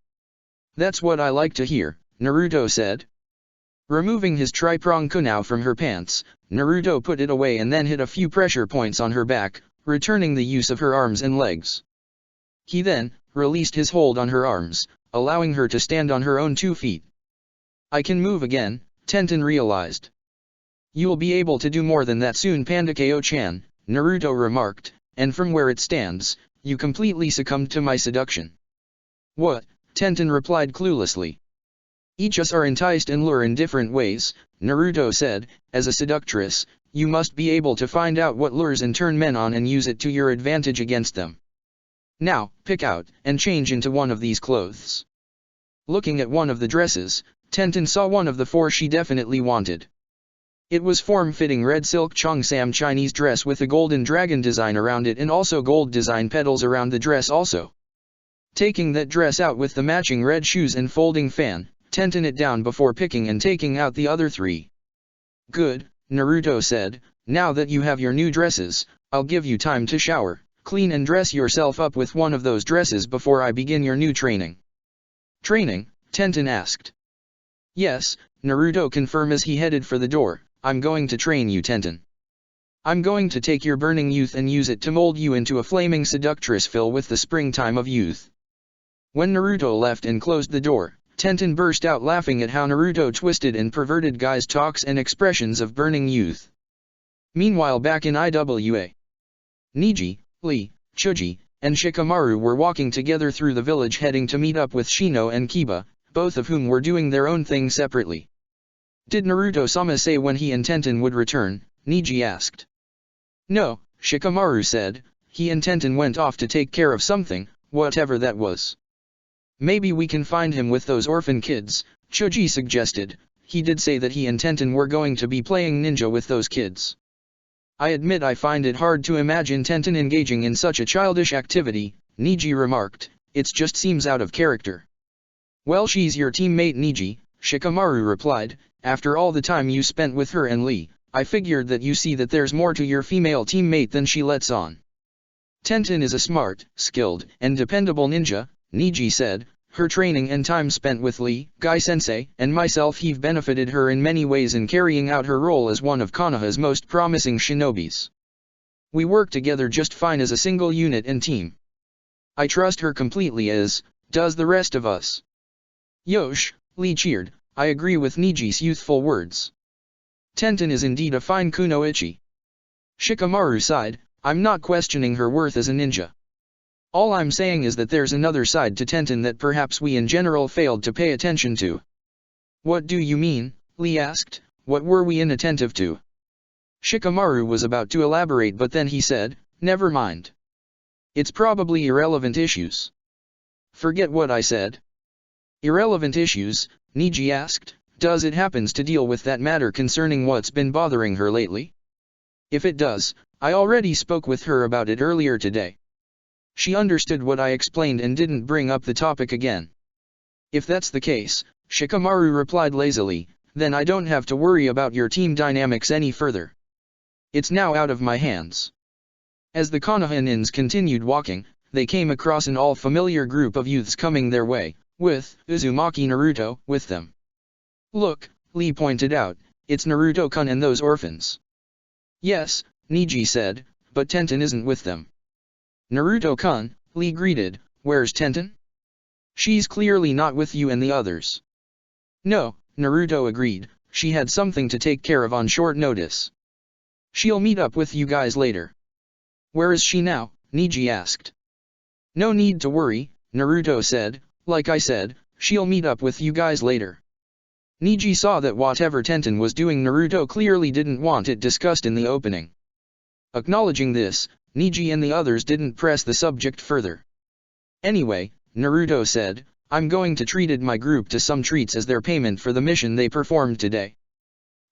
Speaker 1: That's what I like to hear, Naruto said. Removing his tri-prong kunao from her pants, Naruto put it away and then hit a few pressure points on her back, returning the use of her arms and legs. He then released his hold on her arms, allowing her to stand on her own 2 feet. I can move again, Tenten realized. You'll be able to do more than that soon Pandakeo-chan, Naruto remarked, and from where it stands, you completely succumbed to my seduction. What? Tenten replied cluelessly. Each us are enticed and lure in different ways, Naruto said, as a seductress, you must be able to find out what lures and turn men on and use it to your advantage against them. Now, pick out, and change into one of these clothes. Looking at one of the dresses, Tenten saw one of the 4 she definitely wanted. It was form-fitting red silk Cheongsam Chinese dress with a golden dragon design around it and also gold design petals around the dress also. Taking that dress out with the matching red shoes and folding fan, Tenten it down before picking and taking out the other 3. Good, Naruto said, now that you have your new dresses, I'll give you time to shower, clean and dress yourself up with one of those dresses before I begin your new training. Training? Tenten asked. Yes, Naruto confirmed as he headed for the door. I'm going to train you Tenten. I'm going to take your burning youth and use it to mold you into a flaming seductress filled with the springtime of youth. When Naruto left and closed the door, Tenten burst out laughing at how Naruto twisted and perverted guys' talks and expressions of burning youth. Meanwhile back in IWA, Niji, Lee, Chuji, and Shikamaru were walking together through the village heading to meet up with Shino and Kiba, both of whom were doing their own thing separately. Did Naruto-sama say when he and Tenten would return? Niji asked. No, Shikamaru said, he and Tenten went off to take care of something, whatever that was. Maybe we can find him with those orphan kids, Chuji suggested, he did say that he and Tenten were going to be playing ninja with those kids. I admit I find it hard to imagine Tenten engaging in such a childish activity, Niji remarked, it just seems out of character. Well she's your teammate Niji, Shikamaru replied, after all the time you spent with her and Lee, I figured that you see that there's more to your female teammate than she lets on. Tenten is a smart, skilled, and dependable ninja, Niji said, her training and time spent with Lee, Guy-sensei, and myself have benefited her in many ways in carrying out her role as one of Konoha's most promising shinobis. We work together just fine as a single unit and team. I trust her completely as does the rest of us. Yosh, Lee cheered, I agree with Niji's youthful words. Tenten is indeed a fine kunoichi. Shikamaru sighed, I'm not questioning her worth as a ninja. All I'm saying is that there's another side to Tenten that perhaps we in general failed to pay attention to. What do you mean? Lee asked, what were we inattentive to? Shikamaru was about to elaborate but then he said, never mind. It's probably irrelevant issues. Forget what I said. Irrelevant issues, Niji asked. Does it happens to deal with that matter concerning what's been bothering her lately? If it does, I already spoke with her about it earlier today. She understood what I explained and didn't bring up the topic again. If that's the case, Shikamaru replied lazily, then I don't have to worry about your team dynamics any further. It's now out of my hands. As the Konohanins continued walking, they came across an all-familiar group of youths coming their way, with Uzumaki Naruto with them. Look, Lee pointed out, it's Naruto-kun and those orphans. Yes, Niji said, but Tenten isn't with them. Naruto-kun, Lee greeted, where's Tenten? She's clearly not with you and the others. No, Naruto agreed, she had something to take care of on short notice. She'll meet up with you guys later. Where is she now? Niji asked. No need to worry, Naruto said, like I said, she'll meet up with you guys later. Niji saw that whatever Tenten was doing Naruto clearly didn't want it discussed in the opening. Acknowledging this, Niji and the others didn't press the subject further. Anyway, Naruto said, I'm going to treat my group to some treats as their payment for the mission they performed today.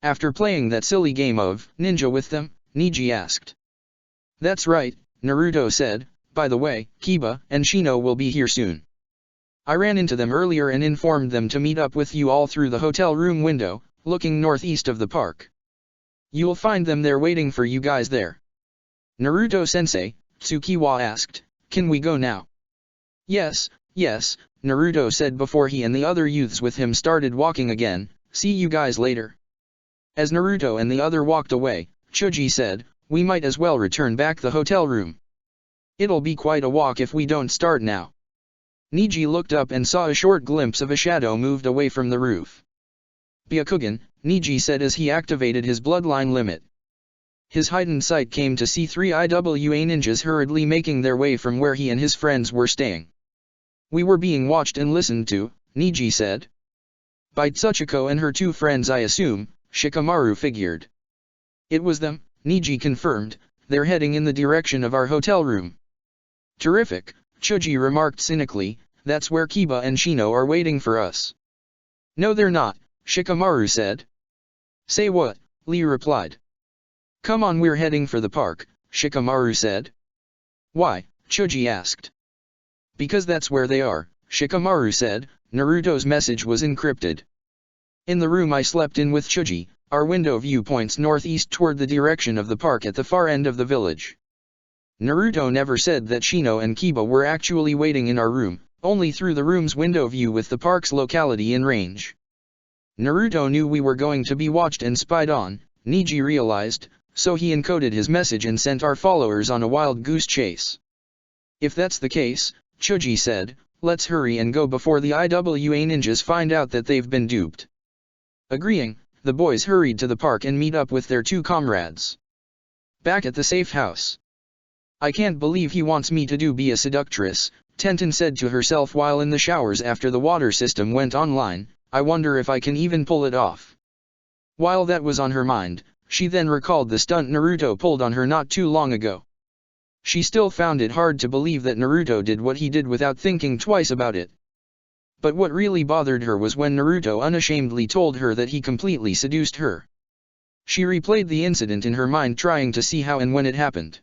Speaker 1: After playing that silly game of ninja with them, Niji asked. That's right, Naruto said, by the way, Kiba and Shino will be here soon. I ran into them earlier and informed them to meet up with you all through the hotel room window, looking northeast of the park. You'll find them there waiting for you guys there. Naruto-sensei, Tsukiwa asked, can we go now? Yes, Naruto said before he and the other youths with him started walking again, see you guys later. As Naruto and the other walked away, Choji said, we might as well return back the hotel room. It'll be quite a walk if we don't start now. Niji looked up and saw a short glimpse of a shadow moved away from the roof. Byakugan, Niji said as he activated his bloodline limit. His heightened sight came to see three IWA ninjas hurriedly making their way from where he and his friends were staying. We were being watched and listened to, Niji said. By Tsuchiko and her two friends I assume, Shikamaru figured. It was them, Niji confirmed, they're heading in the direction of our hotel room. Terrific, Choji remarked cynically, that's where Kiba and Shino are waiting for us. No they're not, Shikamaru said. Say what? Lee replied. Come on we're heading for the park, Shikamaru said. Why? Choji asked. Because that's where they are, Shikamaru said. Naruto's message was encrypted. In the room I slept in with Choji, our window view points northeast toward the direction of the park at the far end of the village. Naruto never said that Shino and Kiba were actually waiting in our room, only through the room's window view with the park's locality in range. Naruto knew we were going to be watched and spied on, Niji realized, so he encoded his message and sent our followers on a wild goose chase. If that's the case, Choji said, let's hurry and go before the IWA ninjas find out that they've been duped. Agreeing, the boys hurried to the park and meet up with their two comrades. Back at the safe house. I can't believe he wants me to be a seductress, Tenten said to herself while in the showers after the water system went online, I wonder if I can even pull it off. While that was on her mind, she then recalled the stunt Naruto pulled on her not too long ago. She still found it hard to believe that Naruto did what he did without thinking twice about it. But what really bothered her was when Naruto unashamedly told her that he completely seduced her. She replayed the incident in her mind trying to see how and when it happened.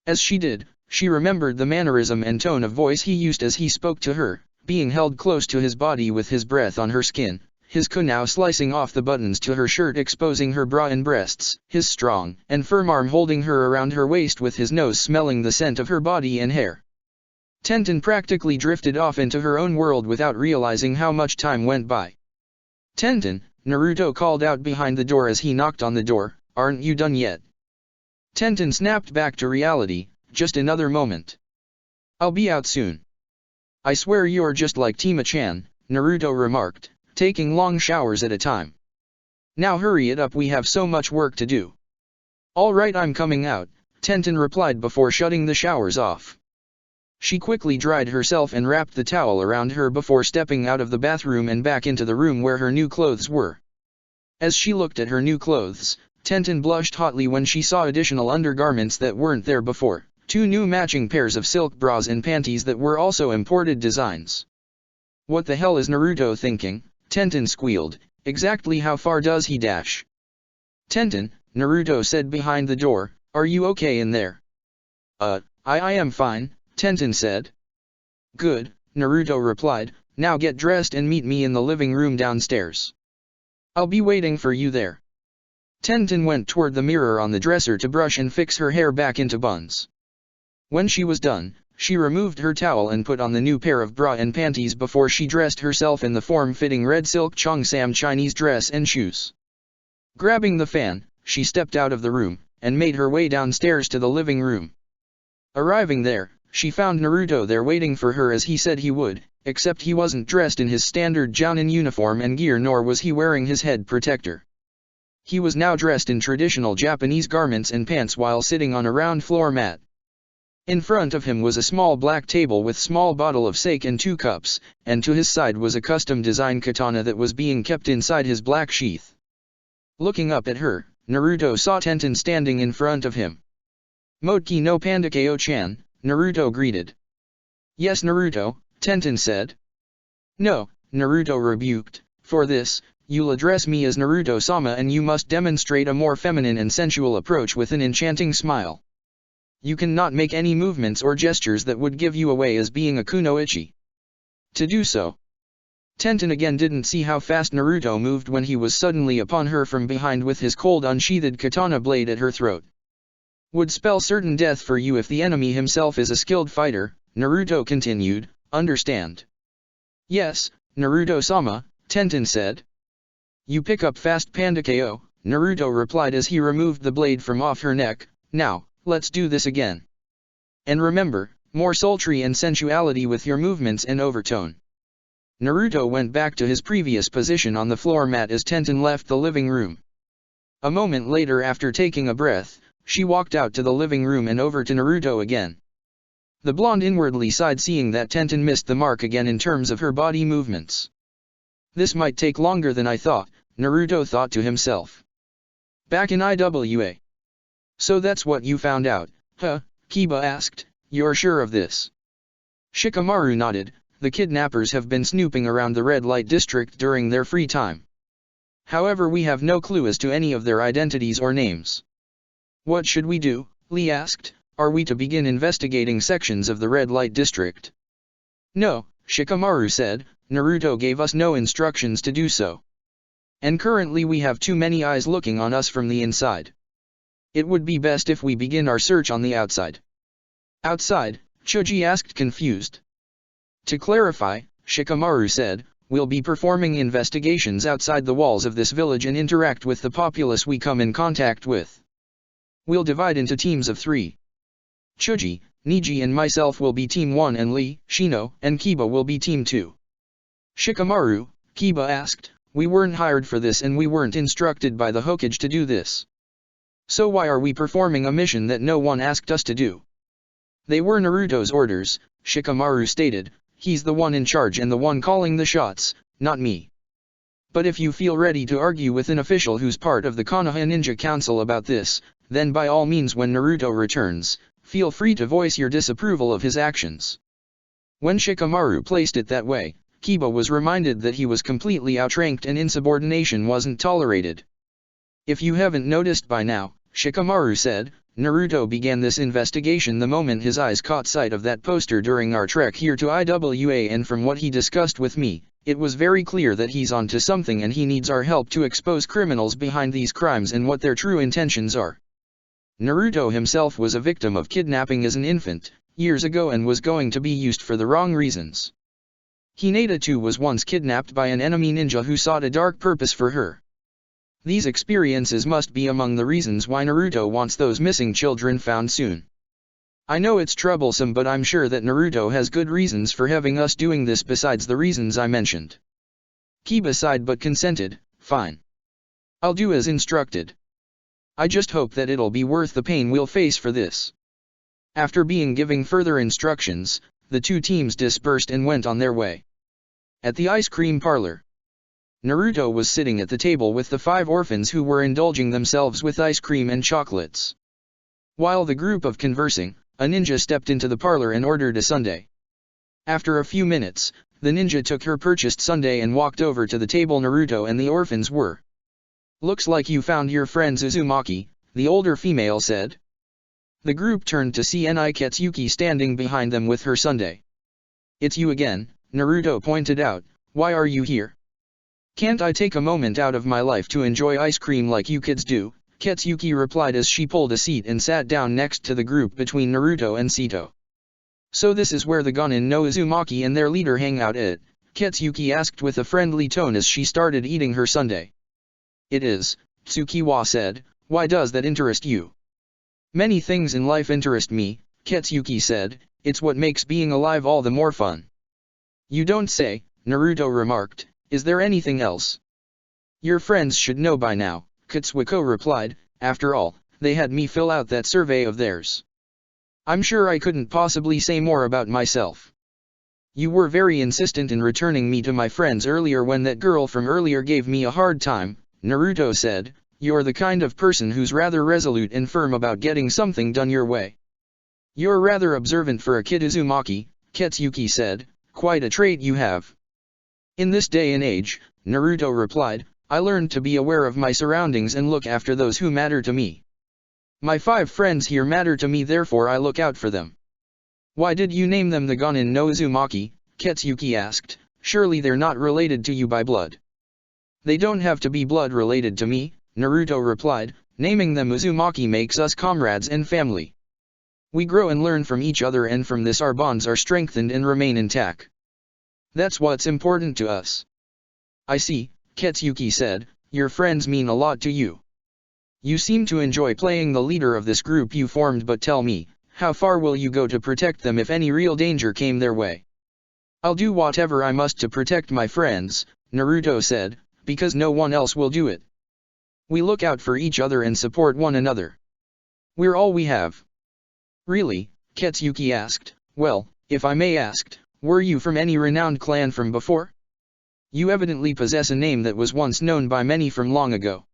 Speaker 1: As she did, she remembered the mannerism and tone of voice he used as he spoke to her, being held close to his body with his breath on her skin, his kunao slicing off the buttons to her shirt exposing her bra and breasts, his strong and firm arm holding her around her waist with his nose smelling the scent of her body and hair. Tenten practically drifted off into her own world without realizing how much time went by. Tenten, Naruto called out behind the door as he knocked on the door, aren't you done yet? Tenten snapped back to reality, just another moment. I'll be out soon. I swear you're just like Tima-chan, Naruto remarked, taking long showers at a time. Now hurry it up we have so much work to do. Alright I'm coming out, Tenten replied before shutting the showers off. She quickly dried herself and wrapped the towel around her before stepping out of the bathroom and back into the room where her new clothes were. As she looked at her new clothes, Tenten blushed hotly when she saw additional undergarments that weren't there before, two new matching pairs of silk bras and panties that were also imported designs. What the hell is Naruto thinking? Tenten squealed. Exactly how far does he dash? Tenten, Naruto said behind the door, are you okay in there? I am fine, Tenten said. Good, Naruto replied, now get dressed and meet me in the living room downstairs. I'll be waiting for you there. Tenten went toward the mirror on the dresser to brush and fix her hair back into buns. When she was done, she removed her towel and put on the new pair of bra and panties before she dressed herself in the form-fitting red silk Cheongsam Chinese dress and shoes. Grabbing the fan, she stepped out of the room, and made her way downstairs to the living room. Arriving there, she found Naruto there waiting for her as he said he would, except he wasn't dressed in his standard Jounin uniform and gear, nor was he wearing his head protector. He was now dressed in traditional Japanese garments and pants while sitting on a round floor mat. In front of him was a small black table with small bottle of sake and 2 cups, and to his side was a custom-designed katana that was being kept inside his black sheath. Looking up at her, Naruto saw Tenten standing in front of him. Motoki no Pandakeo-chan, Naruto greeted. Yes Naruto, Tenten said. No, Naruto rebuked, for this, you'll address me as Naruto-sama and you must demonstrate a more feminine and sensual approach with an enchanting smile. You cannot make any movements or gestures that would give you away as being a kunoichi. To do so. Tenten again didn't see how fast Naruto moved when he was suddenly upon her from behind with his cold unsheathed katana blade at her throat. Would spell certain death for you if the enemy himself is a skilled fighter, Naruto continued, understand? Yes, Naruto-sama, Tenten said. You pick up fast Pandakeo, Naruto replied as he removed the blade from off her neck. Now, let's do this again. And remember, more sultry and sensuality with your movements and overtone. Naruto went back to his previous position on the floor mat as Tenten left the living room. A moment later, after taking a breath, she walked out to the living room and over to Naruto again. The blonde inwardly sighed seeing that Tenten missed the mark again in terms of her body movements. This might take longer than I thought, Naruto thought to himself. Back in IWA. So that's what you found out, huh? Kiba asked, you're sure of this? Shikamaru nodded, the kidnappers have been snooping around the red light district during their free time. However, we have no clue as to any of their identities or names. What should we do? Lee asked, are we to begin investigating sections of the red light district? No, Shikamaru said, Naruto gave us no instructions to do so. And currently we have too many eyes looking on us from the inside. It would be best if we begin our search on the outside. Outside? Choji asked confused. To clarify, Shikamaru said, we'll be performing investigations outside the walls of this village and interact with the populace we come in contact with. We'll divide into teams of 3. Choji, Niji and myself will be Team 1 and Lee, Shino, and Kiba will be Team 2. Shikamaru, Kiba asked, we weren't hired for this and we weren't instructed by the Hokage to do this. So why are we performing a mission that no one asked us to do? They were Naruto's orders, Shikamaru stated, he's the one in charge and the one calling the shots, not me. But if you feel ready to argue with an official who's part of the Konoha Ninja Council about this, then by all means when Naruto returns, feel free to voice your disapproval of his actions. When Shikamaru placed it that way, Kiba was reminded that he was completely outranked and insubordination wasn't tolerated. If you haven't noticed by now, Shikamaru said, Naruto began this investigation the moment his eyes caught sight of that poster during our trek here to IWA, and from what he discussed with me, it was very clear that he's onto something and he needs our help to expose criminals behind these crimes and what their true intentions are. Naruto himself was a victim of kidnapping as an infant, years ago, and was going to be used for the wrong reasons. Hinata too was once kidnapped by an enemy ninja who sought a dark purpose for her. These experiences must be among the reasons why Naruto wants those missing children found soon. I know it's troublesome, but I'm sure that Naruto has good reasons for having us doing this besides the reasons I mentioned. Kiba sighed but consented, fine. I'll do as instructed. I just hope that it'll be worth the pain we'll face for this. After being given further instructions, the two teams dispersed and went on their way. At the ice cream parlor, Naruto was sitting at the table with the 5 orphans who were indulging themselves with ice cream and chocolates. While the group of conversing, a ninja stepped into the parlor and ordered a sundae. After a few minutes, The ninja took her purchased sundae and walked over to the table Naruto and the orphans were. "Looks like you found your friends Uzumaki," the older female said. The group turned to see Ni Ketsuki standing behind them with her sundae. "It's you again," Naruto pointed out, "why are you here?" "Can't I take a moment out of my life to enjoy ice cream like you kids do?" Ketsuki replied as she pulled a seat and sat down next to the group between Naruto and Sito. "So this is where the Gonin no Uzumaki and their leader hang out Ketsuki asked with a friendly tone as she started eating her sundae. "It is," Tsukiwa said, "why does that interest you?" "Many things in life interest me," Ketsuki said, "it's what makes being alive all the more fun." "You don't say," Naruto remarked, "is there anything else?" "Your friends should know by now," Katsuhiko replied, "after all, they had me fill out that survey of theirs. I'm sure I couldn't possibly say more about myself." "You were very insistent in returning me to my friends earlier when that girl from earlier gave me a hard time," Naruto said. "You're the kind of person who's rather resolute and firm about getting something done your way." "You're rather observant for a kid Uzumaki," Ketsuki said, "quite a trait you have." "In this day and age," Naruto replied, "I learned to be aware of my surroundings and look after those who matter to me. My 5 friends here matter to me, therefore I look out for them." "Why did you name them the Gonin no Uzumaki?" Ketsuki asked, "surely they're not related to you by blood." "They don't have to be blood related to me," Naruto replied, "naming them Uzumaki makes us comrades and family. We grow and learn from each other, and from this our bonds are strengthened and remain intact. That's what's important to us." "I see," Ketsuki said, "your friends mean a lot to you. You seem to enjoy playing the leader of this group you formed, but tell me, how far will you go to protect them if any real danger came their way?" "I'll do whatever I must to protect my friends," Naruto said, "because no one else will do it. We look out for each other and support one another. We're all we have." "Really?" Ketsuki asked. "Well, if I may ask, were you from any renowned clan from before? You evidently possess a name that was once known by many from long ago."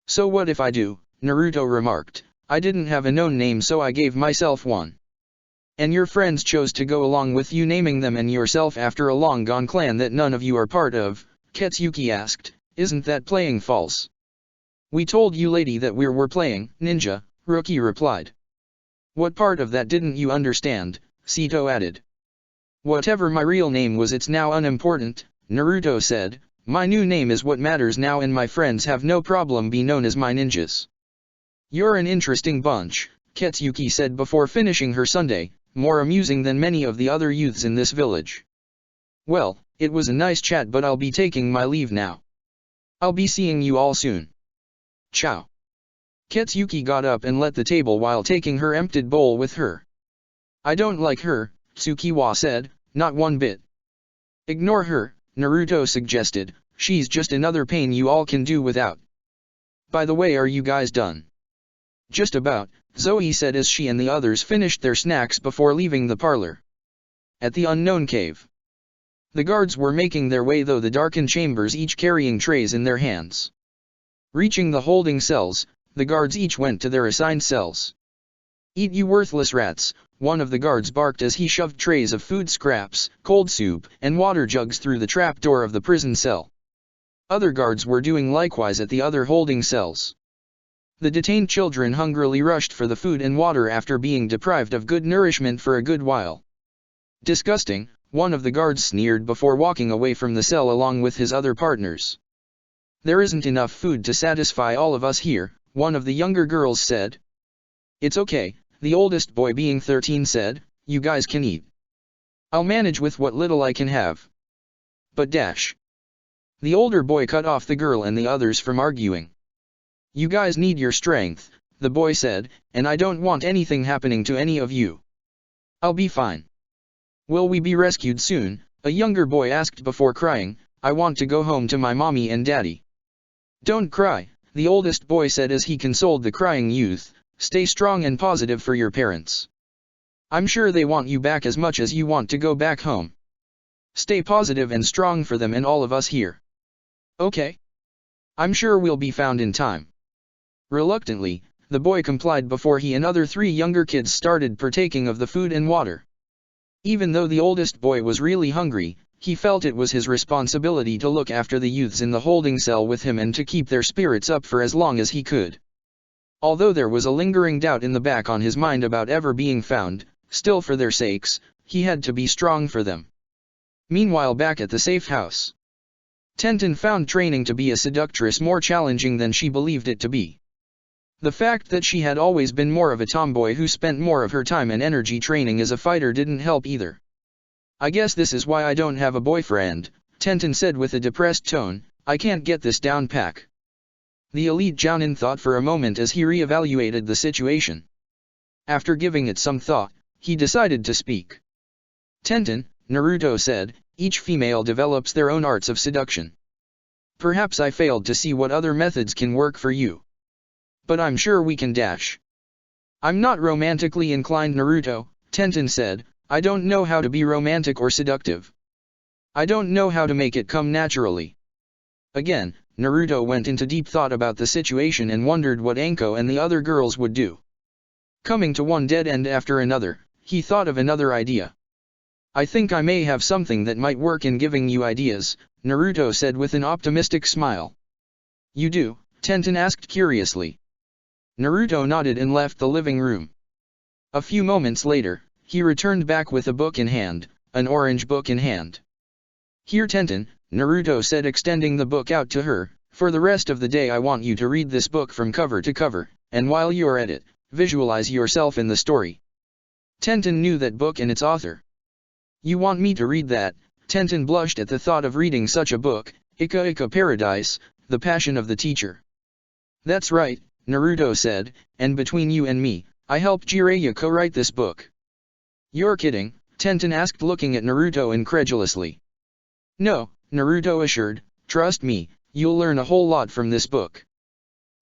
Speaker 1: "So what if I do?" Naruto remarked. "I didn't have a known name, so I gave myself one." "And your friends chose to go along with you naming them and yourself after a long-gone clan that none of you are part of?" Ketsuki asked. "Isn't that playing false?" "We told you, lady, that we were playing ninja," Rookie replied. "What part of that didn't you understand?" Sito added. "Whatever my real name was, it's now unimportant," Naruto said. "My new name is what matters now, and my friends have no problem be known as my ninjas." "You're an interesting bunch," Ketsuki said before finishing her sundae, more amusing than many of the other youths in this village. "Well, it was a nice chat, but I'll be taking my leave now. I'll be seeing you all soon. Ciao." Ketsuki got up and left the table while taking her emptied bowl with her. "I don't like her," Tsukiwa said, "not one bit." "Ignore her," Naruto suggested, "she's just another pain you all can do without." "By the way, are you guys done?" "Just about," Zoe said as she and the others finished their snacks before leaving the parlor. At the unknown cave. The guards were making their way through the darkened chambers, each carrying trays in their hands. Reaching the holding cells, the guards each went to their assigned cells. "Eat, you worthless rats," one of the guards barked as he shoved trays of food scraps, cold soup, and water jugs through the trapdoor of the prison cell. Other guards were doing likewise at the other holding cells. The detained children hungrily rushed for the food and water after being deprived of good nourishment for a good while. "Disgusting," one of the guards sneered before walking away from the cell along with his other partners. "There isn't enough food to satisfy all of us here," one of the younger girls said. "It's okay," the oldest boy, being 13, said, "you guys can eat. I'll manage with what little I can have." "But dash." The older boy cut off the girl and the others from arguing. "You guys need your strength," the boy said, "and I don't want anything happening to any of you." "I'll be fine." "Will we be rescued soon?" a younger boy asked before crying. "I want to go home to my mommy and daddy." "Don't cry," the oldest boy said as he consoled the crying youth. "Stay strong and positive for your parents. I'm sure they want you back as much as you want to go back home. Stay positive and strong for them and all of us here. Okay? I'm sure we'll be found in time." Reluctantly, the boy complied before he and other 3 younger kids started partaking of the food and water. Even though the oldest boy was really hungry, he felt it was his responsibility to look after the youths in the holding cell with him and to keep their spirits up for as long as he could. Although there was a lingering doubt in the back on his mind about ever being found, still for their sakes, he had to be strong for them. Meanwhile, back at the safe house, Tenten found training to be a seductress more challenging than she believed it to be. The fact that she had always been more of a tomboy who spent more of her time and energy training as a fighter didn't help either. "I guess this is why I don't have a boyfriend," Tenten said with a depressed tone. "I can't get this down pack." The elite Jounin thought for a moment as he re-evaluated the situation. After giving it some thought, he decided to speak. "Tenten," Naruto said, "each female develops their own arts of seduction. Perhaps I failed to see what other methods can work for you. But I'm sure we can dash." "I'm not romantically inclined, Naruto," Tenten said. "I don't know how to be romantic or seductive. I don't know how to make it come naturally." Again, Naruto went into deep thought about the situation and wondered what Anko and the other girls would do. Coming to one dead end after another, he thought of another idea. "I think I may have something that might work in giving you ideas," Naruto said with an optimistic smile. "You do?" Tenten asked curiously. Naruto nodded and left the living room. A few moments later, he returned back with a book in hand, an orange book in hand. "Here, Tenten," Naruto said, extending the book out to her. "For the rest of the day I want you to read this book from cover to cover, and while you're at it, visualize yourself in the story." Tenten knew that book and its author. "You want me to read that?" Tenten blushed at the thought of reading such a book, Ika Ika Paradise, The Passion of the Teacher. "That's right," Naruto said, "and between you and me, I helped Jiraiya co-write this book." "You're kidding?" Tenten asked, looking at Naruto incredulously. "No," Naruto assured, "trust me, you'll learn a whole lot from this book.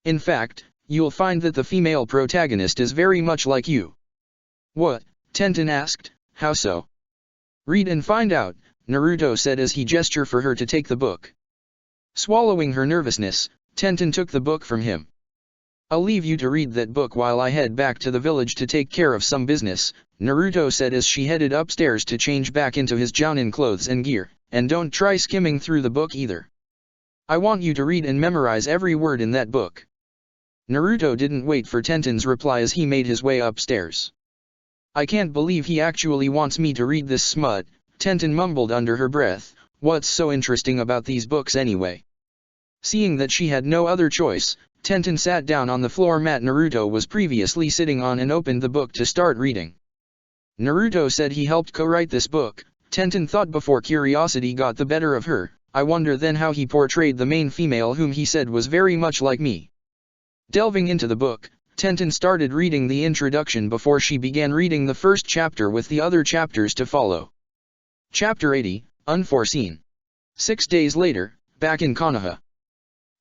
Speaker 1: In fact, you'll find that the female protagonist is very much like you." "What?" Tenten asked, "how so?" "Read and find out," Naruto said as he gestured for her to take the book. Swallowing her nervousness, Tenten took the book from him. "I'll leave you to read that book while I head back to the village to take care of some business," Naruto said as she headed upstairs to change back into his Jounin clothes and gear, "and don't try skimming through the book either. I want you to read and memorize every word in that book." Naruto didn't wait for Tenten's reply as he made his way upstairs. "I can't believe he actually wants me to read this smut," Tenten mumbled under her breath. "What's so interesting about these books anyway?" Seeing that she had no other choice, Tenten sat down on the floor mat Naruto was previously sitting on and opened the book to start reading. Naruto said he helped co-write this book. Tenten thought before curiosity got the better of her. "I wonder then how he portrayed the main female whom he said was very much like me." Delving into the book, Tenten started reading the introduction before she began reading the first chapter with the other chapters to follow. Chapter 80, Unforeseen. 6 days later, back in Konoha,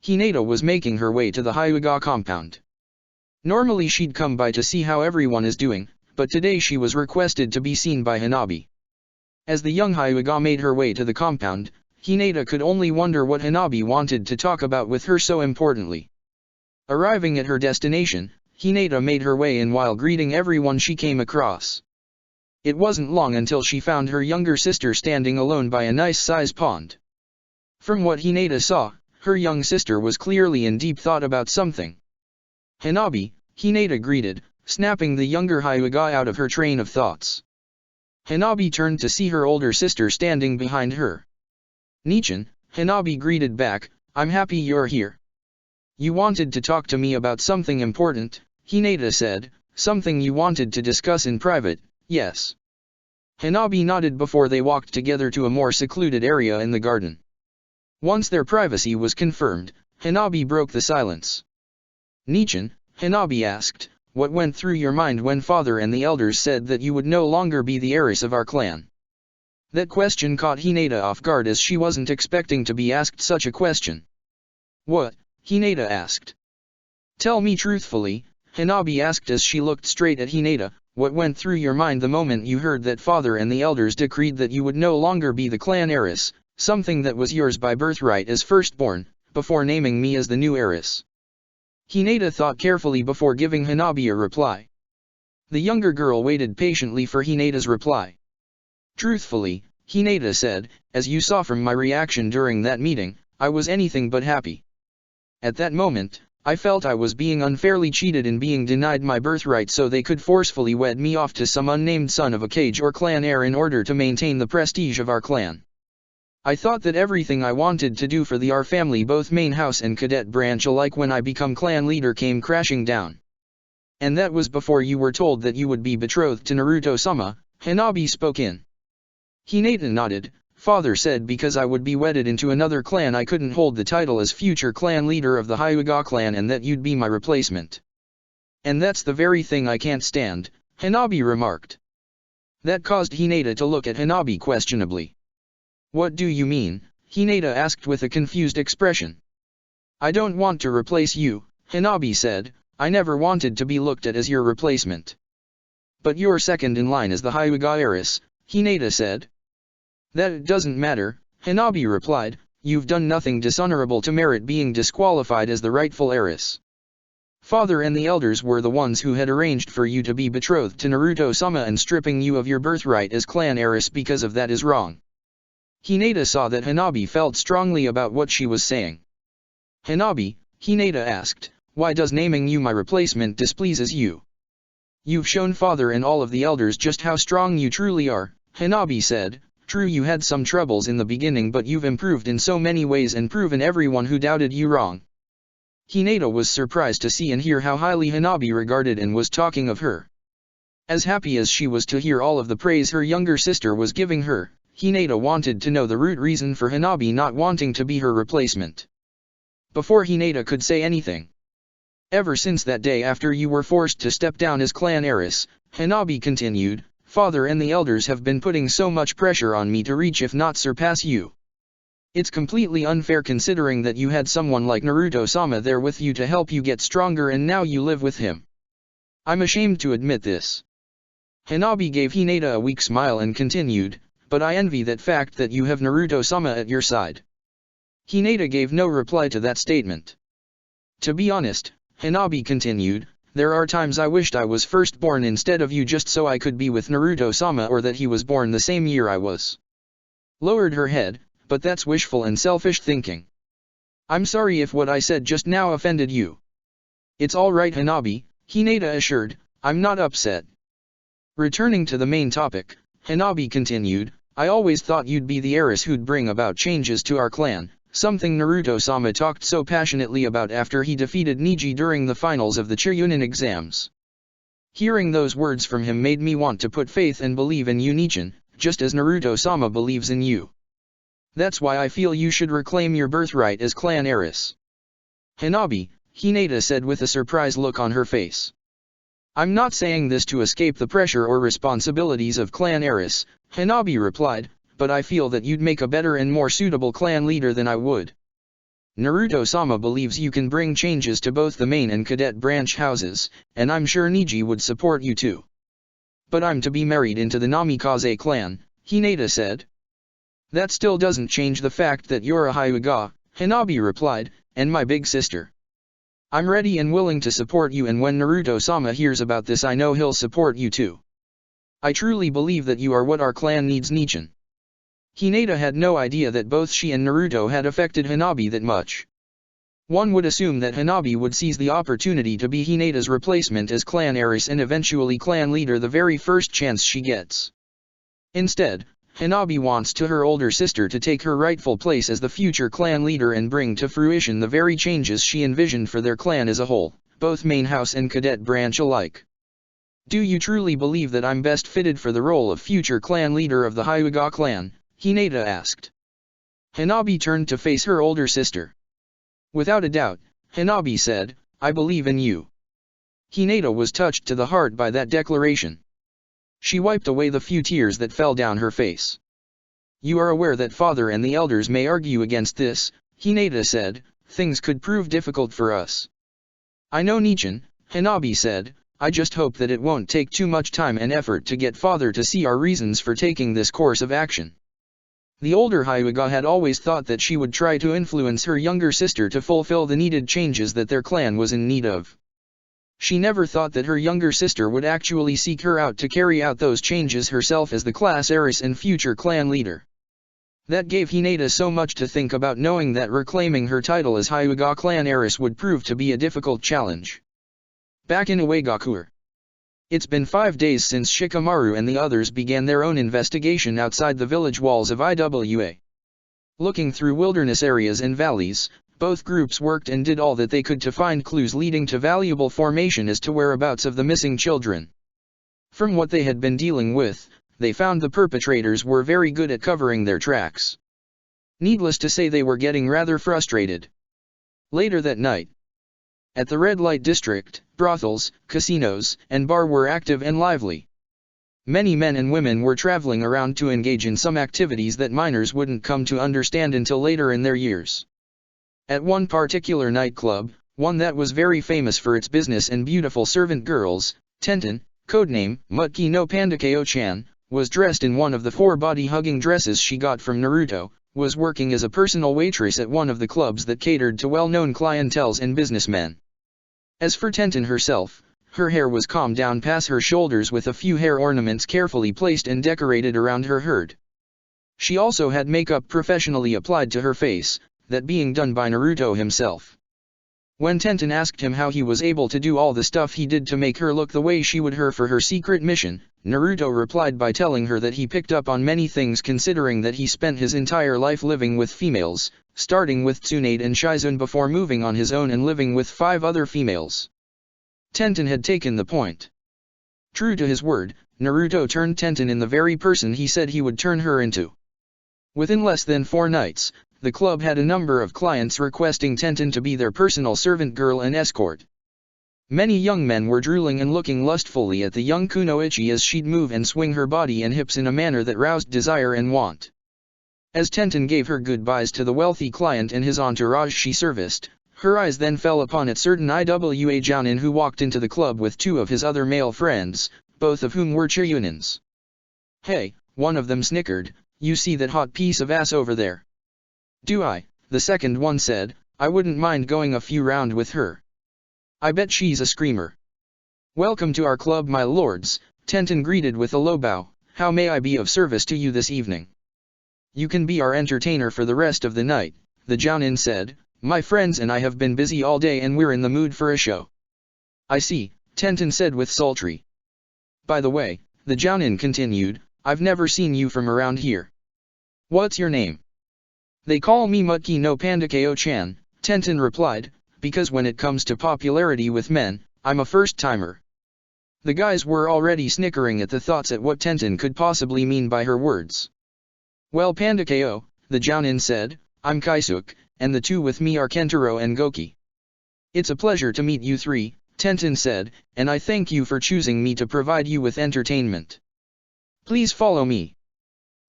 Speaker 1: Hinata was making her way to the Hyuga compound. Normally she'd come by to see how everyone is doing, but today she was requested to be seen by Hanabi. As the young Hyuga made her way to the compound, Hinata could only wonder what Hanabi wanted to talk about with her so importantly. Arriving at her destination, Hinata made her way in while greeting everyone she came across. It wasn't long until she found her younger sister standing alone by a nice-sized pond. From what Hinata saw, her young sister was clearly in deep thought about something. "Hanabi," Hinata greeted, snapping the younger Hyuga out of her train of thoughts. Hanabi turned to see her older sister standing behind her. "Nichan," Hanabi greeted back, "I'm happy you're here." "You wanted to talk to me about something important," Hinata said, "something you wanted to discuss in private, yes?" Hanabi nodded before they walked together to a more secluded area in the garden. Once their privacy was confirmed, Hanabi broke the silence. "Nichan," Hanabi asked, "what went through your mind when father and the elders said that you would no longer be the heiress of our clan?" That question caught Hinata off guard as she wasn't expecting to be asked such a question. "What?" Hinata asked. "Tell me truthfully," Hanabi asked as she looked straight at Hinata, "what went through your mind the moment you heard that father and the elders decreed that you would no longer be the clan heiress, something that was yours by birthright as firstborn, before naming me as the new heiress?" Hinata thought carefully before giving Hanabi a reply. The younger girl waited patiently for Hinata's reply. "Truthfully," Hinata said, as you saw from my reaction during that meeting, I was anything but happy. At that moment, I felt I was being unfairly cheated in being denied my birthright so they could forcefully wed me off to some unnamed son of a Hokage or clan heir in order to maintain the prestige of our clan. I thought that everything I wanted to do for our family, both main house and cadet branch alike when I become clan leader, came crashing down. And that was before you were told that you would be betrothed to Naruto-sama, Hanabi spoke in. Hinata nodded. Father said because I would be wedded into another clan I couldn't hold the title as future clan leader of the Hyuga clan and that you'd be my replacement. And that's the very thing I can't stand, Hanabi remarked. That caused Hinata to look at Hanabi questionably. What do you mean? Hinata asked with a confused expression. I don't want to replace you, Hanabi said. I never wanted to be looked at as your replacement. But you're second in line as the Hyuga heiress, Hinata said. That doesn't matter, Hanabi replied. You've done nothing dishonorable to merit being disqualified as the rightful heiress. Father and the elders were the ones who had arranged for you to be betrothed to Naruto-sama, and stripping you of your birthright as clan heiress because of that is wrong. Hinata saw that Hanabi felt strongly about what she was saying. Hanabi, Hinata asked, why does naming you my replacement displeases you? You've shown father and all of the elders just how strong you truly are, Hanabi said. True, you had some troubles in the beginning, but you've improved in so many ways and proven everyone who doubted you wrong. Hinata was surprised to see and hear how highly Hanabi regarded and was talking of her. As happy as she was to hear all of the praise her younger sister was giving her, Hinata wanted to know the root reason for Hanabi not wanting to be her replacement. Before Hinata could say anything. Ever since that day after you were forced to step down as clan heiress, Hanabi continued, Father and the elders have been putting so much pressure on me to reach if not surpass you. It's completely unfair considering that you had someone like Naruto-sama there with you to help you get stronger and now you live with him. I'm ashamed to admit this. Hanabi gave Hinata a weak smile and continued, but I envy that fact that you have Naruto-sama at your side. Hinata gave no reply to that statement. To be honest, Hanabi continued, there are times I wished I was first born instead of you just so I could be with Naruto-sama, or that he was born the same year I was. Lowered her head, but that's wishful and selfish thinking. I'm sorry if what I said just now offended you. It's all right, Hanabi, Hinata assured, I'm not upset. Returning to the main topic, Hanabi continued, I always thought you'd be the heiress who'd bring about changes to our clan. Something Naruto-sama talked so passionately about after he defeated Niji during the finals of the Chunin exams. Hearing those words from him made me want to put faith and believe in you, Nichin, just as Naruto-sama believes in you. That's why I feel you should reclaim your birthright as clan heiress. Hanabi, Hinata said with a surprised look on her face. I'm not saying this to escape the pressure or responsibilities of clan heiress, Hanabi replied, but I feel that you'd make a better and more suitable clan leader than I would. Naruto-sama believes you can bring changes to both the main and cadet branch houses, and I'm sure Niji would support you too. But I'm to be married into the Namikaze clan, Hinata said. That still doesn't change the fact that you're a Hyuga, Hanabi replied, and my big sister. I'm ready and willing to support you, and when Naruto-sama hears about this I know he'll support you too. I truly believe that you are what our clan needs, Nichin. Hinata had no idea that both she and Naruto had affected Hanabi that much. One would assume that Hanabi would seize the opportunity to be Hinata's replacement as clan heiress and eventually clan leader the very first chance she gets. Instead, Hanabi wants her older sister to take her rightful place as the future clan leader and bring to fruition the very changes she envisioned for their clan as a whole, both main house and cadet branch alike. Do you truly believe that I'm best fitted for the role of future clan leader of the Hyuga clan? Hinata asked. Hanabi turned to face her older sister. Without a doubt, Hanabi said, I believe in you. Hinata was touched to the heart by that declaration. She wiped away the few tears that fell down her face. You are aware that father and the elders may argue against this, Hinata said, things could prove difficult for us. I know, Nichin, Hanabi said, I just hope that it won't take too much time and effort to get father to see our reasons for taking this course of action. The older Hyuga had always thought that she would try to influence her younger sister to fulfill the needed changes that their clan was in need of. She never thought that her younger sister would actually seek her out to carry out those changes herself as the class heiress and future clan leader. That gave Hinata so much to think about, knowing that reclaiming her title as Hyuga clan heiress would prove to be a difficult challenge. Back in Uegakure. It's been 5 days since Shikamaru and the others began their own investigation outside the village walls of Iwa. Looking through wilderness areas and valleys, both groups worked and did all that they could to find clues leading to valuable information as to whereabouts of the missing children. From what they had been dealing with, they found the perpetrators were very good at covering their tracks. Needless to say, they were getting rather frustrated. Later that night, at the red light district, brothels, casinos, and bar were active and lively. Many men and women were traveling around to engage in some activities that minors wouldn't come to understand until later in their years. At one particular nightclub, one that was very famous for its business and beautiful servant girls, Tenten, codename Mutki no Pandakeo-chan, was dressed in one of the 4 body-hugging dresses she got from Naruto, was working as a personal waitress at one of the clubs that catered to well-known clienteles and businessmen. As for Tenten herself, her hair was combed down past her shoulders with a few hair ornaments carefully placed and decorated around her head. She also had makeup professionally applied to her face, that being done by Naruto himself. When Tenten asked him how he was able to do all the stuff he did to make her look the way she would for her secret mission, Naruto replied by telling her that he picked up on many things, considering that he spent his entire life living with females, starting with Tsunade and Shizune before moving on his own and living with 5 other females. Tenten had taken the point. True to his word, Naruto turned Tenten in the very person he said he would turn her into. Within less than 4 nights, the club had a number of clients requesting Tenten to be their personal servant girl and escort. Many young men were drooling and looking lustfully at the young Kunoichi as she'd move and swing her body and hips in a manner that roused desire and want. As Tenten gave her goodbyes to the wealthy client and his entourage she serviced, her eyes then fell upon a certain Iwa Jounin who walked into the club with 2 of his other male friends, both of whom were Chiunins. "Hey," one of them snickered, "you see that hot piece of ass over there?" "Do I?" the second one said, "I wouldn't mind going a few rounds with her. I bet she's a screamer." "Welcome to our club, my lords," Tenten greeted with a low bow. "How may I be of service to you this evening?" "You can be our entertainer for the rest of the night," the Jounin said. "My friends and I have been busy all day and we're in the mood for a show." "I see," Tenten said with sultry. "By the way," the Jounin continued, "I've never seen you from around here. What's your name?" "They call me Mutki no Pandakeo-chan," Tenten replied, "because when it comes to popularity with men, I'm a first-timer." The guys were already snickering at the thoughts at what Tenten could possibly mean by her words. "Well, Pandakeo," the Jounin said, "I'm Kaisuke, and the 2 with me are Kentaro and Goki." "It's a pleasure to meet you 3, Tenten said, "and I thank you for choosing me to provide you with entertainment. Please follow me."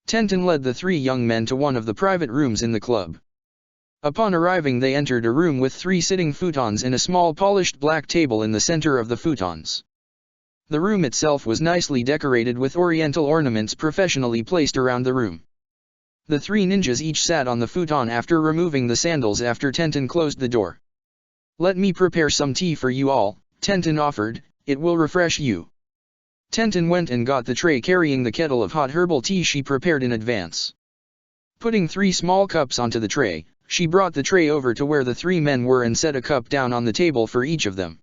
Speaker 1: Tenten led the 3 young men to one of the private rooms in the club. Upon arriving they entered a room with 3 sitting futons and a small polished black table in the center of the futons. The room itself was nicely decorated with oriental ornaments professionally placed around the room. The 3 ninjas each sat on the futon after removing the sandals after Tenten closed the door. "Let me prepare some tea for you all," Tenten offered, "it will refresh you." Tenten went and got the tray carrying the kettle of hot herbal tea she prepared in advance. Putting 3 small cups onto the tray, she brought the tray over to where the 3 men were and set a cup down on the table for each of them.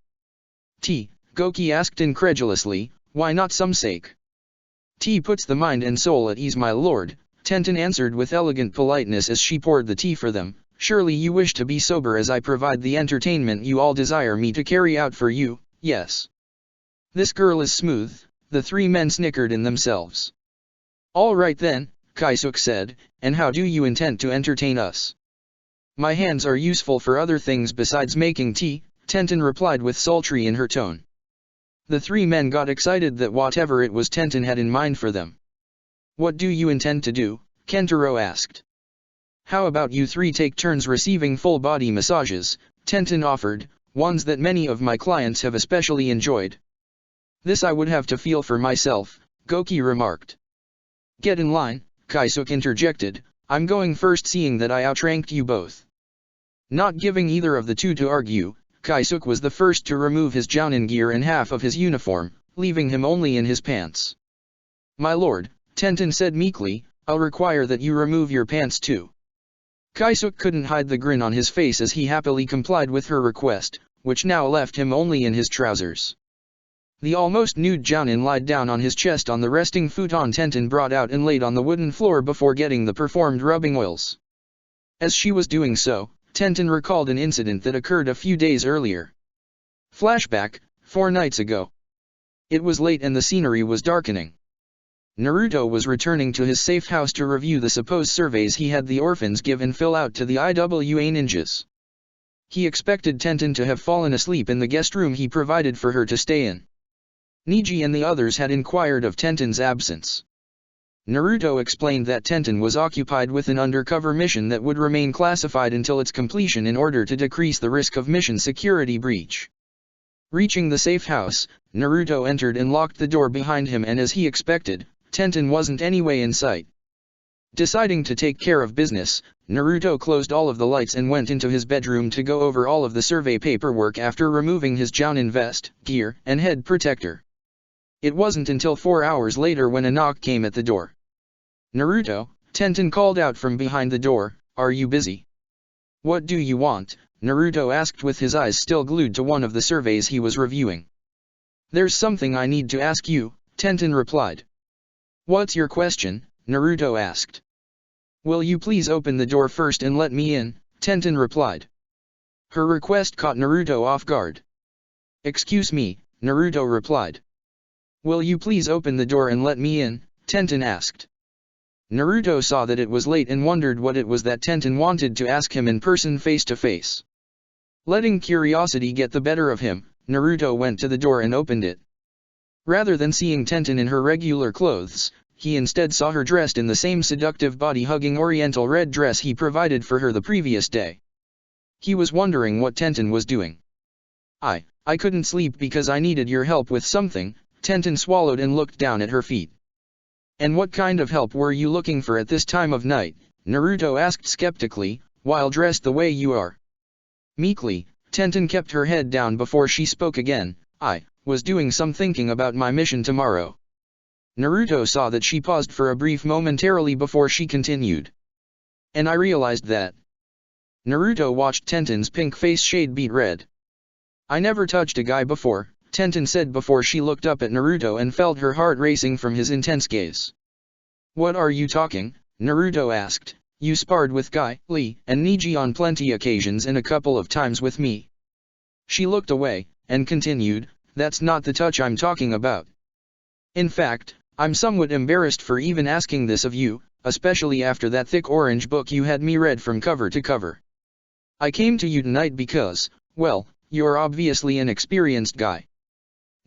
Speaker 1: "Tea?" Goki asked incredulously, "why not some sake?" "Tea puts the mind and soul at ease, my lord," Tenten answered with elegant politeness as she poured the tea for them. "Surely you wish to be sober as I provide the entertainment you all desire me to carry out for you, yes?" "This girl is smooth," the 3 men snickered in themselves. "All right then," Kaisuke said, "and how do you intend to entertain us?" "My hands are useful for other things besides making tea," Tenten replied with sultry in her tone. The 3 men got excited that whatever it was Tenten had in mind for them. "What do you intend to do?" Kentaro asked. "How about you 3 take turns receiving full-body massages," Tenten offered, "ones that many of my clients have especially enjoyed." "This I would have to feel for myself," Goki remarked. "Get in line," Kaisuke interjected, "I'm going first seeing that I outranked you both." Not giving either of the 2 to argue, Kaisuke was the first to remove his jounin gear and half of his uniform, leaving him only in his pants. "My lord," Tenten said meekly, "I'll require that you remove your pants too." Kaisuke couldn't hide the grin on his face as he happily complied with her request, which now left him only in his trousers. The almost nude jounin lied down on his chest on the resting futon Tenten brought out and laid on the wooden floor before getting the performed rubbing oils. As she was doing so, Tenten recalled an incident that occurred a few days earlier. Flashback, 4 nights ago. It was late and the scenery was darkening. Naruto was returning to his safe house to review the supposed surveys he had the orphans give and fill out to the IWA ninjas. He expected Tenten to have fallen asleep in the guest room he provided for her to stay in. Niji and the others had inquired of Tenten's absence. Naruto explained that Tenten was occupied with an undercover mission that would remain classified until its completion in order to decrease the risk of mission security breach. Reaching the safe house, Naruto entered and locked the door behind him, and as he expected, Tenten wasn't anyway in sight. Deciding to take care of business, Naruto closed all of the lights and went into his bedroom to go over all of the survey paperwork after removing his jounin vest, gear, and head protector. It wasn't until 4 hours later when a knock came at the door. "Naruto," Tenten called out from behind the door, "are you busy?" "What do you want?" Naruto asked with his eyes still glued to one of the surveys he was reviewing. "There's something I need to ask you," Tenten replied. "What's your question?" Naruto asked. "Will you please open the door first and let me in?" Tenten replied. Her request caught Naruto off guard. "Excuse me," Naruto replied. "Will you please open the door and let me in?" Tenten asked. Naruto saw that it was late and wondered what it was that Tenten wanted to ask him in person face to face. Letting curiosity get the better of him, Naruto went to the door and opened it. Rather than seeing Tenten in her regular clothes, he instead saw her dressed in the same seductive body-hugging oriental red dress he provided for her the previous day. He was wondering what Tenten was doing. I couldn't sleep because I needed your help with something." Tenten swallowed and looked down at her feet. "And what kind of help were you looking for at this time of night?" Naruto asked skeptically, "while dressed the way you are." Meekly, Tenten kept her head down before she spoke again. "I was doing some thinking about my mission tomorrow." Naruto saw that she paused for a brief momentarily before she continued. "And I realized that." Naruto watched Tenten's pink face shade beet red. "I never touched a guy before," Tenten said before she looked up at Naruto and felt her heart racing from his intense gaze. "What are you talking?" Naruto asked. "You sparred with Guy, Lee, and Niji on plenty occasions and a couple of times with me." She looked away, and continued, "That's not the touch I'm talking about. In fact, I'm somewhat embarrassed for even asking this of you, especially after that thick orange book you had me read from cover to cover. I came to you tonight because, well, you're obviously an experienced guy."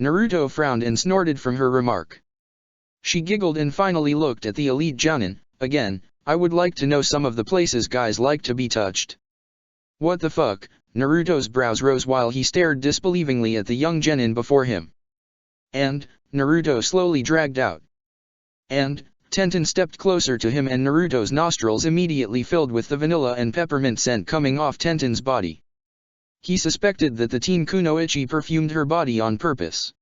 Speaker 1: Naruto frowned and snorted from her remark. She giggled and finally looked at the elite jounin. "Again, I would like to know some of the places guys like to be touched." "What the fuck?" Naruto's brows rose while he stared disbelievingly at the young genin before him. "And," Naruto slowly dragged out. "And," Tenten stepped closer to him and Naruto's nostrils immediately filled with the vanilla and peppermint scent coming off Tenten's body. He suspected that the teen kunoichi perfumed her body on purpose.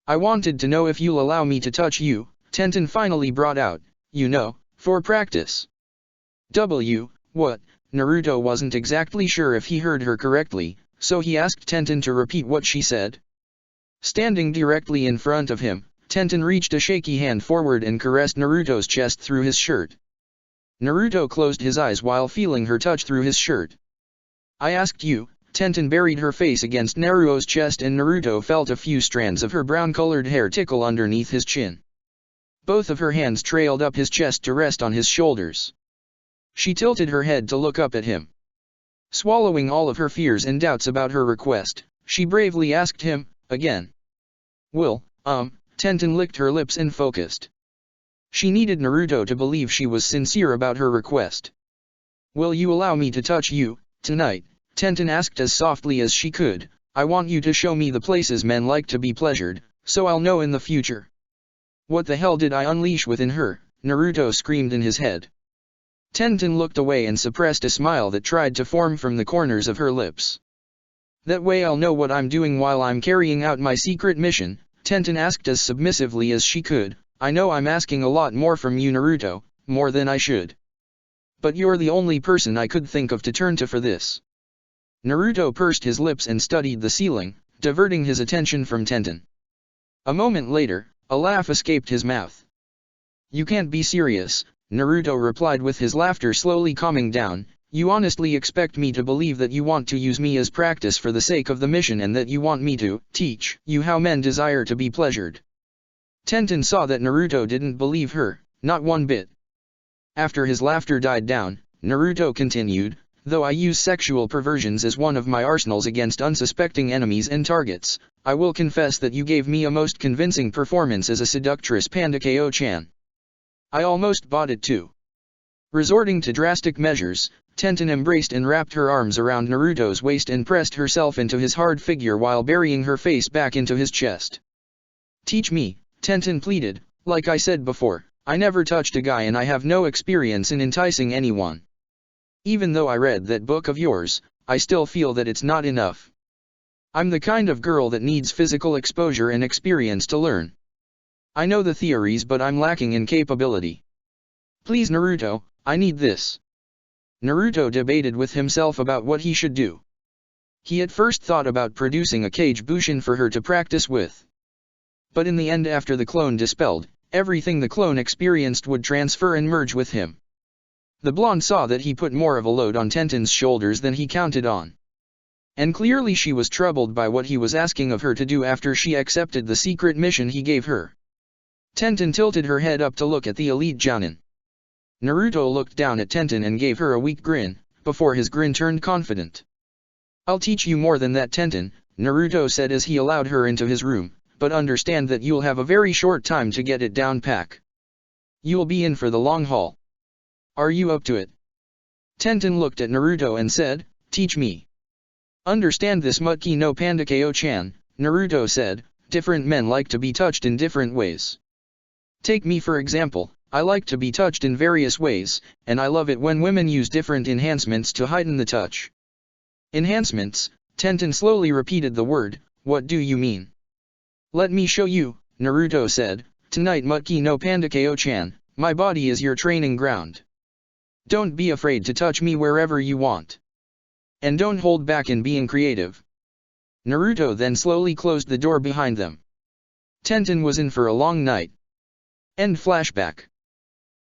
Speaker 1: "I wanted to know if you'll allow me to touch you," Tenten finally brought out, "for practice." What? Naruto wasn't exactly sure if he heard her correctly, so he asked Tenten to repeat what she said. Standing directly in front of him, Tenten reached a shaky hand forward and caressed Naruto's chest through his shirt. Naruto closed his eyes while feeling her touch through his shirt. "I asked you." Tenten buried her face against Naruto's chest and Naruto felt a few strands of her brown-colored hair tickle underneath his chin. Both of her hands trailed up his chest to rest on his shoulders. She tilted her head to look up at him. Swallowing all of her fears and doubts about her request, she bravely asked him, again. Tenten licked her lips and focused. She needed Naruto to believe she was sincere about her request. "Will you allow me to touch you, tonight?" Tenten asked as softly as she could. "I want you to show me the places men like to be pleasured, so I'll know in the future." "What the hell did I unleash within her?" Naruto screamed in his head. Tenten looked away and suppressed a smile that tried to form from the corners of her lips. That way I'll know what I'm doing while I'm carrying out my secret mission, Tenten asked as submissively as she could. I know I'm asking a lot more from you, Naruto, more than I should. But you're the only person I could think of to turn to for this. Naruto pursed his lips and studied the ceiling, diverting his attention from Tenten. A moment later, a laugh escaped his mouth. You can't be serious, Naruto replied with his laughter slowly calming down. You honestly expect me to believe that you want to use me as practice for the sake of the mission and that you want me to teach you how men desire to be pleasured. Tenten saw that Naruto didn't believe her, not one bit. After his laughter died down, Naruto continued, though I use sexual perversions as one of my arsenals against unsuspecting enemies and targets, I will confess that you gave me a most convincing performance as a seductress, Panda Ko-chan. I almost bought it too. Resorting to drastic measures, Tenten embraced and wrapped her arms around Naruto's waist and pressed herself into his hard figure while burying her face back into his chest. Teach me, Tenten pleaded. Like I said before, I never touched a guy and I have no experience in enticing anyone. Even though I read that book of yours, I still feel that it's not enough. I'm the kind of girl that needs physical exposure and experience to learn. I know the theories, but I'm lacking in capability. Please, Naruto, I need this. Naruto debated with himself about what he should do. He at first thought about producing a Kage Bushin for her to practice with. But in the end, after the clone dispelled, everything the clone experienced would transfer and merge with him. The blonde saw that he put more of a load on Tenten's shoulders than he counted on. And clearly she was troubled by what he was asking of her to do after she accepted the secret mission he gave her. Tenten tilted her head up to look at the elite Jounin. Naruto looked down at Tenten and gave her a weak grin, before his grin turned confident. I'll teach you more than that, Tenten, Naruto said as he allowed her into his room, but understand that you'll have a very short time to get it down pack. You'll be in for the long haul. Are you up to it? Tenten looked at Naruto and said, teach me. Understand this, Mutki no Panda Ko-chan, Naruto said, different men like to be touched in different ways. Take me for example, I like to be touched in various ways, and I love it when women use different enhancements to heighten the touch. Enhancements, Tenten slowly repeated the word, what do you mean? Let me show you, Naruto said, tonight Mutki no Panda Ko-chan, my body is your training ground. Don't be afraid to touch me wherever you want. And don't hold back in being creative. Naruto then slowly closed the door behind them. Tenten was in for a long night. End flashback.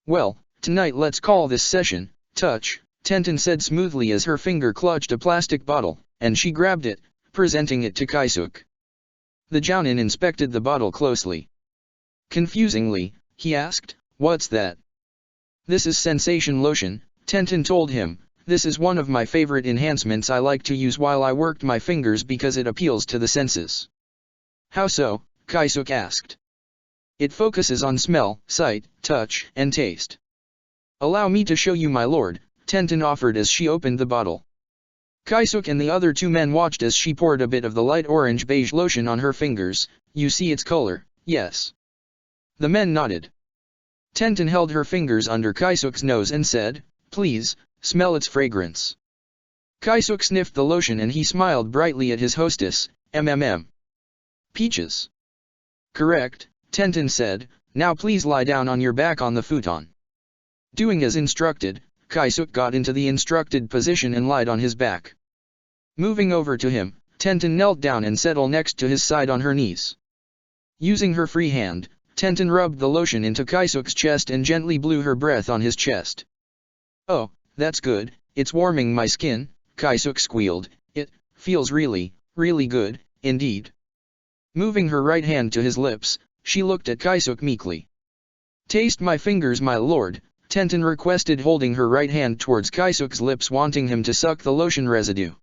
Speaker 1: Well, tonight let's call this session, touch, Tenten said smoothly as her finger clutched a plastic bottle, and she grabbed it, presenting it to Kaisuke. The Jounin inspected the bottle closely. Confusingly, he asked, what's that? This is sensation lotion, Tenten told him. This is one of my favorite enhancements I like to use while I worked my fingers because it appeals to the senses. How so? Kaisuke asked. It focuses on smell, sight, touch, and taste. Allow me to show you, my lord, Tenten offered as she opened the bottle. Kaisuke and the other two men watched as she poured a bit of the light orange-beige lotion on her fingers. You see its color, yes. The men nodded. Tenten held her fingers under Kaisuke's nose and said, please, smell its fragrance. Kaisuke sniffed the lotion and he smiled brightly at his hostess, Peaches. Correct, Tenten said, now please lie down on your back on the futon. Doing as instructed, Kaisuke got into the instructed position and lied on his back. Moving over to him, Tenten knelt down and settled next to his side on her knees. Using her free hand, Tenten rubbed the lotion into Kaisuke's chest and gently blew her breath on his chest. Oh, that's good, it's warming my skin, Kaisuke squealed, it feels really, really good, indeed. Moving her right hand to his lips, she looked at Kaisuke meekly. Taste my fingers, my lord, Tenten requested, holding her right hand towards Kaisuke's lips, wanting him to suck the lotion residue.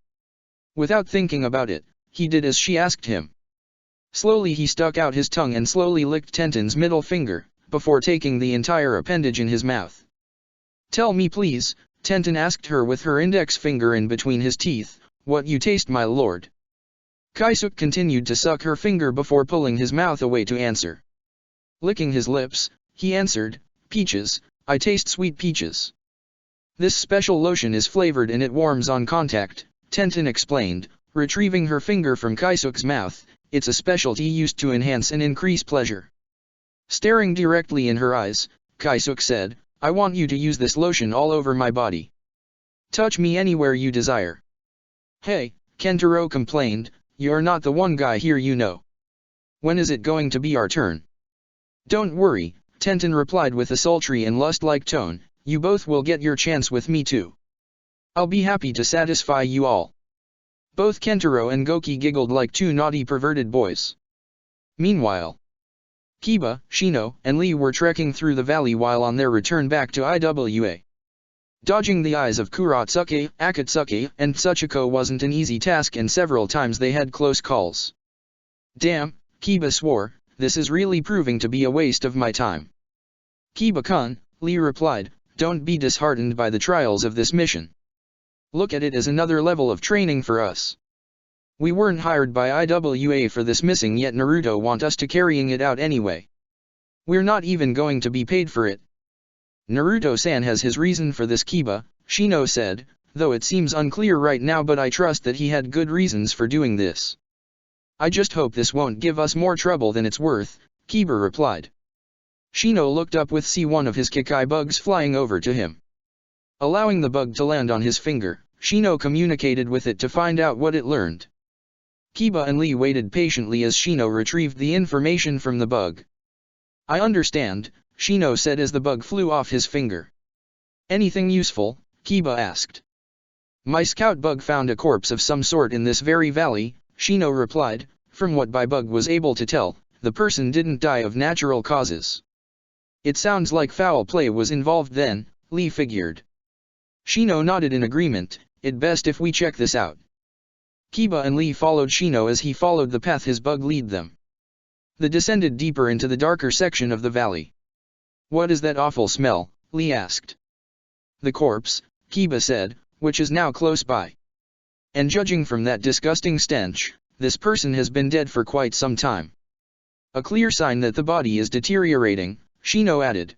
Speaker 1: Without thinking about it, he did as she asked him. Slowly he stuck out his tongue and slowly licked Tenten's middle finger, before taking the entire appendage in his mouth. Tell me please, Tenten asked her with her index finger in between his teeth, what you taste, my lord. Kaisuke continued to suck her finger before pulling his mouth away to answer. Licking his lips, he answered, peaches, I taste sweet peaches. This special lotion is flavored and it warms on contact, Tenten explained, retrieving her finger from Kaisuk's mouth. It's a specialty used to enhance and increase pleasure. Staring directly in her eyes, Kaisuk said, I want you to use this lotion all over my body. Touch me anywhere you desire. Hey, Kentaro complained, you're not the one guy here you know. When is it going to be our turn? Don't worry, Tenten replied with a sultry and lust-like tone, you both will get your chance with me too. I'll be happy to satisfy you all. Both Kentaro and Goki giggled like two naughty perverted boys. Meanwhile, Kiba, Shino, and Lee were trekking through the valley while on their return back to IWA. Dodging the eyes of Kuratsuke, Akatsuki, and Tsuchiko wasn't an easy task, and several times they had close calls. Damn, Kiba swore, this is really proving to be a waste of my time. Kiba-kun, Lee replied, don't be disheartened by the trials of this mission. Look at it as another level of training for us. We weren't hired by IWA for this mission, yet Naruto want us to carrying it out anyway. We're not even going to be paid for it. Naruto-san has his reason for this, Kiba, Shino said, though it seems unclear right now, but I trust that he had good reasons for doing this. I just hope this won't give us more trouble than it's worth, Kiba replied. Shino looked up with one of his Kikai bugs flying over to him. Allowing the bug to land on his finger, Shino communicated with it to find out what it learned. Kiba and Lee waited patiently as Shino retrieved the information from the bug. I understand, Shino said as the bug flew off his finger. Anything useful? Kiba asked. My scout bug found a corpse of some sort in this very valley, Shino replied. From what my bug was able to tell, the person didn't die of natural causes. It sounds like foul play was involved then, Lee figured. Shino nodded in agreement, it best if we check this out. Kiba and Lee followed Shino as he followed the path his bug led them. They descended deeper into the darker section of the valley. What is that awful smell? Lee asked. The corpse, Kiba said, which is now close by. And judging from that disgusting stench, this person has been dead for quite some time. A clear sign that the body is deteriorating, Shino added.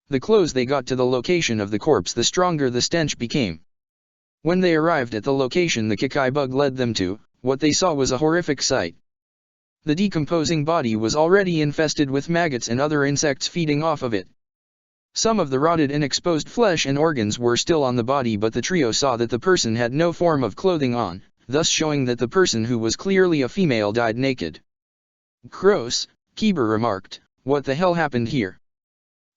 Speaker 1: The closer they got to the location of the corpse, the stronger the stench became. When they arrived at the location the Kikai bug led them to, what they saw was a horrific sight. The decomposing body was already infested with maggots and other insects feeding off of it. Some of the rotted and exposed flesh and organs were still on the body, but the trio saw that the person had no form of clothing on, thus showing that the person, who was clearly a female, died naked. Gross, Kiba remarked, what the hell happened here?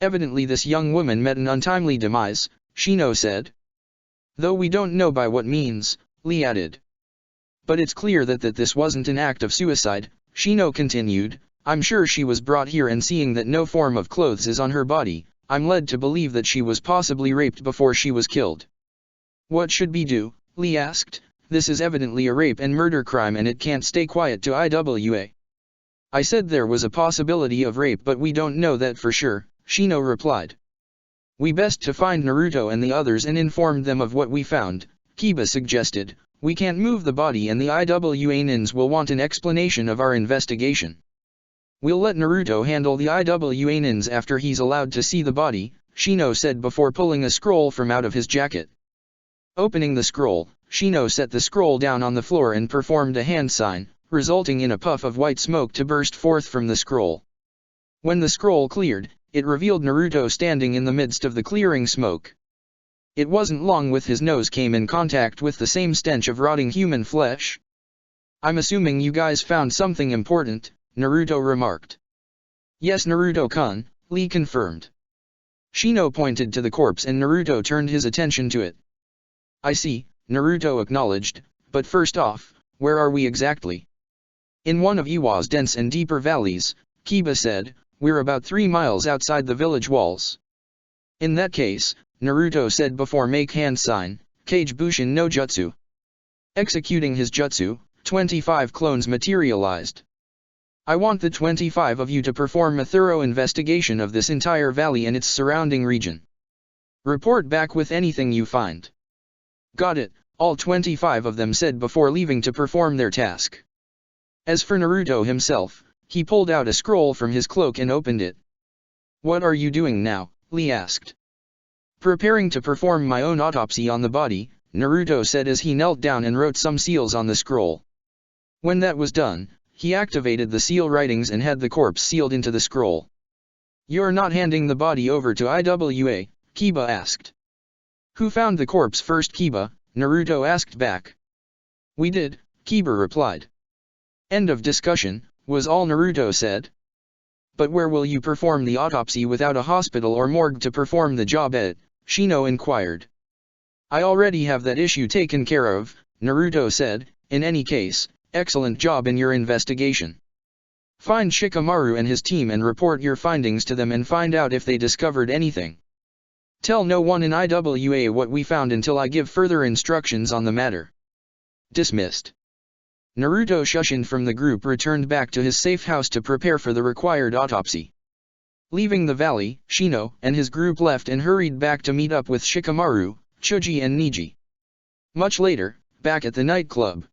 Speaker 1: Evidently this young woman met an untimely demise, Shino said. Though we don't know by what means, Lee added. But it's clear that this wasn't an act of suicide, Shino continued. I'm sure she was brought here, and seeing that no form of clothes is on her body, I'm led to believe that she was possibly raped before she was killed. What should we do? Lee asked. This is evidently a rape and murder crime, and it can't stay quiet to IWA. I said there was a possibility of rape, but we don't know that for sure, Shino replied. We best to find Naruto and the others and inform them of what we found, Kiba suggested. We can't move the body, and the IWA nins will want an explanation of our investigation. We'll let Naruto handle the IWA nins after he's allowed to see the body, Shino said before pulling a scroll from out of his jacket. Opening the scroll, Shino set the scroll down on the floor and performed a hand sign, resulting in a puff of white smoke to burst forth from the scroll. When the scroll cleared, it revealed Naruto standing in the midst of the clearing smoke. It wasn't long with his nose came in contact with the same stench of rotting human flesh. I'm assuming you guys found something important, Naruto remarked. Yes, Naruto-kun, Lee confirmed. Shino pointed to the corpse and Naruto turned his attention to it. I see, Naruto acknowledged, but first off, where are we exactly? In one of Iwa's dense and deeper valleys, Kiba said. We're about 3 miles outside the village walls. In that case, Naruto said before make hand sign, Kage Bushin no Jutsu. Executing his jutsu, 25 clones materialized. I want the 25 of you to perform a thorough investigation of this entire valley and its surrounding region. Report back with anything you find. Got it, all 25 of them said before leaving to perform their task. As for Naruto himself, he pulled out a scroll from his cloak and opened it. What are you doing now? Lee asked. Preparing to perform my own autopsy on the body, Naruto said as he knelt down and wrote some seals on the scroll. When that was done, he activated the seal writings and had the corpse sealed into the scroll. "You're not handing the body over to IWA?" Kiba asked. "Who found the corpse first, Kiba?" Naruto asked back. "We did," Kiba replied. "End of discussion," was all Naruto said. "But where will you perform the autopsy without a hospital or morgue to perform the job at?" Shino inquired. "I already have that issue taken care of," Naruto said. "In any case, excellent job in your investigation. Find Shikamaru and his team and report your findings to them and find out if they discovered anything. Tell no one in IWA what we found until I give further instructions on the matter." Dismissed. Naruto Shushin from the group returned back to his safe house to prepare for the required autopsy. Leaving the valley, Shino and his group left and hurried back to meet up with Shikamaru, Chuji and Niji. Much later, back at the nightclub,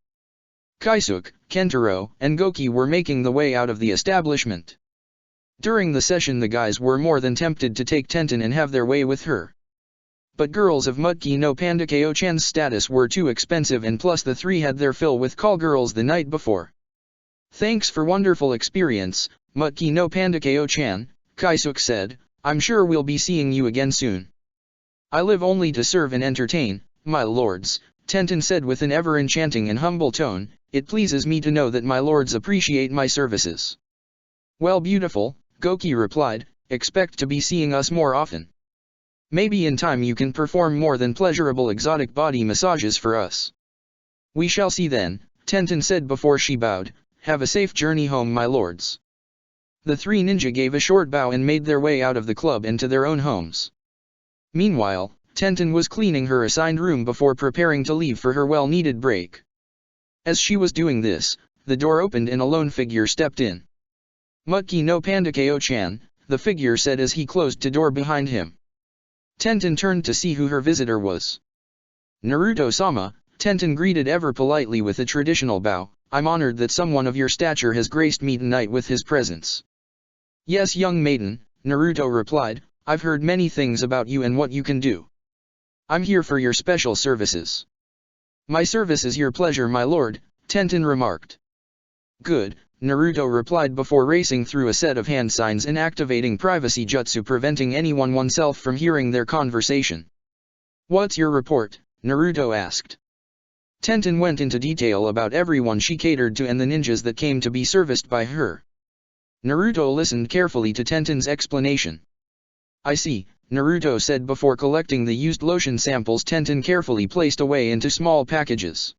Speaker 1: Kaisuke, Kentaro, and Goki were making the way out of the establishment. During the session the guys were more than tempted to take Tenten and have their way with her. But girls of Mutki no Pandakeo-chan's status were too expensive, and plus the three had their fill with call girls the night before. "Thanks for wonderful experience, Mutki no Pandakeo-chan," Kaisuke said. "I'm sure we'll be seeing you again soon." "I live only to serve and entertain, my lords," Tenten said with an ever-enchanting and humble tone. "It pleases me to know that my lords appreciate my services." "Well, beautiful," Goki replied, "expect to be seeing us more often. Maybe in time you can perform more than pleasurable exotic body massages for us." "We shall see then," Tenten said before she bowed. "Have a safe journey home, my lords." The three ninja gave a short bow and made their way out of the club and to their own homes. Meanwhile, Tenten was cleaning her assigned room before preparing to leave for her well-needed break. As she was doing this, the door opened and a lone figure stepped in. "Mutki no Pandakeo-chan," the figure said as he closed the door behind him. Tenten turned to see who her visitor was. "Naruto-sama," Tenten greeted ever politely with a traditional bow. "I'm honored that someone of your stature has graced me tonight with his presence." "Yes, young maiden," Naruto replied, "I've heard many things about you and what you can do. I'm here for your special services." "My service is your pleasure, my lord," Tenten remarked. "Good," Naruto replied before racing through a set of hand signs and activating privacy jutsu, preventing anyone oneself from hearing their conversation. "What's your report?" Naruto asked. Tenten went into detail about everyone she catered to and the ninjas that came to be serviced by her. Naruto listened carefully to Tenten's explanation. "I see," Naruto said before collecting the used lotion samples Tenten carefully placed away into small packages.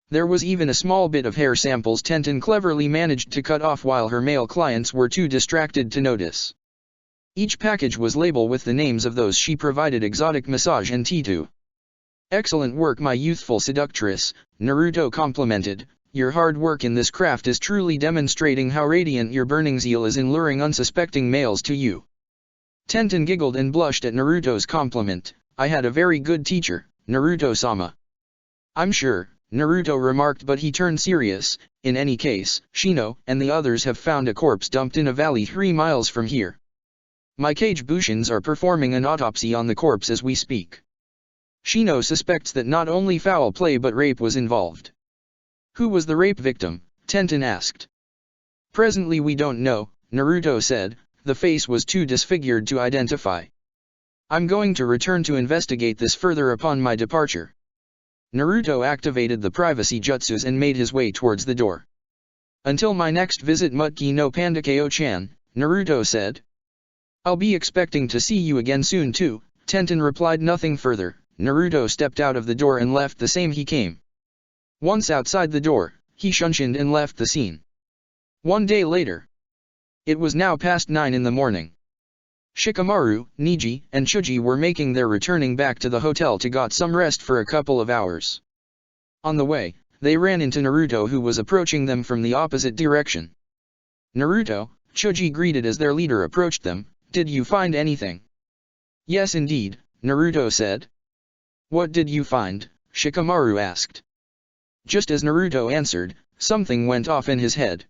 Speaker 1: There was even a small bit of hair samples Tenten cleverly managed to cut off while her male clients were too distracted to notice. Each package was labeled with the names of those she provided exotic massage and tea to. "Excellent work, my youthful seductress," Naruto complimented. "Your hard work in this craft is truly demonstrating how radiant your burning zeal is in luring unsuspecting males to you." Tenten giggled and blushed at Naruto's compliment. "I had a very good teacher, Naruto-sama." "I'm sure," Naruto remarked, but he turned serious. "In any case, Shino and the others have found a corpse dumped in a valley 3 miles from here. My Kage Bushins are performing an autopsy on the corpse as we speak. Shino suspects that not only foul play but rape was involved." "Who was the rape victim?" Tenten asked. "Presently we don't know," Naruto said. "The face was too disfigured to identify. I'm going to return to investigate this further upon my departure." Naruto activated the privacy jutsus and made his way towards the door. "Until my next visit, Mutki no Pandakeo-chan," Naruto said. "I'll be expecting to see you again soon too," Tenten replied. Nothing further, Naruto stepped out of the door and left the same he came. Once outside the door, he shunshined and left the scene. One day later. It was now past 9 in the morning. Shikamaru, Niji, and Chuji were making their returning back to the hotel to get some rest for a couple of hours. On the way, they ran into Naruto, who was approaching them from the opposite direction. "Naruto," Chuji greeted as their leader approached them. "Did you find anything?" "Yes indeed," Naruto said. "What did you find?" Shikamaru asked. Just as Naruto answered, something went off in his head.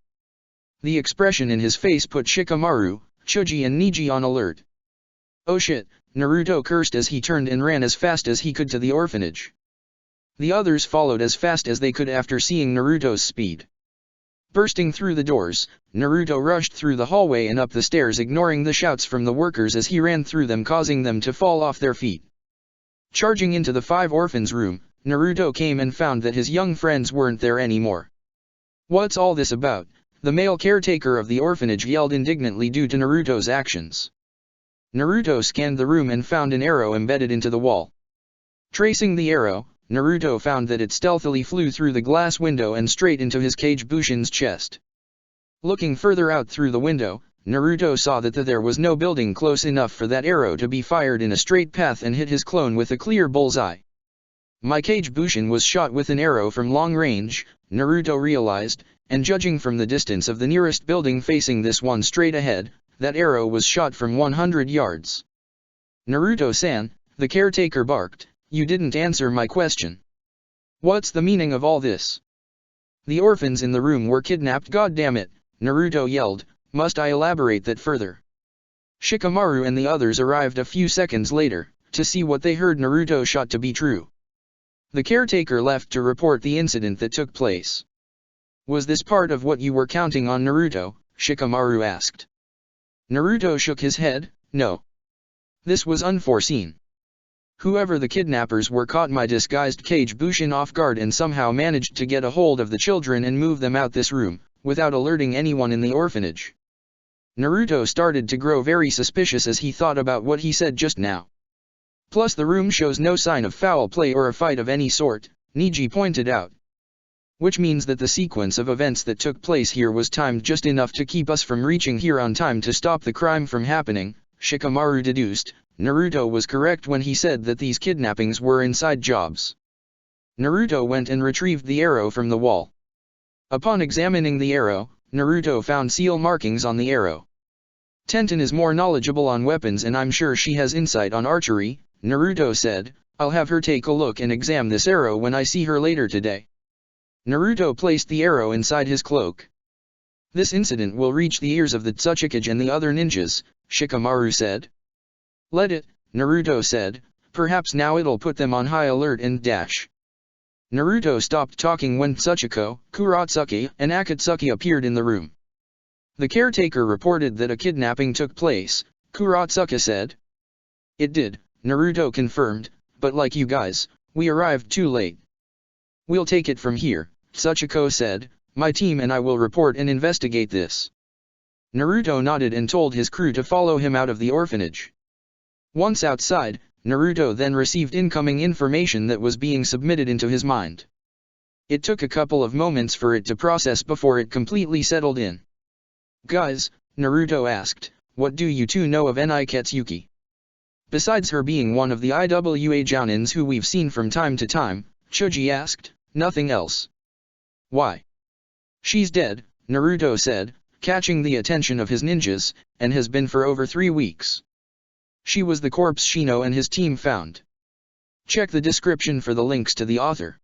Speaker 1: The expression in his face put Shikamaru, Chuji and Niji on alert. "Oh shit," Naruto cursed as he turned and ran as fast as he could to the orphanage. The others followed as fast as they could after seeing Naruto's speed. Bursting through the doors, Naruto rushed through the hallway and up the stairs, ignoring the shouts from the workers as he ran through them, causing them to fall off their feet. Charging into the 5 orphans' room, Naruto came and found that his young friends weren't there anymore. "What's all this about?" the male caretaker of the orphanage yelled indignantly due to Naruto's actions. Naruto scanned the room and found an arrow embedded into the wall. Tracing the arrow, Naruto found that it stealthily flew through the glass window and straight into his Kage Bushin's chest. Looking further out through the window, Naruto saw that there was no building close enough for that arrow to be fired in a straight path and hit his clone with a clear bullseye. My Kage Bushin was shot with an arrow from long range, Naruto realized, and judging from the distance of the nearest building facing this one straight ahead, that arrow was shot from 100 yards. "Naruto-san," the caretaker barked, "you didn't answer my question. What's the meaning of all this?" "The orphans in the room were kidnapped, goddammit," Naruto yelled. "Must I elaborate that further?" Shikamaru and the others arrived a few seconds later, to see what they heard Naruto shot to be true. The caretaker left to report the incident that took place. "Was this part of what you were counting on, Naruto?" Shikamaru asked. Naruto shook his head. "No. This was unforeseen. Whoever the kidnappers were caught my disguised Kage Bushin off guard and somehow managed to get a hold of the children and move them out this room, without alerting anyone in the orphanage." Naruto started to grow very suspicious as he thought about what he said just now. "Plus the room shows no sign of foul play or a fight of any sort," Niji pointed out. "Which means that the sequence of events that took place here was timed just enough to keep us from reaching here on time to stop the crime from happening," Shikamaru deduced. Naruto was correct when he said that these kidnappings were inside jobs. Naruto went and retrieved the arrow from the wall. Upon examining the arrow, Naruto found seal markings on the arrow. "Tenten is more knowledgeable on weapons and I'm sure she has insight on archery," Naruto said. "I'll have her take a look and examine this arrow when I see her later today." Naruto placed the arrow inside his cloak. "This incident will reach the ears of the Tsuchikage and the other ninjas," Shikamaru said. "Let it," Naruto said, "perhaps now it'll put them on high alert and dash." Naruto stopped talking when Tsuchiko, Kuratsuki, and Akatsuki appeared in the room. "The caretaker reported that a kidnapping took place," Kuratsuki said. "It did," Naruto confirmed, "but like you guys, we arrived too late." "We'll take it from here," Tsuchiko said. "My team and I will report and investigate this." Naruto nodded and told his crew to follow him out of the orphanage. Once outside, Naruto then received incoming information that was being submitted into his mind. It took a couple of moments for it to process before it completely settled in. "Guys," Naruto asked, "what do you two know of Niketsuki?" "Besides her being one of the IWA Jounins who we've seen from time to time," Choji asked, "nothing else." "Why?" "She's dead," Naruto said, catching the attention of his ninjas, "and has been for over 3 weeks. She was the corpse Shino and his team found. Check the description for the links to the author.